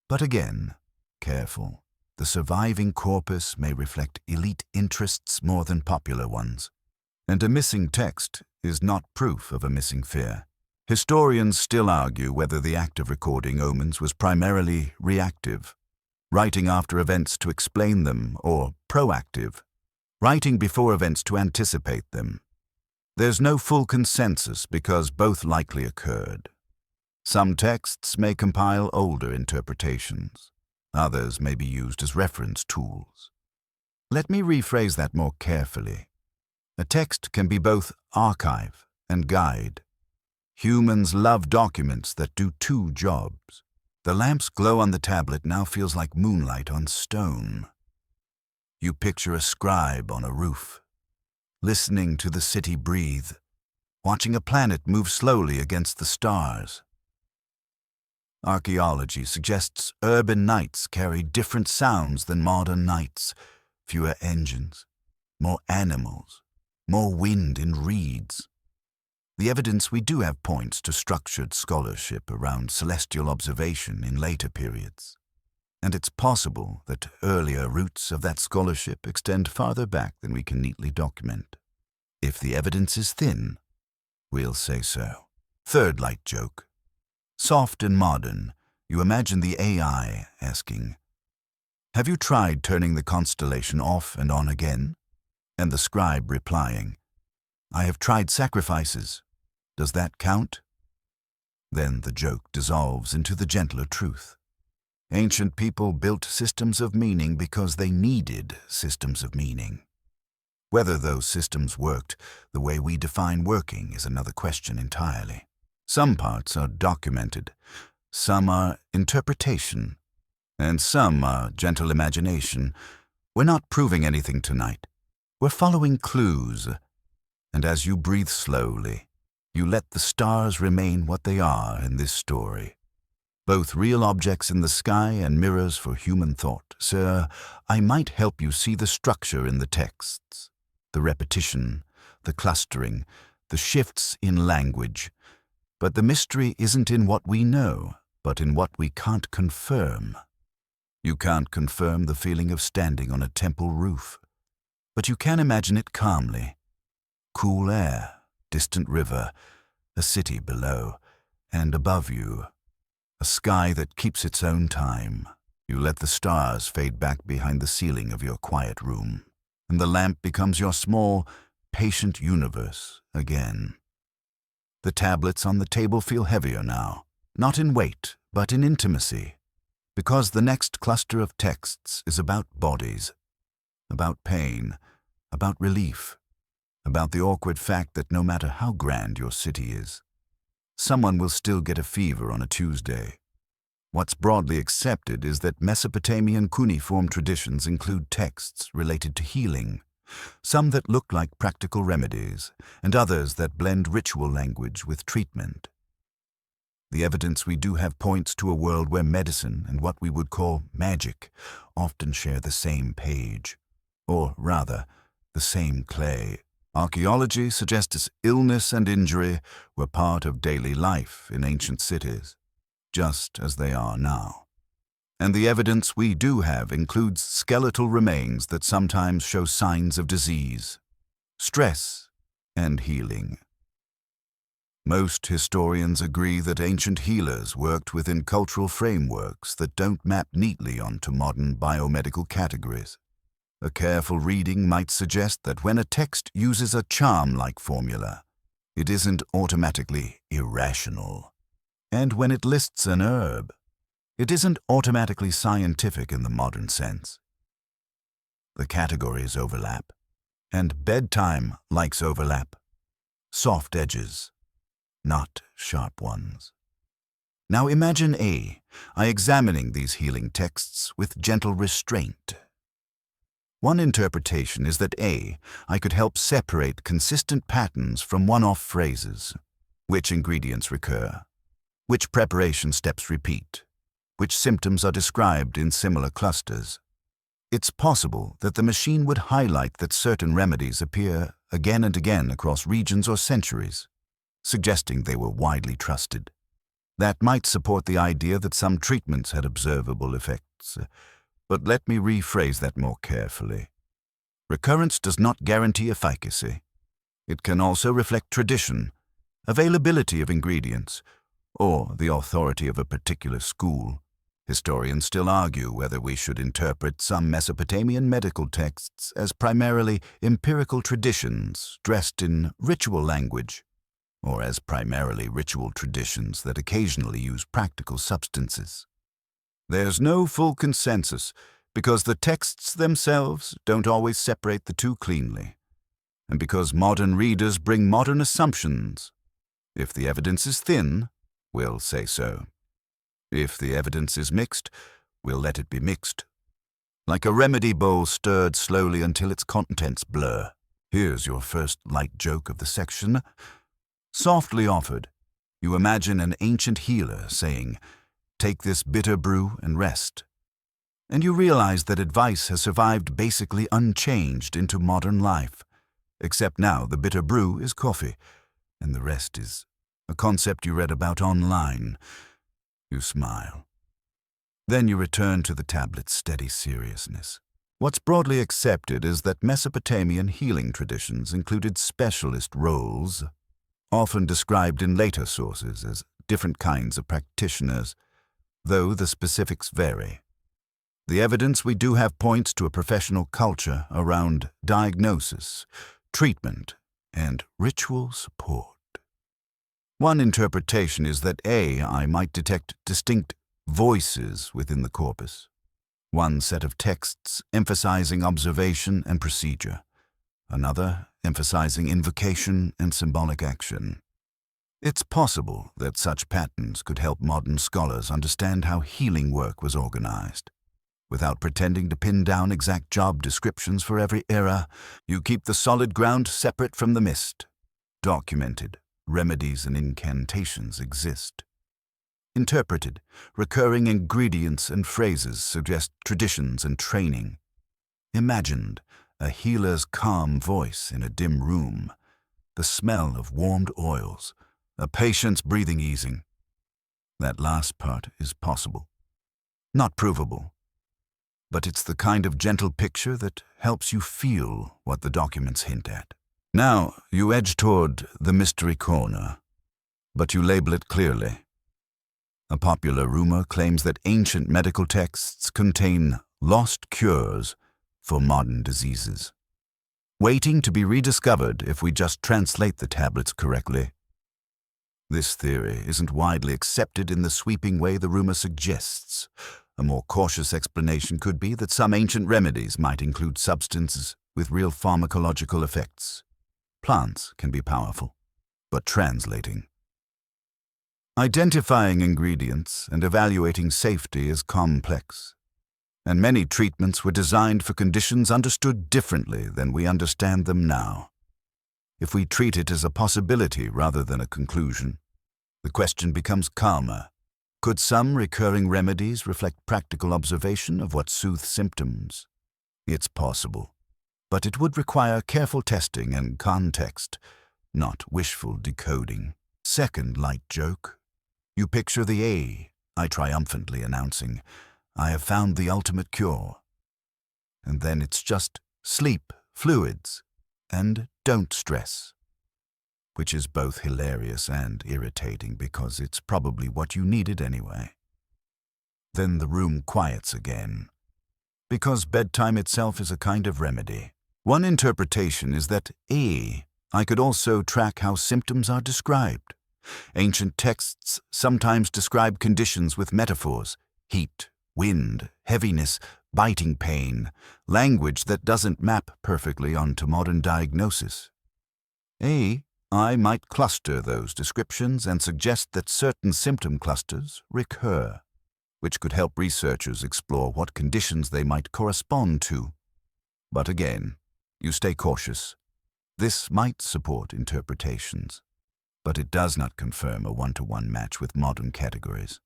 But again, careful. The surviving corpus may reflect elite interests more than popular ones. And a missing text is not proof of a missing fear. Historians still argue whether the act of recording omens was primarily reactive, writing after events to explain them, or proactive, writing before events to anticipate them. There's no full consensus because both likely occurred. Some texts may compile older interpretations. Others may be used as reference tools. Let me rephrase that more carefully. A text can be both archive and guide. Humans love documents that do two jobs. The lamp's glow on the tablet now feels like moonlight on stone. You picture a scribe on a roof, listening to the city breathe, watching a planet move slowly against the stars. Archaeology suggests urban nights carry different sounds than modern nights, fewer engines, more animals, more wind in reeds. The evidence we do have points to structured scholarship around celestial observation in later periods. And it's possible that earlier roots of that scholarship extend farther back than we can neatly document. If the evidence is thin, we'll say so. Third light joke. Soft and modern, you imagine the AI asking, "Have you tried turning the constellation off and on again?" And the scribe replying, "I have tried sacrifices. Does that count?" Then the joke dissolves into the gentler truth. Ancient people built systems of meaning because they needed systems of meaning. Whether those systems worked the way we define working is another question entirely. Some parts are documented, some are interpretation, and some are gentle imagination. We're not proving anything tonight. We're following clues, and as you breathe slowly, you let the stars remain what they are in this story. Both real objects in the sky and mirrors for human thought. Sir, I might help you see the structure in the texts, the repetition, the clustering, the shifts in language. But the mystery isn't in what we know, but in what we can't confirm. You can't confirm the feeling of standing on a temple roof, but you can imagine it calmly. Cool air, distant river, a city below, and above you, a sky that keeps its own time. You let the stars fade back behind the ceiling of your quiet room, and the lamp becomes your small, patient universe again. The tablets on the table feel heavier now, not in weight, but in intimacy, because the next cluster of texts is about bodies. about pain, about relief, about the awkward fact that no matter how grand your city is, someone will still get a fever on a Tuesday. What's broadly accepted is that Mesopotamian cuneiform traditions include texts related to healing, some that look like practical remedies, and others that blend ritual language with treatment. The evidence we do have points to a world where medicine and what we would call magic often share the same page, or rather, the same clay. Archaeology suggests illness and injury were part of daily life in ancient cities, just as they are now. And the evidence we do have includes skeletal remains that sometimes show signs of disease, stress, and healing. Most historians agree that ancient healers worked within cultural frameworks that don't map neatly onto modern biomedical categories. A careful reading might suggest that when a text uses a charm-like formula, it isn't automatically irrational. And when it lists an herb, it isn't automatically scientific in the modern sense. The categories overlap, and bedtime likes overlap. Soft edges, not sharp ones. Now imagine I examining these healing texts with gentle restraint. One interpretation is that I could help separate consistent patterns from one-off phrases. Which ingredients recur? Which preparation steps repeat? Which symptoms are described in similar clusters? It's possible that the machine would highlight that certain remedies appear again and again across regions or centuries, suggesting they were widely trusted. That might support the idea that some treatments had observable effects, but let me rephrase that more carefully. Recurrence does not guarantee efficacy. It can also reflect tradition, availability of ingredients, or the authority of a particular school. Historians still argue whether we should interpret some Mesopotamian medical texts as primarily empirical traditions dressed in ritual language, or as primarily ritual traditions that occasionally use practical substances. There's no full consensus because the texts themselves don't always separate the two cleanly, and because modern readers bring modern assumptions. If the evidence is thin, we'll say so. If the evidence is mixed, we'll let it be mixed. Like a remedy bowl stirred slowly until its contents blur. Here's your first light joke of the section. Softly offered, you imagine an ancient healer saying, "Take this bitter brew and rest." And you realize that advice has survived basically unchanged into modern life, except now the bitter brew is coffee, and the rest is a concept you read about online. You smile. Then you return to the tablet's steady seriousness. What's broadly accepted is that Mesopotamian healing traditions included specialist roles, often described in later sources as different kinds of practitioners, though the specifics vary. The evidence we do have points to a professional culture around diagnosis, treatment, and ritual support. One interpretation is that I might detect distinct voices within the corpus, one set of texts emphasizing observation and procedure, another emphasizing invocation and symbolic action. It's possible that such patterns could help modern scholars understand how healing work was organized. Without pretending to pin down exact job descriptions for every era, you keep the solid ground separate from the mist. Documented, remedies and incantations exist. Interpreted, recurring ingredients and phrases suggest traditions and training. Imagined, a healer's calm voice in a dim room, the smell of warmed oils, a patient's breathing easing. That last part is possible. Not provable. But it's the kind of gentle picture that helps you feel what the documents hint at. Now, you edge toward the mystery corner, but you label it clearly. A popular rumor claims that ancient medical texts contain lost cures for modern diseases, waiting to be rediscovered if we just translate the tablets correctly. This theory isn't widely accepted in the sweeping way the rumor suggests. A more cautious explanation could be that some ancient remedies might include substances with real pharmacological effects. Plants can be powerful, but translating. Identifying ingredients and evaluating safety is complex, and many treatments were designed for conditions understood differently than we understand them now. If we treat it as a possibility rather than a conclusion, the question becomes calmer. Could some recurring remedies reflect practical observation of what soothes symptoms? It's possible, but it would require careful testing and context, not wishful decoding. Second light joke. You picture the I triumphantly announcing, "I have found the ultimate cure." And then it's just sleep, fluids, and don't stress, which is both hilarious and irritating because it's probably what you needed anyway. Then the room quiets again, because bedtime itself is a kind of remedy. One interpretation is that I could also track how symptoms are described. Ancient texts sometimes describe conditions with metaphors: heat, wind, heaviness, biting pain, language that doesn't map perfectly onto modern diagnosis. I might cluster those descriptions and suggest that certain symptom clusters recur, which could help researchers explore what conditions they might correspond to. But again, you stay cautious. This might support interpretations, but it does not confirm a one-to-one match with modern categories.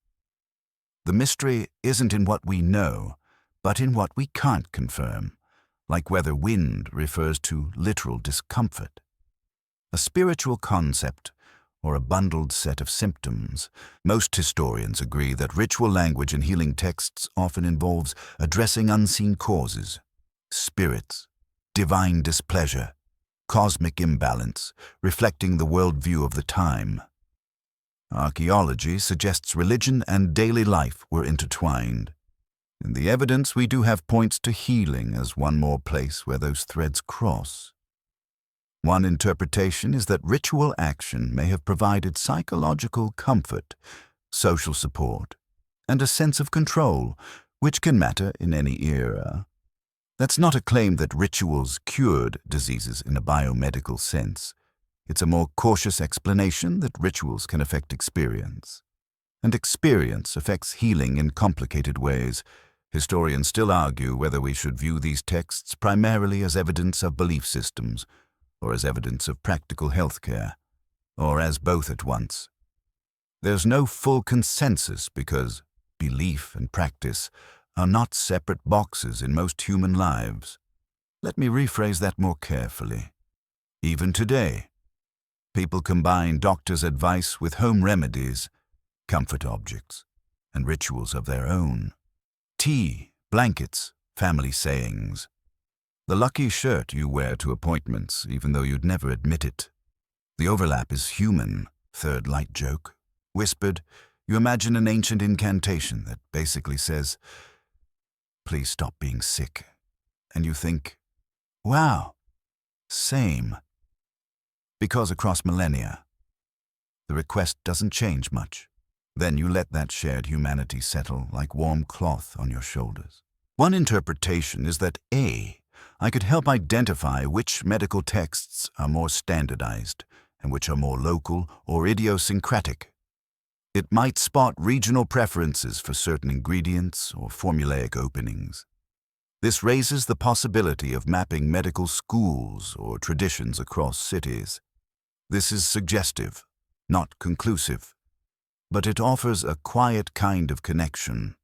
The mystery isn't in what we know, but in what we can't confirm, like whether wind refers to literal discomfort, a spiritual concept, or a bundled set of symptoms. Most historians agree that ritual language in healing texts often involves addressing unseen causes, spirits, divine displeasure, cosmic imbalance, reflecting the worldview of the time. Archaeology suggests religion and daily life were intertwined. In the evidence, we do have points to healing as one more place where those threads cross. One interpretation is that ritual action may have provided psychological comfort, social support, and a sense of control, which can matter in any era. That's not a claim that rituals cured diseases in a biomedical sense. It's a more cautious explanation that rituals can affect experience. And experience affects healing in complicated ways. Historians still argue whether we should view these texts primarily as evidence of belief systems, or as evidence of practical healthcare, or as both at once. There's no full consensus because belief and practice are not separate boxes in most human lives. Let me rephrase that more carefully. Even today, people combine doctors' advice with home remedies, comfort objects, and rituals of their own. Tea, blankets, family sayings. The lucky shirt you wear to appointments, even though you'd never admit it. The overlap is human, third light joke. Whispered, you imagine an ancient incantation that basically says, "Please stop being sick." And you think, wow, same. Because across millennia, the request doesn't change much. Then you let that shared humanity settle like warm cloth on your shoulders. One interpretation is that I could help identify which medical texts are more standardized and which are more local or idiosyncratic. It might spot regional preferences for certain ingredients or formulaic openings. This raises the possibility of mapping medical schools or traditions across cities. This is suggestive, not conclusive, but it offers a quiet kind of connection.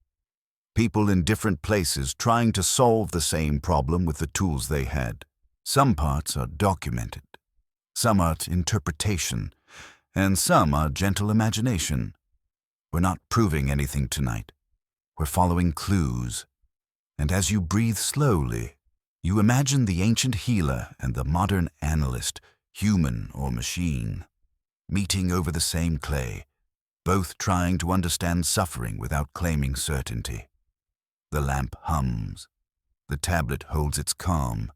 People in different places trying to solve the same problem with the tools they had. Some parts are documented, some are interpretation, and some are gentle imagination. We're not proving anything tonight. We're following clues. And as you breathe slowly, you imagine the ancient healer and the modern analyst, human or machine, meeting over the same clay, both trying to understand suffering without claiming certainty. The lamp hums, the tablet holds its calm,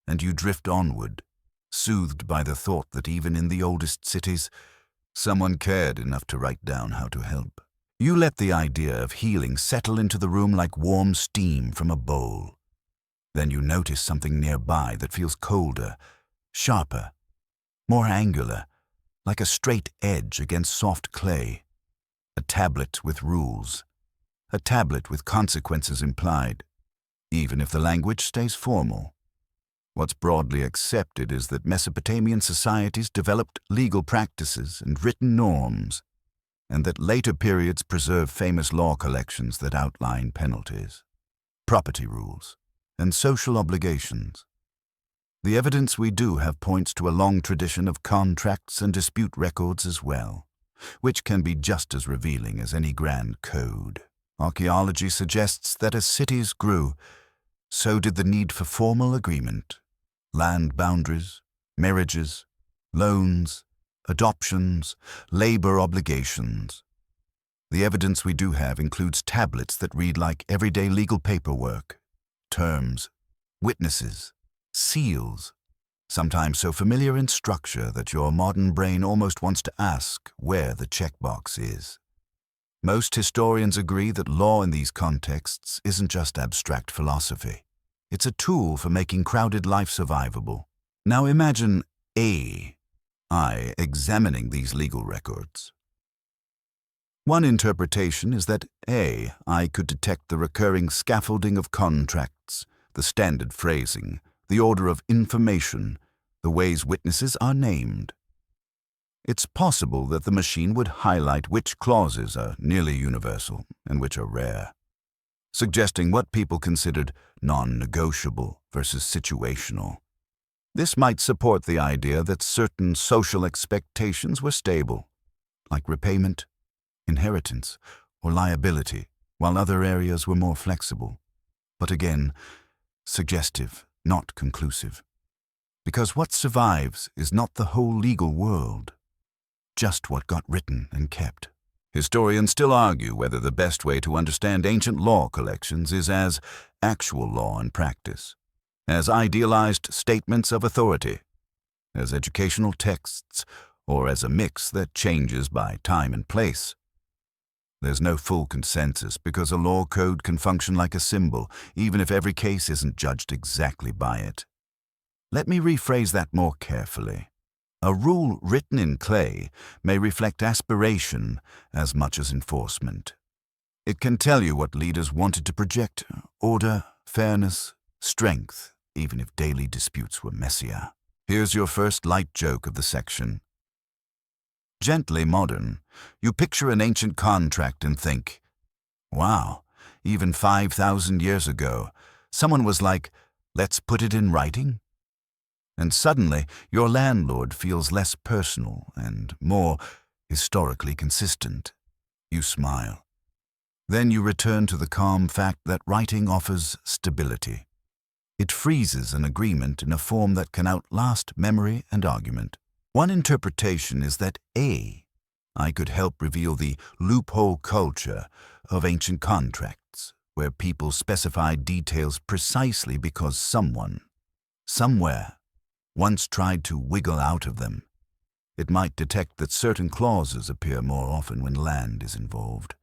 and you drift onward, soothed by the thought that even in the oldest cities, someone cared enough to write down how to help. You let the idea of healing settle into the room like warm steam from a bowl. Then you notice something nearby that feels colder, sharper, more angular, like a straight edge against soft clay. A tablet with rules. A tablet with consequences implied, even if the language stays formal. What's broadly accepted is that Mesopotamian societies developed legal practices and written norms, and that later periods preserve famous law collections that outline penalties, property rules, and social obligations. The evidence we do have points to a long tradition of contracts and dispute records as well, which can be just as revealing as any grand code. Archaeology suggests that as cities grew, so did the need for formal agreement, land boundaries, marriages, loans, adoptions, labor obligations. The evidence we do have includes tablets that read like everyday legal paperwork, terms, witnesses, seals, sometimes so familiar in structure that your modern brain almost wants to ask where the checkbox is. Most historians agree that law in these contexts isn't just abstract philosophy. It's a tool for making crowded life survivable. Now imagine AI examining these legal records. One interpretation is that AI could detect the recurring scaffolding of contracts, the standard phrasing, the order of information, the ways witnesses are named. It's possible that the machine would highlight which clauses are nearly universal and which are rare, suggesting what people considered non-negotiable versus situational. This might support the idea that certain social expectations were stable, like repayment, inheritance, or liability, while other areas were more flexible. But again, suggestive, not conclusive. Because what survives is not the whole legal world, just what got written and kept. Historians still argue whether the best way to understand ancient law collections is as actual law and practice, as idealized statements of authority, as educational texts, or as a mix that changes by time and place. There's no full consensus because a law code can function like a symbol, even if every case isn't judged exactly by it. Let me rephrase that more carefully. A rule written in clay may reflect aspiration as much as enforcement. It can tell you what leaders wanted to project: order, fairness, strength, even if daily disputes were messier. Here's your first light joke of the section. Gently modern, you picture an ancient contract and think, wow, even 5,000 years ago, someone was like, let's put it in writing? And suddenly, your landlord feels less personal and more historically consistent. You smile. Then you return to the calm fact that writing offers stability. It freezes an agreement in a form that can outlast memory and argument. One interpretation is that AI could help reveal the loophole culture of ancient contracts, where people specified details precisely because someone, somewhere, once tried to wiggle out of them. It might detect that certain clauses appear more often when land is involved,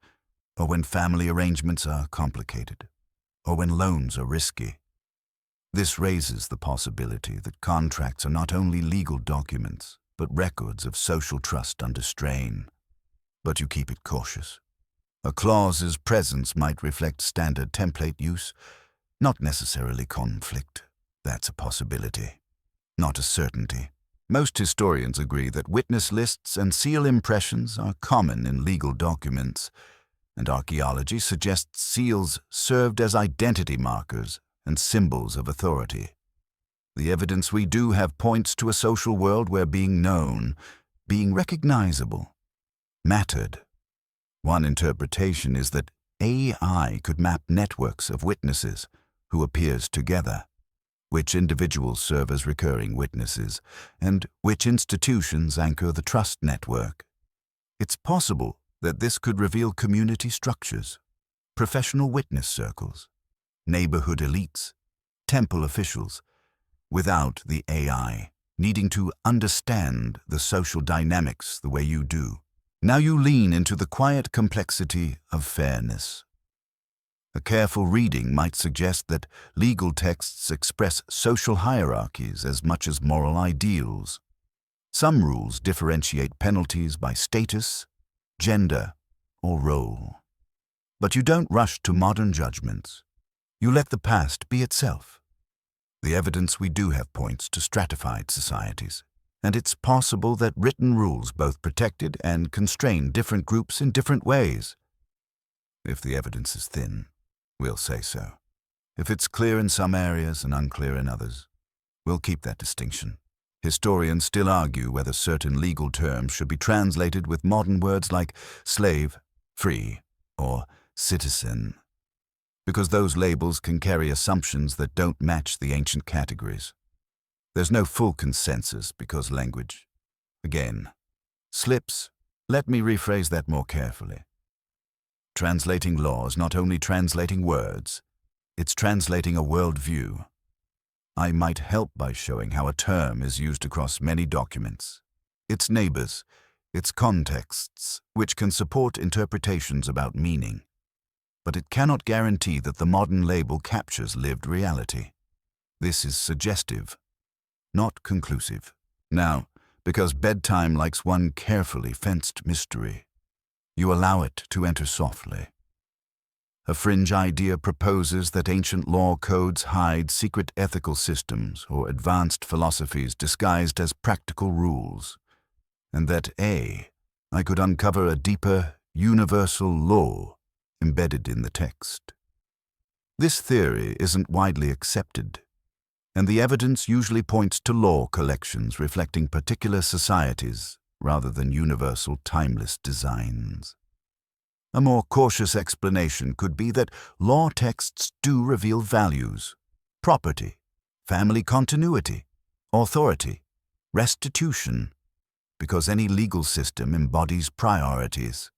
or when family arrangements are complicated, or when loans are risky. This raises the possibility that contracts are not only legal documents, but records of social trust under strain. But you keep it cautious. A clause's presence might reflect standard template use, not necessarily conflict. That's a possibility, not a certainty. Most historians agree that witness lists and seal impressions are common in legal documents, and archaeology suggests seals served as identity markers and symbols of authority. The evidence we do have points to a social world where being known, being recognizable, mattered. One interpretation is that AI could map networks of witnesses who appears together, which individuals serve as recurring witnesses, and which institutions anchor the trust network. It's possible that this could reveal community structures, professional witness circles, neighborhood elites, temple officials, without the AI needing to understand the social dynamics the way you do. Now you lean into the quiet complexity of fairness. A careful reading might suggest that legal texts express social hierarchies as much as moral ideals. Some rules differentiate penalties by status, gender, or role. But you don't rush to modern judgments. You let the past be itself. The evidence we do have points to stratified societies, and it's possible that written rules both protected and constrained different groups in different ways. If the evidence is thin, we'll say so. If it's clear in some areas and unclear in others, we'll keep that distinction. Historians still argue whether certain legal terms should be translated with modern words like slave, free, or citizen, because those labels can carry assumptions that don't match the ancient categories. There's no full consensus because language, again, slips. Let me rephrase that more carefully. Translating law is not only translating words, it's translating a worldview. I might help by showing how a term is used across many documents, its neighbors, its contexts, which can support interpretations about meaning. But it cannot guarantee that the modern label captures lived reality. This is suggestive, not conclusive. Now, because bedtime likes one carefully fenced mystery, you allow it to enter softly. A fringe idea proposes that ancient law codes hide secret ethical systems or advanced philosophies disguised as practical rules, and that I could uncover a deeper, universal law embedded in the text. This theory isn't widely accepted, and the evidence usually points to law collections reflecting particular societies rather than universal, timeless designs. A more cautious explanation could be that law texts do reveal values, property, family continuity, authority, restitution, because any legal system embodies priorities.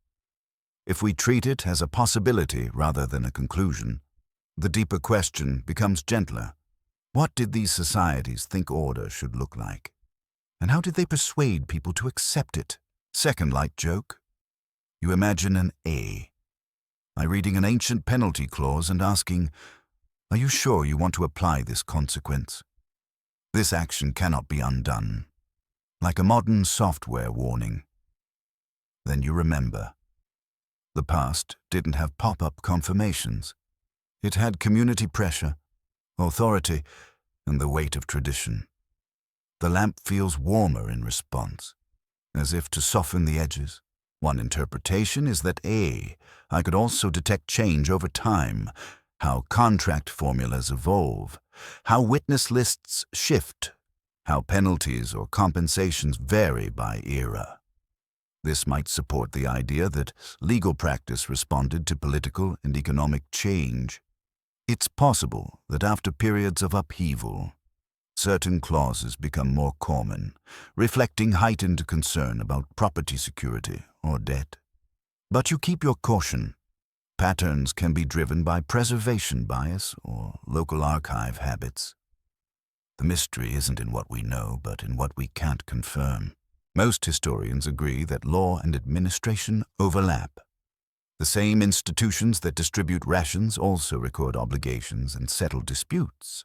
If we treat it as a possibility rather than a conclusion, the deeper question becomes gentler. What did these societies think order should look like? And how did they persuade people to accept it? Second light joke. You imagine an by reading an ancient penalty clause and asking, "Are you sure you want to apply this consequence?" This action cannot be undone, like a modern software warning. Then you remember. The past didn't have pop-up confirmations. It had community pressure, authority, and the weight of tradition. The lamp feels warmer in response, as if to soften the edges. One interpretation is that I could also detect change over time, how contract formulas evolve, how witness lists shift, how penalties or compensations vary by era. This might support the idea that legal practice responded to political and economic change. It's possible that after periods of upheaval, certain clauses become more common, reflecting heightened concern about property security or debt. But you keep your caution. Patterns can be driven by preservation bias or local archive habits. The mystery isn't in what we know, but in what we can't confirm. Most historians agree that law and administration overlap. The same institutions that distribute rations also record obligations and settle disputes.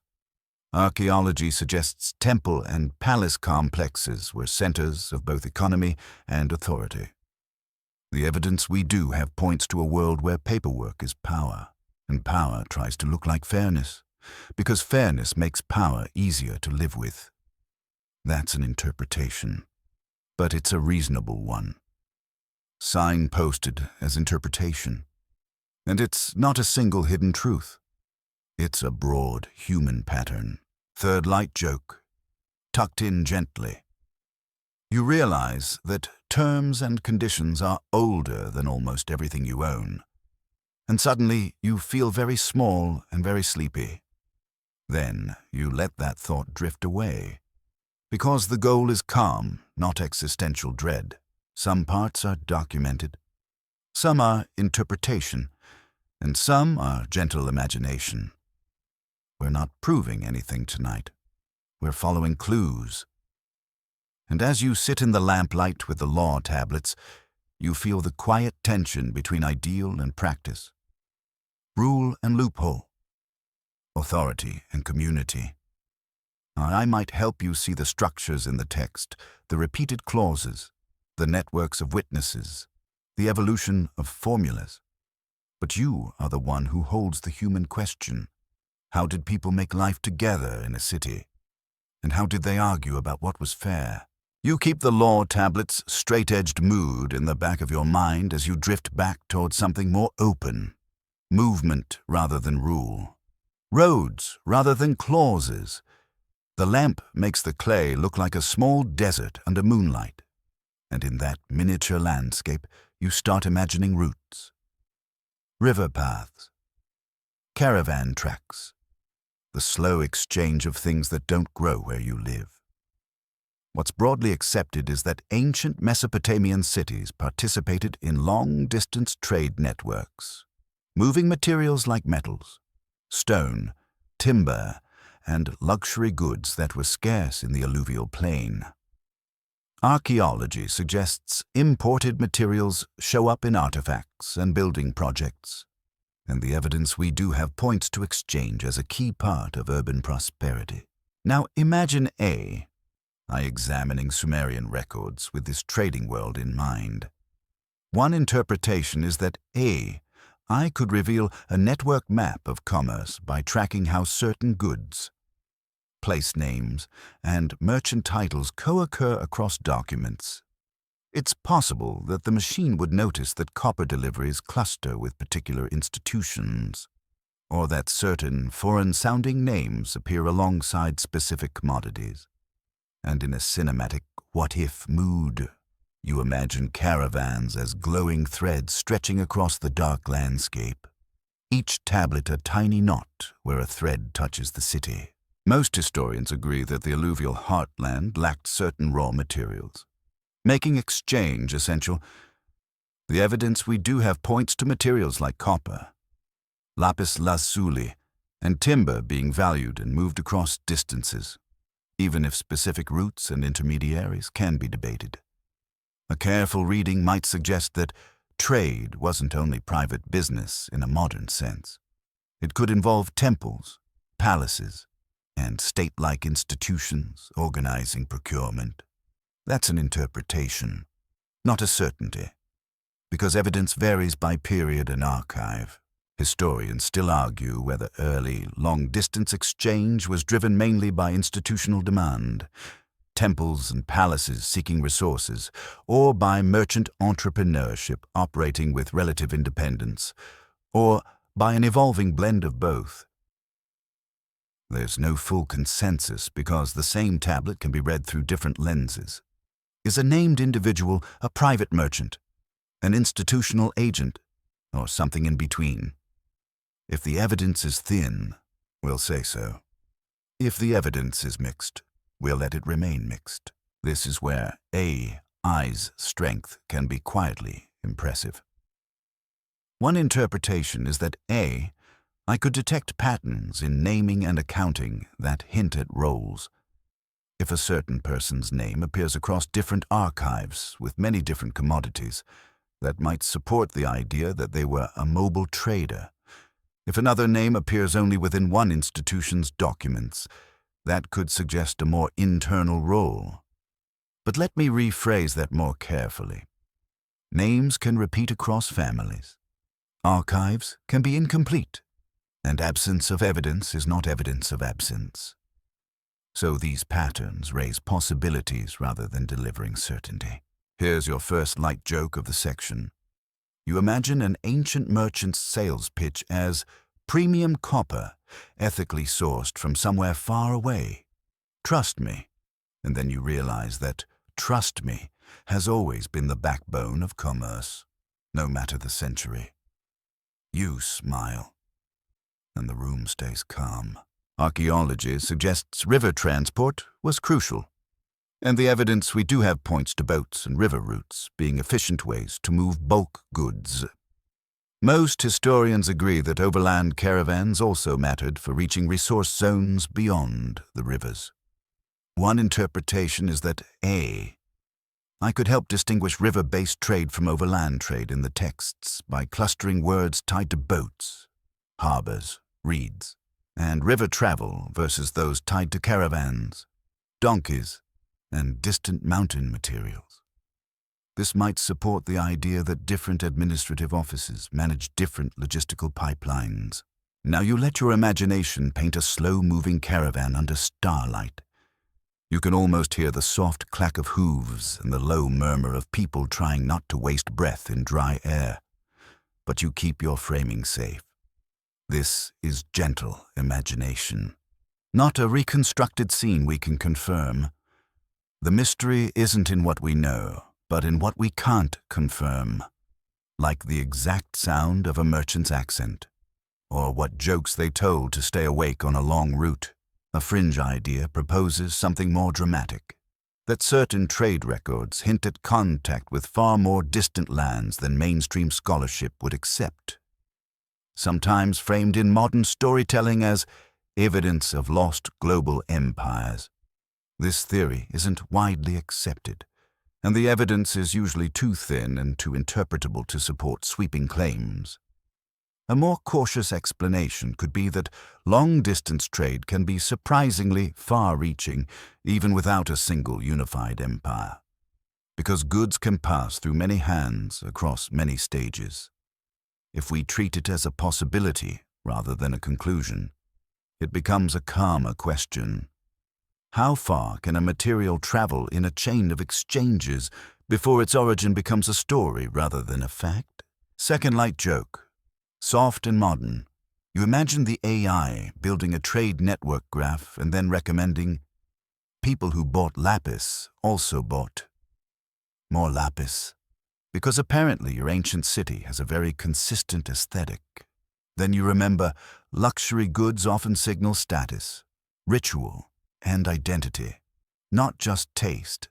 Archaeology suggests temple and palace complexes were centers of both economy and authority. The evidence we do have points to a world where paperwork is power, and power tries to look like fairness, because fairness makes power easier to live with. That's an interpretation, but it's a reasonable one. Signposted as interpretation. And it's not a single hidden truth. It's a broad human pattern. Third light joke, tucked in gently. You realize that terms and conditions are older than almost everything you own. And suddenly you feel very small and very sleepy. Then you let that thought drift away. Because the goal is calm, not existential dread. Some parts are documented. Some are interpretation. And some are gentle imagination. We're not proving anything tonight. We're following clues. And as you sit in the lamplight with the law tablets, you feel the quiet tension between ideal and practice, rule and loophole, authority and community. I might help you see the structures in the text, the repeated clauses, the networks of witnesses, the evolution of formulas. But you are the one who holds the human question. How did people make life together in a city? And how did they argue about what was fair? You keep the law tablet's straight-edged mood in the back of your mind as you drift back towards something more open. Movement rather than rule. Roads rather than clauses. The lamp makes the clay look like a small desert under moonlight. And in that miniature landscape, you start imagining routes. River paths. Caravan tracks. The slow exchange of things that don't grow where you live. What's broadly accepted is that ancient Mesopotamian cities participated in long-distance trade networks, moving materials like metals, stone, timber, and luxury goods that were scarce in the alluvial plain. Archaeology suggests imported materials show up in artifacts and building projects, and the evidence we do have points to exchange as a key part of urban prosperity. Now imagine I examining Sumerian records with this trading world in mind. One interpretation is that I could reveal a network map of commerce by tracking how certain goods, place names, and merchant titles co-occur across documents. It's possible that the machine would notice that copper deliveries cluster with particular institutions, or that certain foreign-sounding names appear alongside specific commodities. And in a cinematic what-if mood, you imagine caravans as glowing threads stretching across the dark landscape, each tablet a tiny knot where a thread touches the city. Most historians agree that the alluvial heartland lacked certain raw materials, making exchange essential. The evidence we do have points to materials like copper, lapis lazuli, and timber being valued and moved across distances, even if specific routes and intermediaries can be debated. A careful reading might suggest that trade wasn't only private business in a modern sense. It could involve temples, palaces, and state-like institutions organizing procurement. That's an interpretation, not a certainty, because evidence varies by period and archive. Historians still argue whether early, long-distance exchange was driven mainly by institutional demand, temples and palaces seeking resources, or by merchant entrepreneurship operating with relative independence, or by an evolving blend of both. There's no full consensus because the same tablet can be read through different lenses. Is a named individual a private merchant, an institutional agent, or something in between? If the evidence is thin, we'll say so. If the evidence is mixed, we'll let it remain mixed. This is where AI's strength can be quietly impressive. One interpretation is that I could detect patterns in naming and accounting that hint at roles. If a certain person's name appears across different archives with many different commodities, that might support the idea that they were a mobile trader. If another name appears only within one institution's documents, that could suggest a more internal role. But let me rephrase that more carefully. Names can repeat across families. Archives can be incomplete, and absence of evidence is not evidence of absence. So these patterns raise possibilities rather than delivering certainty. Here's your first light joke of the section. You imagine an ancient merchant's sales pitch as premium copper, ethically sourced from somewhere far away. Trust me. And then you realize that trust me has always been the backbone of commerce, no matter the century. You smile, and the room stays calm. Archaeology suggests river transport was crucial, and the evidence we do have points to boats and river routes being efficient ways to move bulk goods. Most historians agree that overland caravans also mattered for reaching resource zones beyond the rivers. One interpretation is that I could help distinguish river-based trade from overland trade in the texts by clustering words tied to boats, harbors, reeds, and river travel versus those tied to caravans, donkeys, and distant mountain materials. This might support the idea that different administrative offices manage different logistical pipelines. Now you let your imagination paint a slow-moving caravan under starlight. You can almost hear the soft clack of hooves and the low murmur of people trying not to waste breath in dry air. But you keep your framing safe. This is gentle imagination, not a reconstructed scene we can confirm. The mystery isn't in what we know, but in what we can't confirm, like the exact sound of a merchant's accent, or what jokes they told to stay awake on a long route. A fringe idea proposes something more dramatic, that certain trade records hint at contact with far more distant lands than mainstream scholarship would accept, sometimes framed in modern storytelling as evidence of lost global empires. This theory isn't widely accepted, and the evidence is usually too thin and too interpretable to support sweeping claims. A more cautious explanation could be that long-distance trade can be surprisingly far-reaching, even without a single unified empire, because goods can pass through many hands across many stages. If we treat it as a possibility rather than a conclusion, it becomes a calmer question. How far can a material travel in a chain of exchanges before its origin becomes a story rather than a fact? Second light joke. Soft and modern. You imagine the AI building a trade network graph and then recommending people who bought lapis also bought more lapis, because apparently your ancient city has a very consistent aesthetic. Then you remember luxury goods often signal status, ritual, and identity, not just taste.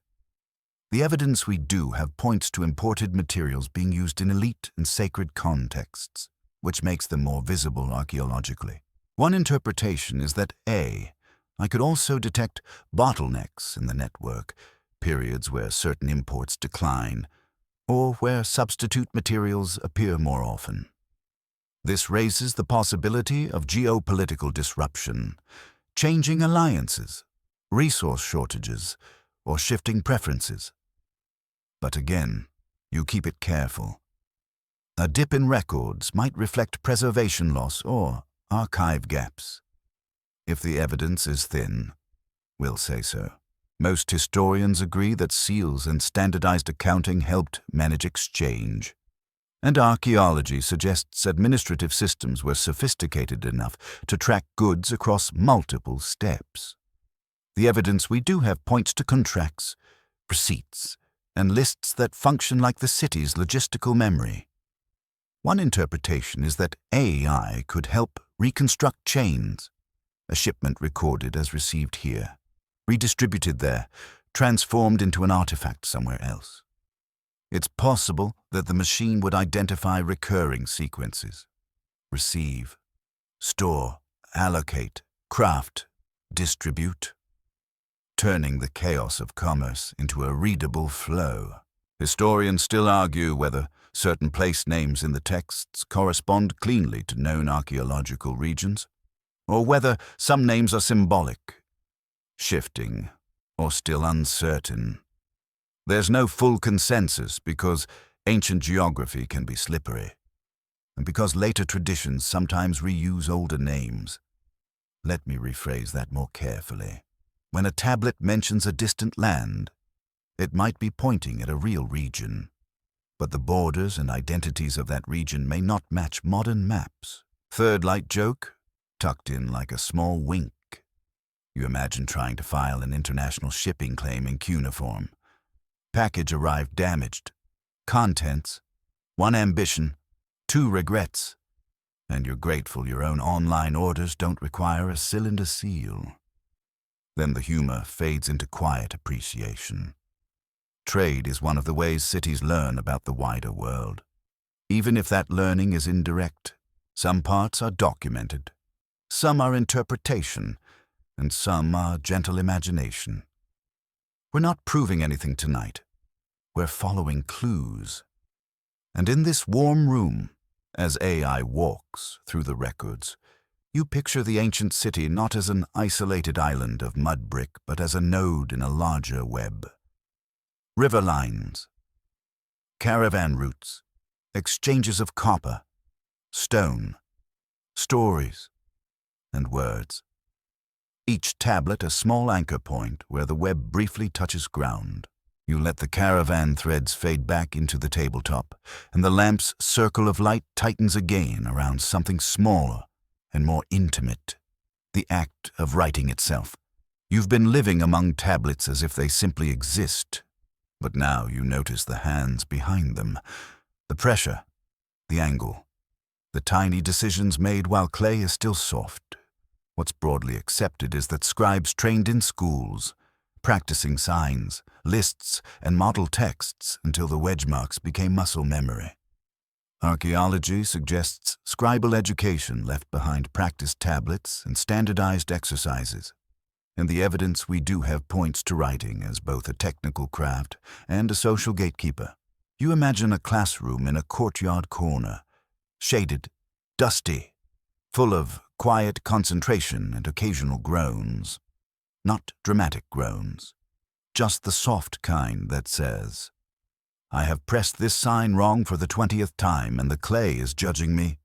The evidence we do have points to imported materials being used in elite and sacred contexts, which makes them more visible archaeologically. One interpretation is that I could also detect bottlenecks in the network, periods where certain imports decline, or where substitute materials appear more often. This raises the possibility of geopolitical disruption, changing alliances, resource shortages, or shifting preferences. But again, you keep it careful. A dip in records might reflect preservation loss or archive gaps. If the evidence is thin, we'll say so. Most historians agree that seals and standardized accounting helped manage exchange. And archaeology suggests administrative systems were sophisticated enough to track goods across multiple steps. The evidence we do have points to contracts, receipts, and lists that function like the city's logistical memory. One interpretation is that AI could help reconstruct chains, a shipment recorded as received here, redistributed there, transformed into an artifact somewhere else. It's possible that the machine would identify recurring sequences: receive, store, allocate, craft, distribute, turning the chaos of commerce into a readable flow. Historians still argue whether certain place names in the texts correspond cleanly to known archaeological regions, or whether some names are symbolic, shifting, or still uncertain. There's no full consensus because ancient geography can be slippery, and because later traditions sometimes reuse older names. Let me rephrase that more carefully. When a tablet mentions a distant land, it might be pointing at a real region, but the borders and identities of that region may not match modern maps. Third light joke, tucked in like a small wink. You imagine trying to file an international shipping claim in cuneiform. Package arrived damaged. Contents: 1 ambition, 2 regrets. And you're grateful your own online orders don't require a cylinder seal. Then the humor fades into quiet appreciation. Trade is one of the ways cities learn about the wider world. Even if that learning is indirect, some parts are documented, some are interpretation, and some are gentle imagination. We're not proving anything tonight. we're following clues. And in this warm room, as AI walks through the records, you picture the ancient city not as an isolated island of mud brick, but as a node in a larger web. River lines, caravan routes, exchanges of copper, stone, stories, and words. Each tablet a small anchor point where the web briefly touches ground. You let the caravan threads fade back into the tabletop, and the lamp's circle of light tightens again around something smaller and more intimate, the act of writing itself. You've been living among tablets as if they simply exist, but now you notice the hands behind them, the pressure, the angle, the tiny decisions made while clay is still soft. What's broadly accepted is that scribes trained in schools, practicing signs, lists, and model texts until the wedge marks became muscle memory. Archaeology suggests scribal education left behind practice tablets and standardized exercises, and the evidence we do have points to writing as both a technical craft and a social gatekeeper. You imagine a classroom in a courtyard corner, shaded, dusty, full of quiet concentration and occasional groans. Not dramatic groans, just the soft kind that says, "I have pressed this sign wrong for the 20th time and the clay is judging me."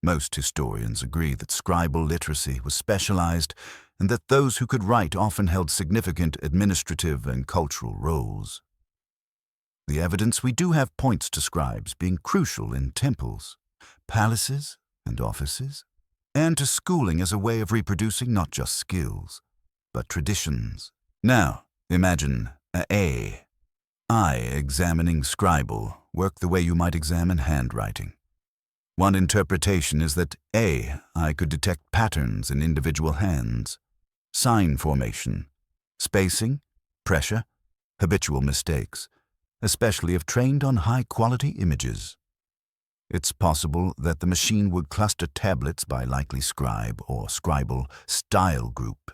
Most historians agree that scribal literacy was specialized and that those who could write often held significant administrative and cultural roles. The evidence we do have points to scribes being crucial in temples, palaces, and offices, and to schooling as a way of reproducing not just skills, but traditions. Now, imagine a eye examining scribal work the way you might examine handwriting. One interpretation is that I could detect patterns in individual hands, sign formation, spacing, pressure, habitual mistakes, especially if trained on high-quality images. It's possible that the machine would cluster tablets by likely scribe or scribal style group.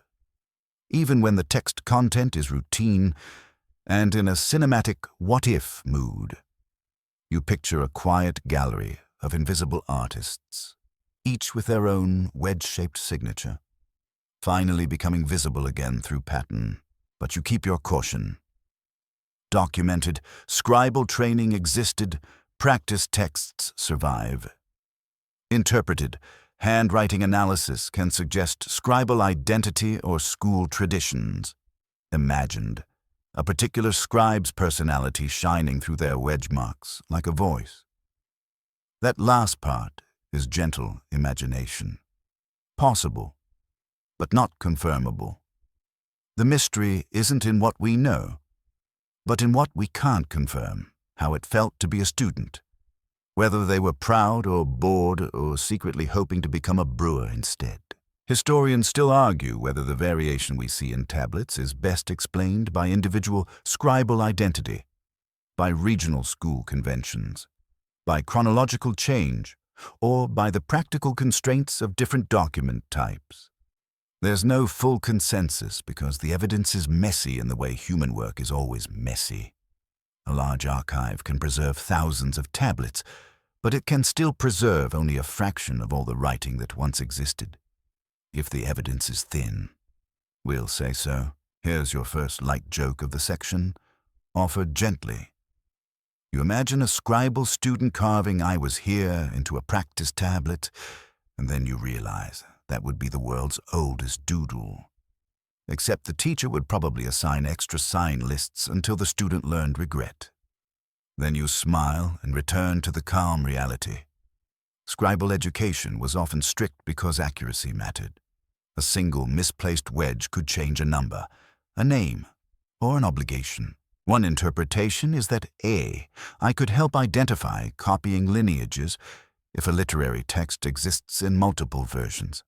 Even when the text content is routine and in a cinematic what-if mood, you picture a quiet gallery of invisible artists, each with their own wedge-shaped signature, finally becoming visible again through pattern. But you keep your caution. Documented, scribal training existed, practice texts survive. Interpreted, handwriting analysis can suggest scribal identity or school traditions. Imagined, a particular scribe's personality shining through their wedge marks like a voice. That last part is gentle imagination. Possible, but not confirmable. The mystery isn't in what we know, but in what we can't confirm, how it felt to be a student, whether they were proud or bored or secretly hoping to become a brewer instead. Historians still argue whether the variation we see in tablets is best explained by individual scribal identity, by regional school conventions, by chronological change, or by the practical constraints of different document types. There's no full consensus because the evidence is messy in the way human work is always messy. A large archive can preserve thousands of tablets, but it can still preserve only a fraction of all the writing that once existed. If the evidence is thin, we'll say so. Here's your first light joke of the section, offered gently. You imagine a scribal student carving "I was here" into a practice tablet, and then you realize that would be the world's oldest doodle. Except the teacher would probably assign extra sign lists until the student learned regret. Then you smile and return to the calm reality. Scribal education was often strict because accuracy mattered. A single misplaced wedge could change a number, a name, or an obligation. One interpretation is that I could help identify copying lineages if a literary text exists in multiple versions.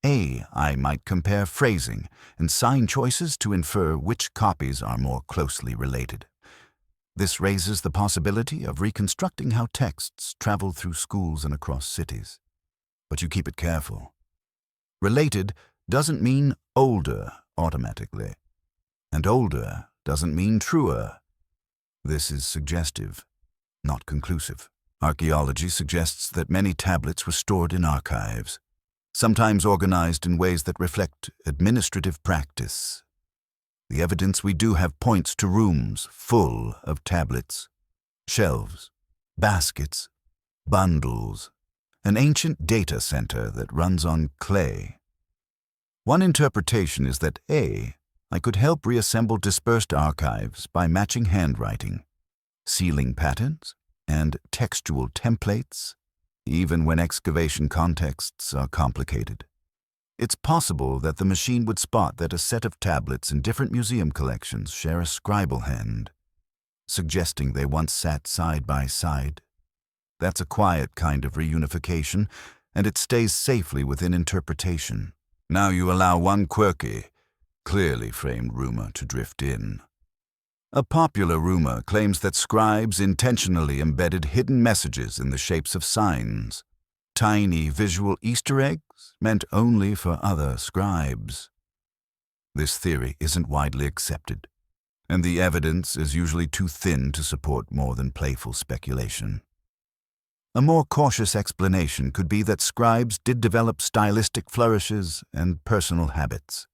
I might compare phrasing and sign choices to infer which copies are more closely related. This raises the possibility of reconstructing how texts travel through schools and across cities. But you keep it careful. Related doesn't mean older automatically, and older doesn't mean truer. This is suggestive, not conclusive. Archaeology suggests that many tablets were stored in archives, sometimes organized in ways that reflect administrative practice. The evidence we do have points to rooms full of tablets, shelves, baskets, bundles, an ancient data center that runs on clay. One interpretation is that I could help reassemble dispersed archives by matching handwriting, sealing patterns, and textual templates, even when excavation contexts are complicated. It's possible that the machine would spot that a set of tablets in different museum collections share a scribal hand, suggesting they once sat side by side. That's a quiet kind of reunification, and it stays safely within interpretation. Now you allow one quirky, clearly framed rumor to drift in. A popular rumor claims that scribes intentionally embedded hidden messages in the shapes of signs, tiny visual Easter eggs meant only for other scribes. This theory isn't widely accepted, and the evidence is usually too thin to support more than playful speculation. A more cautious explanation could be that scribes did develop stylistic flourishes and personal habits,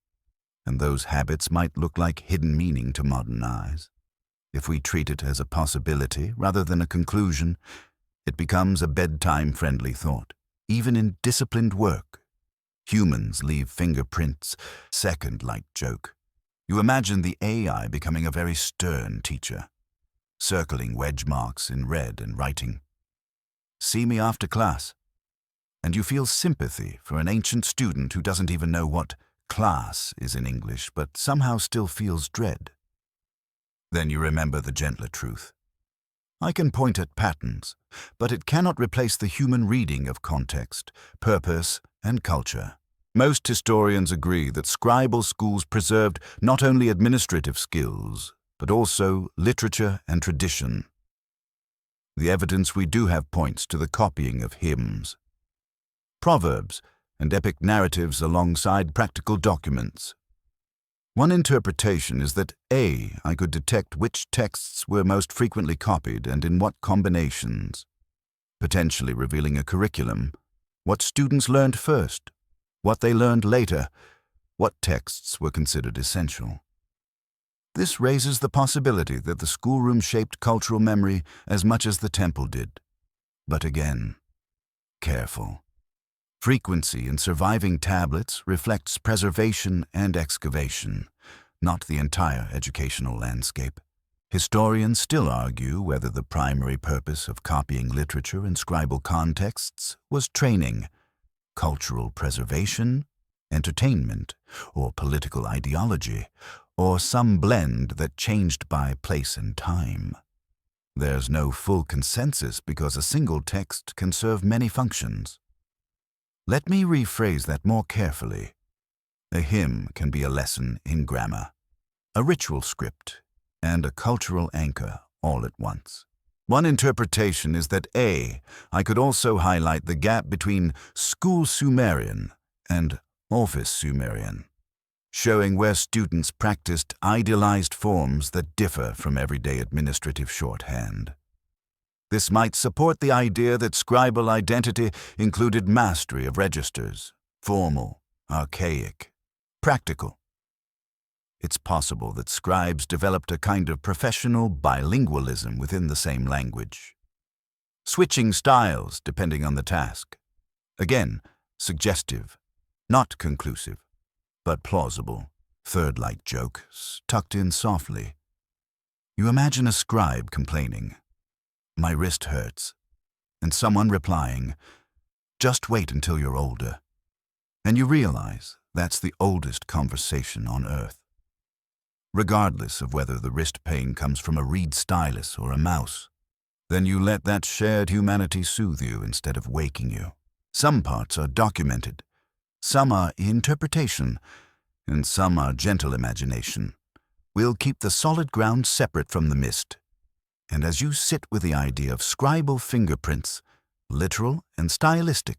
and those habits might look like hidden meaning to modern eyes. If we treat it as a possibility rather than a conclusion, it becomes a bedtime-friendly thought. Even in disciplined work, humans leave fingerprints, second-like joke. You imagine the AI becoming a very stern teacher, circling wedge marks in red and writing, "See me after class." And you feel sympathy for an ancient student who doesn't even know what class is in English, but somehow still feels dread. Then you remember the gentler truth. I can point at patterns, but it cannot replace the human reading of context, purpose, and culture. Most historians agree that scribal schools preserved not only administrative skills, but also literature and tradition. The evidence we do have points to the copying of hymns, proverbs, and epic narratives alongside practical documents. One interpretation is that I could detect which texts were most frequently copied and in what combinations, potentially revealing a curriculum, what students learned first, what they learned later, what texts were considered essential. This raises the possibility that the schoolroom shaped cultural memory as much as the temple did. But again, careful. Frequency in surviving tablets reflects preservation and excavation, not the entire educational landscape. Historians still argue whether the primary purpose of copying literature in scribal contexts was training, cultural preservation, entertainment, or political ideology, or some blend that changed by place and time. There's no full consensus because a single text can serve many functions. Let me rephrase that more carefully. A hymn can be a lesson in grammar, a ritual script, and a cultural anchor all at once. One interpretation is that I could also highlight the gap between school Sumerian and office Sumerian, showing where students practiced idealized forms that differ from everyday administrative shorthand. This might support the idea that scribal identity included mastery of registers, formal, archaic, practical. It's possible that scribes developed a kind of professional bilingualism within the same language, switching styles depending on the task. Again, suggestive, not conclusive, but plausible, third-like jokes tucked in softly. You imagine a scribe complaining, "My wrist hurts," and someone replying, "Just wait until you're older." And you realize that's the oldest conversation on Earth. Regardless of whether the wrist pain comes from a reed stylus or a mouse, then you let that shared humanity soothe you instead of waking you. Some parts are documented, some are interpretation, and some are gentle imagination. We'll keep the solid ground separate from the mist. And as you sit with the idea of scribal fingerprints, literal and stylistic,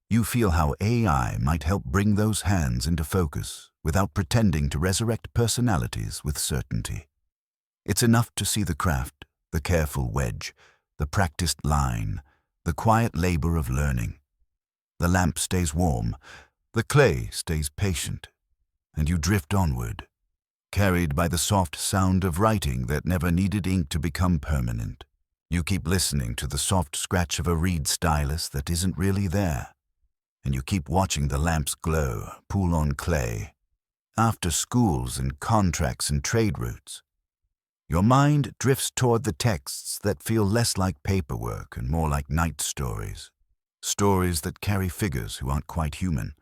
you feel how AI might help bring those hands into focus without pretending to resurrect personalities with certainty. It's enough to see the craft, the careful wedge, the practiced line, the quiet labor of learning. The lamp stays warm, the clay stays patient, and you drift onward, carried by the soft sound of writing that never needed ink to become permanent. You keep listening to the soft scratch of a reed stylus that isn't really there, and you keep watching the lamp's glow pool on clay. After schools and contracts and trade routes, your mind drifts toward the texts that feel less like paperwork and more like night stories. Stories that carry figures who aren't quite human,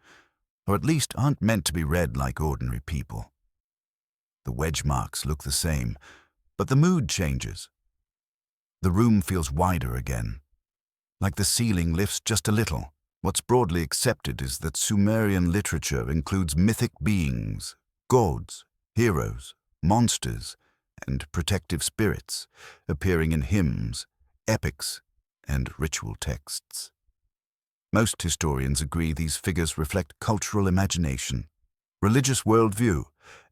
or at least aren't meant to be read like ordinary people. The wedge marks look the same, but the mood changes. The room feels wider again, like the ceiling lifts just a little. What's broadly accepted is that Sumerian literature includes mythic beings, gods, heroes, monsters, and protective spirits appearing in hymns, epics, and ritual texts. Most historians agree these figures reflect cultural imagination, religious worldview,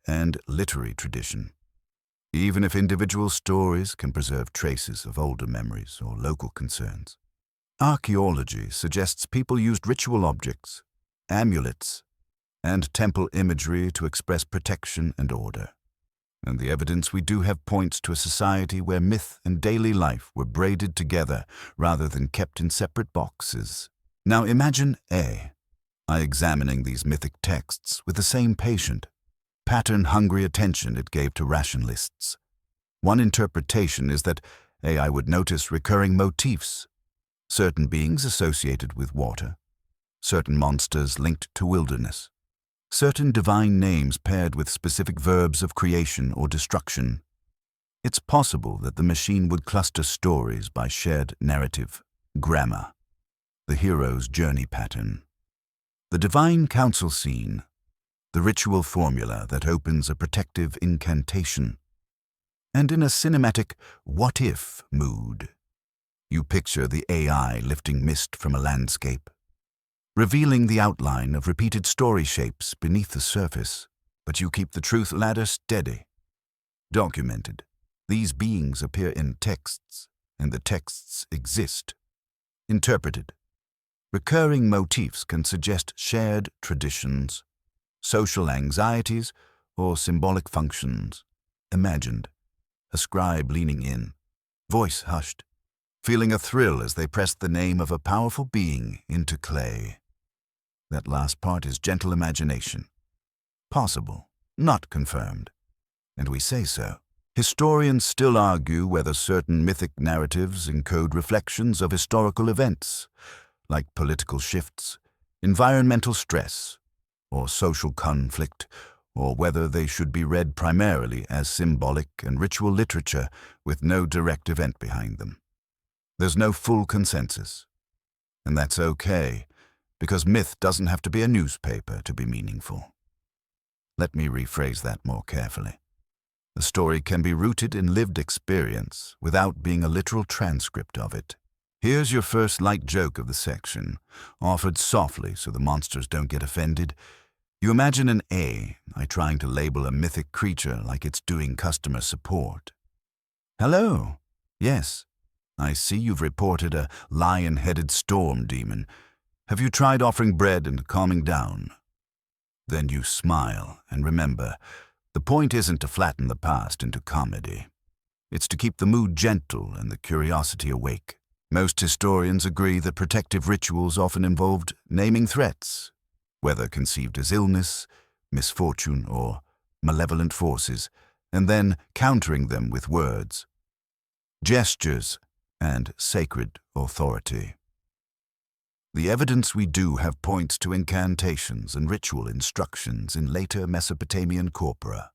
and literary tradition. Even if individual stories can preserve traces of older memories or local concerns. Archaeology suggests people used ritual objects, amulets, and temple imagery to express protection and order. And the evidence we do have points to a society where myth and daily life were braided together rather than kept in separate boxes. Now imagine I examining these mythic texts with the same patient, pattern-hungry attention it gave to ration lists. One interpretation is that AI would notice recurring motifs, certain beings associated with water, certain monsters linked to wilderness, certain divine names paired with specific verbs of creation or destruction. It's possible that the machine would cluster stories by shared narrative, grammar, the hero's journey pattern, the divine council scene, the ritual formula that opens a protective incantation, and in a cinematic what-if mood, you picture the AI lifting mist from a landscape, revealing the outline of repeated story shapes beneath the surface, but you keep the truth ladder steady. Documented, these beings appear in texts, and the texts exist. Interpreted, recurring motifs can suggest shared traditions, social anxieties, or symbolic functions. Imagined, a scribe leaning in, voice hushed, feeling a thrill as they pressed the name of a powerful being into clay. That last part is gentle imagination. Possible, not confirmed. And we say so. Historians still argue whether certain mythic narratives encode reflections of historical events, like political shifts, environmental stress, or social conflict, or whether they should be read primarily as symbolic and ritual literature with no direct event behind them. There's no full consensus. And that's okay, because myth doesn't have to be a newspaper to be meaningful. Let me rephrase that more carefully. A story can be rooted in lived experience without being a literal transcript of it. Here's your first light joke of the section, offered softly so the monsters don't get offended. You imagine an AI trying to label a mythic creature like it's doing customer support. Hello. Yes, I see you've reported a lion-headed storm demon. Have you tried offering bread and calming down? Then you smile and remember, the point isn't to flatten the past into comedy. It's to keep the mood gentle and the curiosity awake. Most historians agree that protective rituals often involved naming threats, whether conceived as illness, misfortune, or malevolent forces, and then countering them with words, gestures, and sacred authority. The evidence we do have points to incantations and ritual instructions in later Mesopotamian corpora,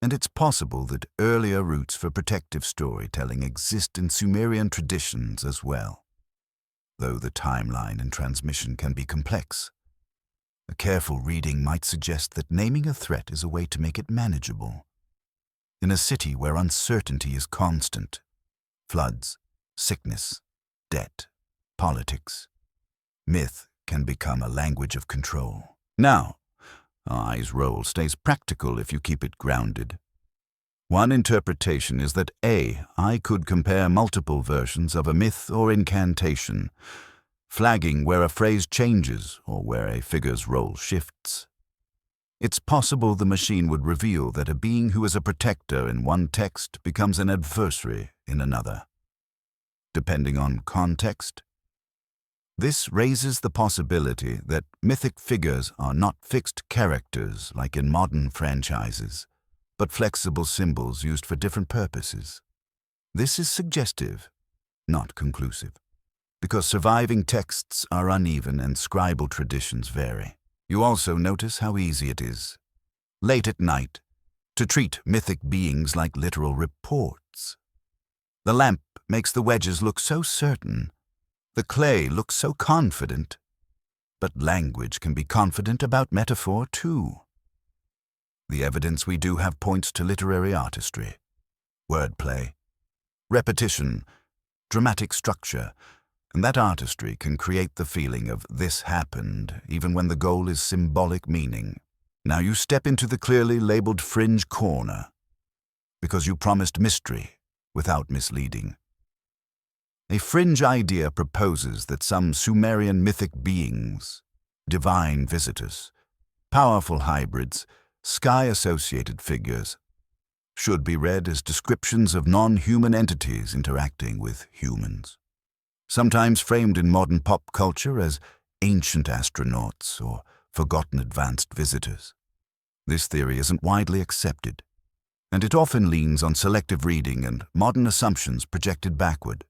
and it's possible that earlier roots for protective storytelling exist in Sumerian traditions as well, though the timeline and transmission can be complex. A careful reading might suggest that naming a threat is a way to make it manageable. In a city where uncertainty is constant, floods, sickness, debt, politics, myth can become a language of control. Now, eyes roll stays practical if you keep it grounded. One interpretation is that I could compare multiple versions of a myth or incantation, flagging where a phrase changes or where a figure's role shifts. It's possible the machine would reveal that a being who is a protector in one text becomes an adversary in another, depending on context. This raises the possibility that mythic figures are not fixed characters like in modern franchises, but flexible symbols used for different purposes. This is suggestive, not conclusive, because surviving texts are uneven and scribal traditions vary. You also notice how easy it is, late at night, to treat mythic beings like literal reports. The lamp makes the wedges look so certain, the clay looks so confident, but language can be confident about metaphor too. The evidence we do have points to literary artistry, wordplay, repetition, dramatic structure, and that artistry can create the feeling of this happened even when the goal is symbolic meaning. Now you step into the clearly labeled fringe corner because you promised mystery without misleading. A fringe idea proposes that some Sumerian mythic beings, divine visitors, powerful hybrids, sky-associated figures, should be read as descriptions of non-human entities interacting with humans, sometimes framed in modern pop culture as ancient astronauts or forgotten advanced visitors. This theory isn't widely accepted, and it often leans on selective reading and modern assumptions projected backward.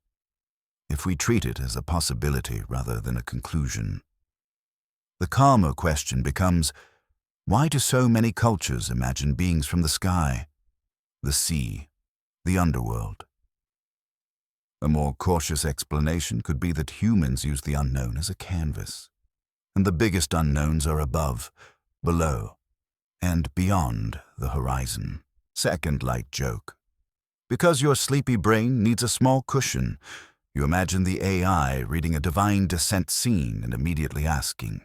If we treat it as a possibility rather than a conclusion, the calmer question becomes, why do so many cultures imagine beings from the sky, the sea, the underworld? A more cautious explanation could be that humans use the unknown as a canvas, and the biggest unknowns are above, below, and beyond the horizon. Second light joke. Because your sleepy brain needs a small cushion, you imagine the AI reading a divine descent scene and immediately asking,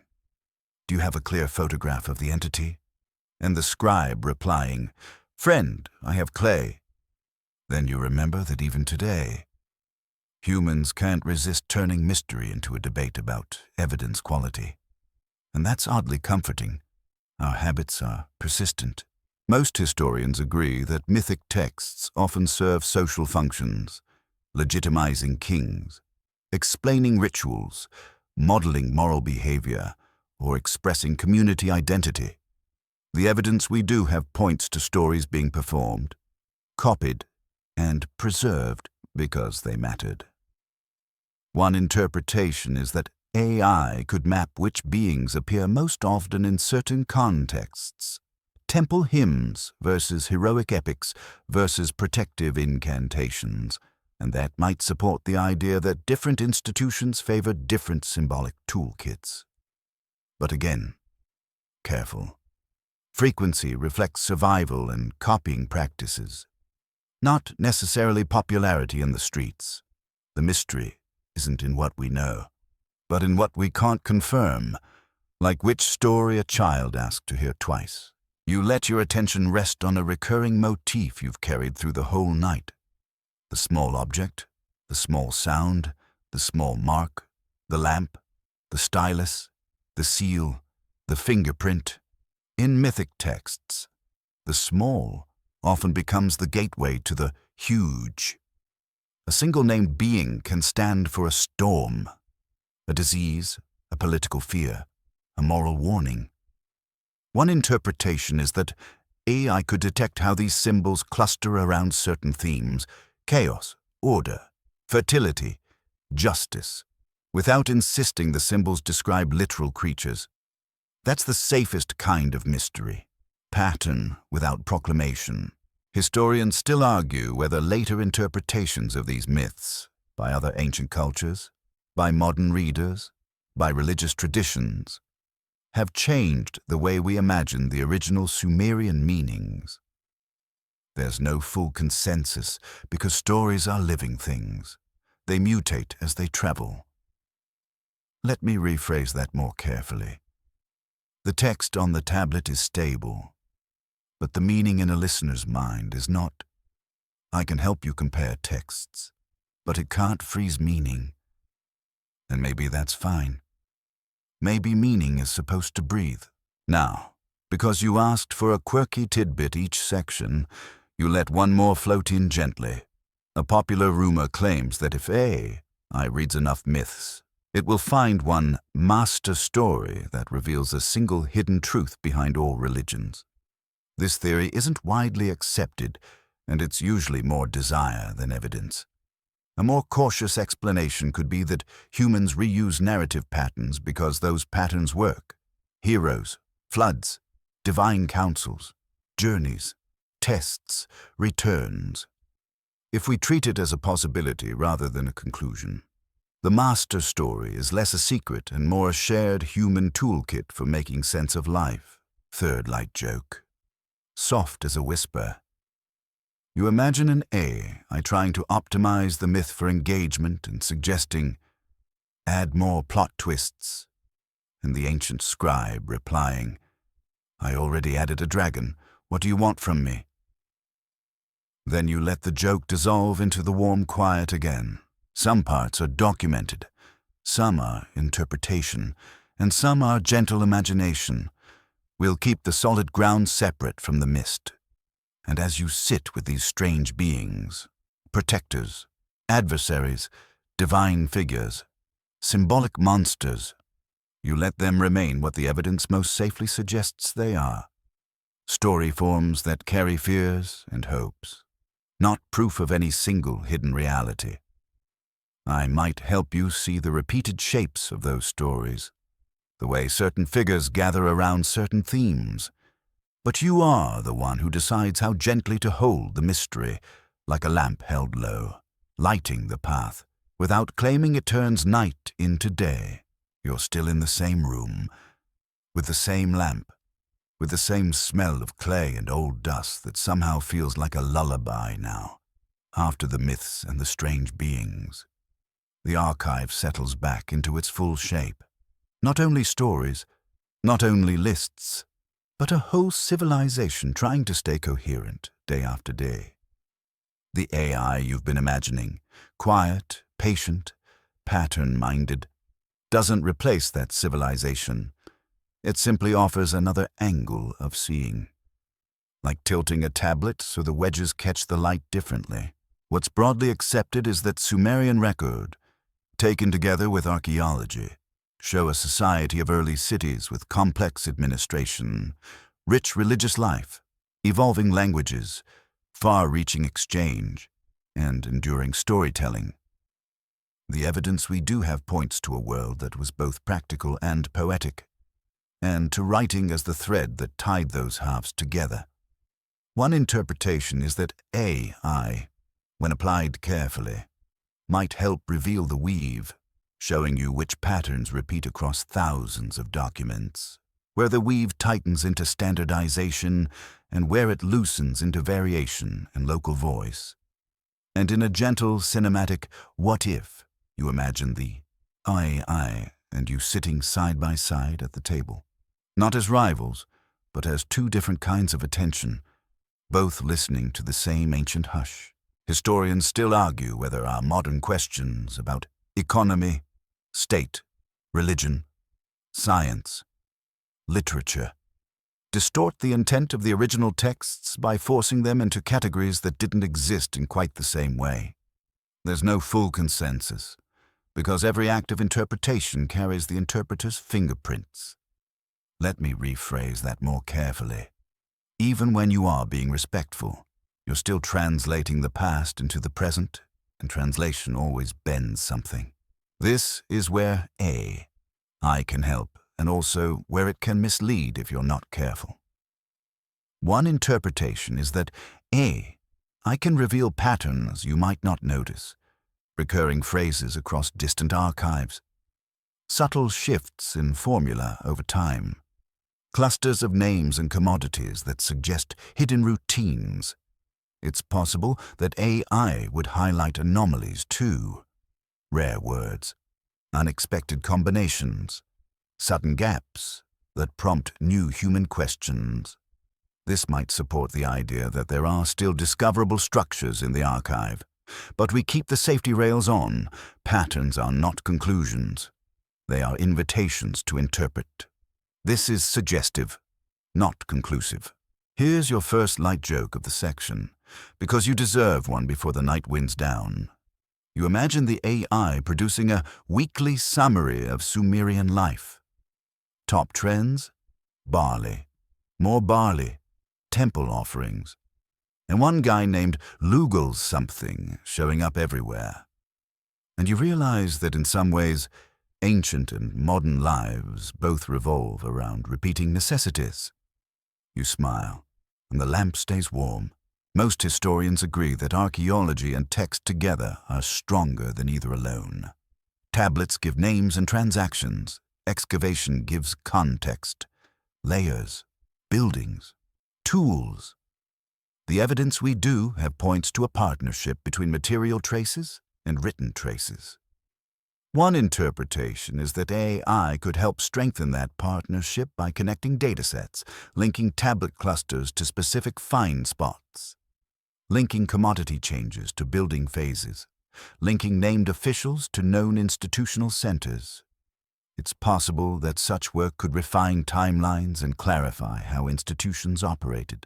"Do you have a clear photograph of the entity?" And the scribe replying, "Friend, I have clay." Then you remember that even today, humans can't resist turning mystery into a debate about evidence quality. And that's oddly comforting. Our habits are persistent. Most historians agree that mythic texts often serve social functions, legitimizing kings, explaining rituals, modeling moral behavior, or expressing community identity. The evidence we do have points to stories being performed, copied, and preserved because they mattered. One interpretation is that AI could map which beings appear most often in certain contexts. Temple hymns versus heroic epics versus protective incantations, and that might support the idea that different institutions favor different symbolic toolkits. But again, careful. Frequency reflects survival and copying practices, not necessarily popularity in the streets. The mystery isn't in what we know, but in what we can't confirm, like which story a child asked to hear twice. You let your attention rest on a recurring motif you've carried through the whole night. The small object, the small sound, the small mark, the lamp, the stylus, the seal, the fingerprint. In mythic texts, the small often becomes the gateway to the huge. A single named being can stand for a storm, a disease, a political fear, a moral warning. One interpretation is that AI could detect how these symbols cluster around certain themes: chaos, order, fertility, justice, without insisting the symbols describe literal creatures. That's the safest kind of mystery, pattern without proclamation. Historians still argue whether later interpretations of these myths, by other ancient cultures, by modern readers, by religious traditions, have changed the way we imagine the original Sumerian meanings. There's no full consensus because stories are living things. They mutate as they travel. Let me rephrase that more carefully. The text on the tablet is stable. But the meaning in a listener's mind is not. I can help you compare texts, but it can't freeze meaning. And maybe that's fine. Maybe meaning is supposed to breathe. Now, because you asked for a quirky tidbit each section, you let one more float in gently. A popular rumor claims that if AI reads enough myths, it will find one master story that reveals a single hidden truth behind all religions. This theory isn't widely accepted, and it's usually more desire than evidence. A more cautious explanation could be that humans reuse narrative patterns because those patterns work. Heroes, floods, divine counsels, journeys, tests, returns. If we treat it as a possibility rather than a conclusion, the master story is less a secret and more a shared human toolkit for making sense of life. Third light joke. Soft as a whisper. You imagine an AI trying to optimize the myth for engagement and suggesting, add more plot twists, and the ancient scribe replying, I already added a dragon, what do you want from me? Then you let the joke dissolve into the warm quiet again. Some parts are documented, some are interpretation, and some are gentle imagination. We'll keep the solid ground separate from the mist. And as you sit with these strange beings, protectors, adversaries, divine figures, symbolic monsters, you let them remain what the evidence most safely suggests they are. Story forms that carry fears and hopes, not proof of any single hidden reality. I might help you see the repeated shapes of those stories, the way certain figures gather around certain themes. But you are the one who decides how gently to hold the mystery, like a lamp held low, lighting the path, without claiming it turns night into day. You're still in the same room, with the same lamp, with the same smell of clay and old dust that somehow feels like a lullaby now. After the myths and the strange beings, the archive settles back into its full shape. Not only stories, not only lists, but a whole civilization trying to stay coherent day after day. The AI you've been imagining, quiet, patient, pattern-minded, doesn't replace that civilization. It simply offers another angle of seeing. Like tilting a tablet so the wedges catch the light differently. What's broadly accepted is that Sumerian record, taken together with archaeology, show a society of early cities with complex administration, rich religious life, evolving languages, far-reaching exchange, and enduring storytelling. The evidence we do have points to a world that was both practical and poetic, and to writing as the thread that tied those halves together. One interpretation is that AI, when applied carefully, might help reveal the weave, showing you which patterns repeat across thousands of documents, where the weave tightens into standardization and where it loosens into variation and local voice. And in a gentle, cinematic what if, you imagine the I and you sitting side by side at the table, not as rivals, but as two different kinds of attention, both listening to the same ancient hush. Historians still argue whether our modern questions about economy, state, religion, science, literature, distort the intent of the original texts by forcing them into categories that didn't exist in quite the same way. There's no full consensus, because every act of interpretation carries the interpreter's fingerprints. Let me rephrase that more carefully. Even when you are being respectful, you're still translating the past into the present, and translation always bends something. This is where I can help, and also where it can mislead if you're not careful. One interpretation is that I can reveal patterns you might not notice, recurring phrases across distant archives, subtle shifts in formula over time, clusters of names and commodities that suggest hidden routines. It's possible that AI would highlight anomalies too, rare words, unexpected combinations, sudden gaps that prompt new human questions. This might support the idea that there are still discoverable structures in the archive, but we keep the safety rails on. Patterns are not conclusions. They are invitations to interpret. This is suggestive, not conclusive. Here's your first light joke of the section, because you deserve one before the night winds down. You imagine the AI producing a weekly summary of Sumerian life. Top trends: barley, more barley, temple offerings, and one guy named Lugal something showing up everywhere. And you realize that in some ways, ancient and modern lives both revolve around repeating necessities. You smile, and the lamp stays warm. Most historians agree that archaeology and text together are stronger than either alone. Tablets give names and transactions. Excavation gives context, layers, buildings, tools. The evidence we do have points to a partnership between material traces and written traces. One interpretation is that AI could help strengthen that partnership by connecting datasets, linking tablet clusters to specific find spots, linking commodity changes to building phases, linking named officials to known institutional centers. It's possible that such work could refine timelines and clarify how institutions operated.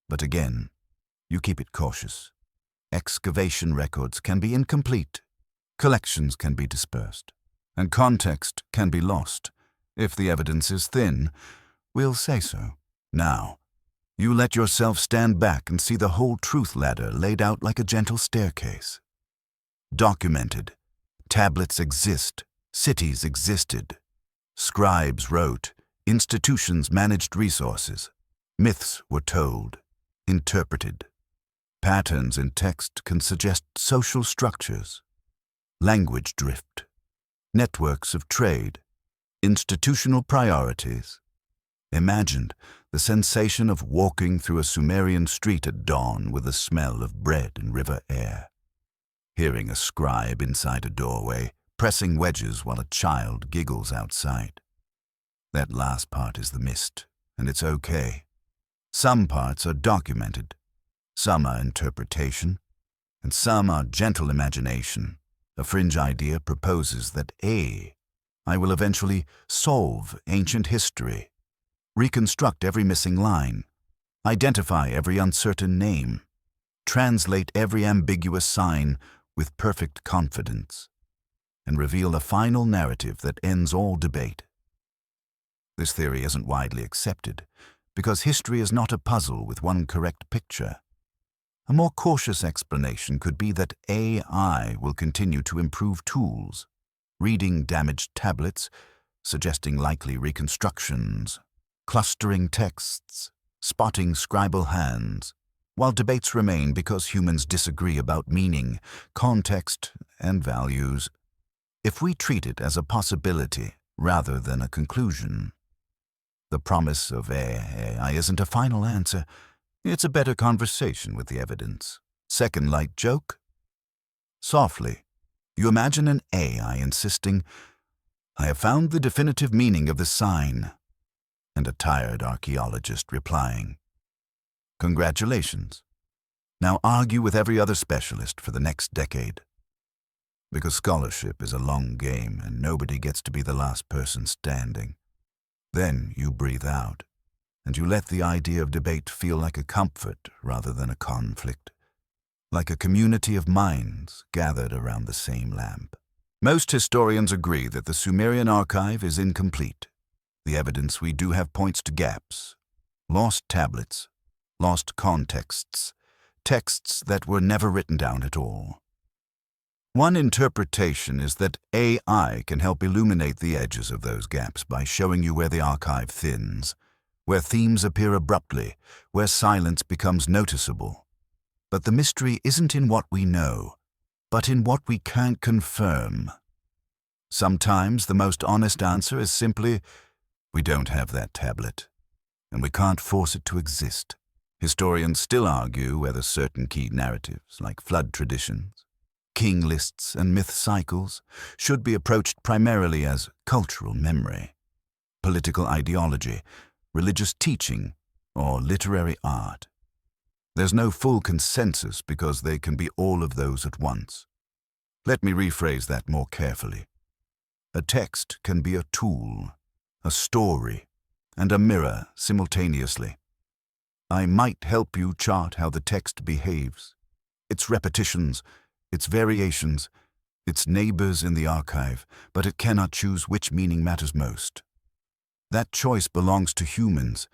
But again, you keep it cautious. Excavation records can be incomplete, collections can be dispersed, and context can be lost. If the evidence is thin, we'll say so. Now, you let yourself stand back and see the whole truth ladder laid out like a gentle staircase. Documented. Tablets exist. Cities existed. Scribes wrote. Institutions managed resources. Myths were told. Interpreted. Patterns in text can suggest social structures. Language drift. Networks of trade. Institutional priorities. Imagined the sensation of walking through a Sumerian street at dawn with the smell of bread and river air. Hearing a scribe inside a doorway, pressing wedges while a child giggles outside. That last part is the mist, and it's okay. Some parts are documented, some are interpretation, and some are gentle imagination. A fringe idea proposes that I will eventually solve ancient history, reconstruct every missing line, identify every uncertain name, translate every ambiguous sign with perfect confidence, and reveal a final narrative that ends all debate. This theory isn't widely accepted because history is not a puzzle with one correct picture. A more cautious explanation could be that AI will continue to improve tools, reading damaged tablets, suggesting likely reconstructions, clustering texts, spotting scribal hands, while debates remain because humans disagree about meaning, context, and values. If we treat it as a possibility rather than a conclusion, the promise of AI isn't a final answer, it's a better conversation with the evidence. Second light joke. Softly, you imagine an AI insisting, "I have found the definitive meaning of the sign," and a tired archaeologist replying, "Congratulations. Now argue with every other specialist for the next decade." Because scholarship is a long game and nobody gets to be the last person standing. Then you breathe out, and you let the idea of debate feel like a comfort rather than a conflict, like a community of minds gathered around the same lamp. Most historians agree that the Sumerian archive is incomplete. The evidence we do have points to gaps, lost tablets, lost contexts, texts that were never written down at all. One interpretation is that AI can help illuminate the edges of those gaps by showing you where the archive thins, where themes appear abruptly, where silence becomes noticeable. But the mystery isn't in what we know, but in what we can't confirm. Sometimes the most honest answer is simply, we don't have that tablet, and we can't force it to exist. Historians still argue whether certain key narratives, like flood traditions, king lists, and myth cycles, should be approached primarily as cultural memory, political ideology, religious teaching, or literary art. There's no full consensus because they can be all of those at once. Let me rephrase that more carefully. A text can be a tool, a story, and a mirror simultaneously. I might help you chart how the text behaves, its repetitions, its variations, its neighbors in the archive, but it cannot choose which meaning matters most. That choice belongs to humans,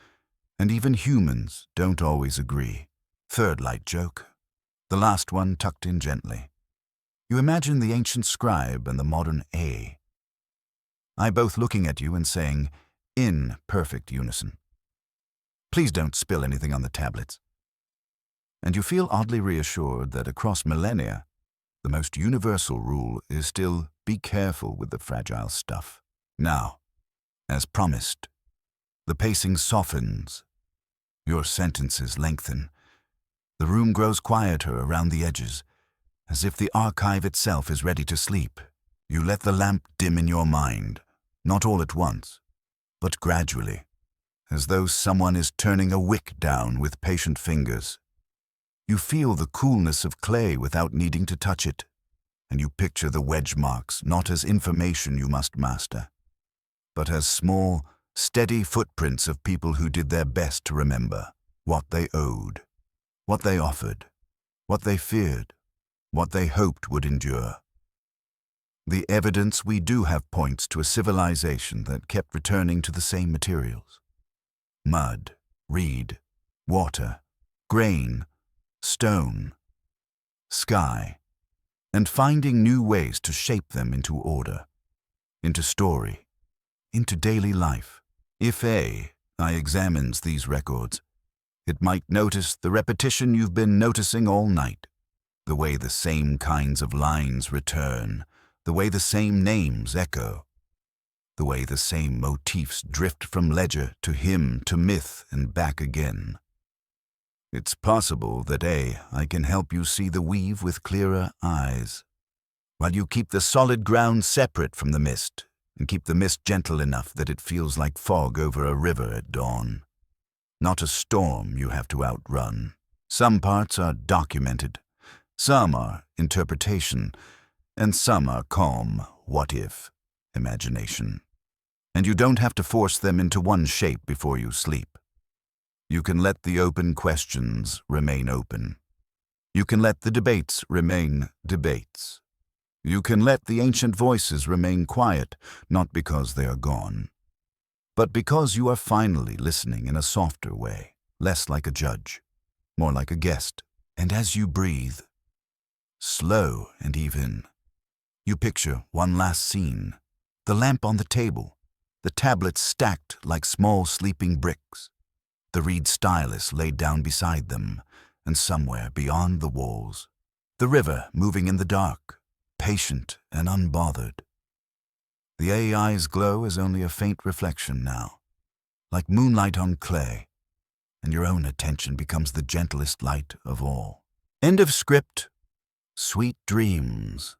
and even humans don't always agree. Third light joke, the last one tucked in gently. You imagine the ancient scribe and the modern I both looking at you and saying, in perfect unison, "Please don't spill anything on the tablets." And you feel oddly reassured that across millennia, the most universal rule is still be careful with the fragile stuff. Now, as promised, the pacing softens, your sentences lengthen, the room grows quieter around the edges, as if the archive itself is ready to sleep. You let the lamp dim in your mind, not all at once, but gradually, as though someone is turning a wick down with patient fingers. You feel the coolness of clay without needing to touch it, and you picture the wedge marks not as information you must master, but as small, steady footprints of people who did their best to remember what they owed, what they offered, what they feared, what they hoped would endure. The evidence we do have points to a civilization that kept returning to the same materials. Mud, reed, water, grain, stone, sky, and finding new ways to shape them into order, into story, into daily life. If I examines these records, it might notice the repetition you've been noticing all night, the way the same kinds of lines return, the way the same names echo, the way the same motifs drift from ledger to hymn to myth and back again. It's possible that I can help you see the weave with clearer eyes, while you keep the solid ground separate from the mist, and keep the mist gentle enough that it feels like fog over a river at dawn. Not a storm you have to outrun. Some parts are documented, some are interpretation, and some are calm, what-if, imagination. And you don't have to force them into one shape before you sleep. You can let the open questions remain open. You can let the debates remain debates. You can let the ancient voices remain quiet, not because they are gone, but because you are finally listening in a softer way, less like a judge, more like a guest. And as you breathe, slow and even, you picture one last scene, the lamp on the table, the tablets stacked like small sleeping bricks, the reed stylus laid down beside them, and somewhere beyond the walls, the river moving in the dark, patient and unbothered. The AI's glow is only a faint reflection now, like moonlight on clay, and your own attention becomes the gentlest light of all. End of script. Sweet dreams.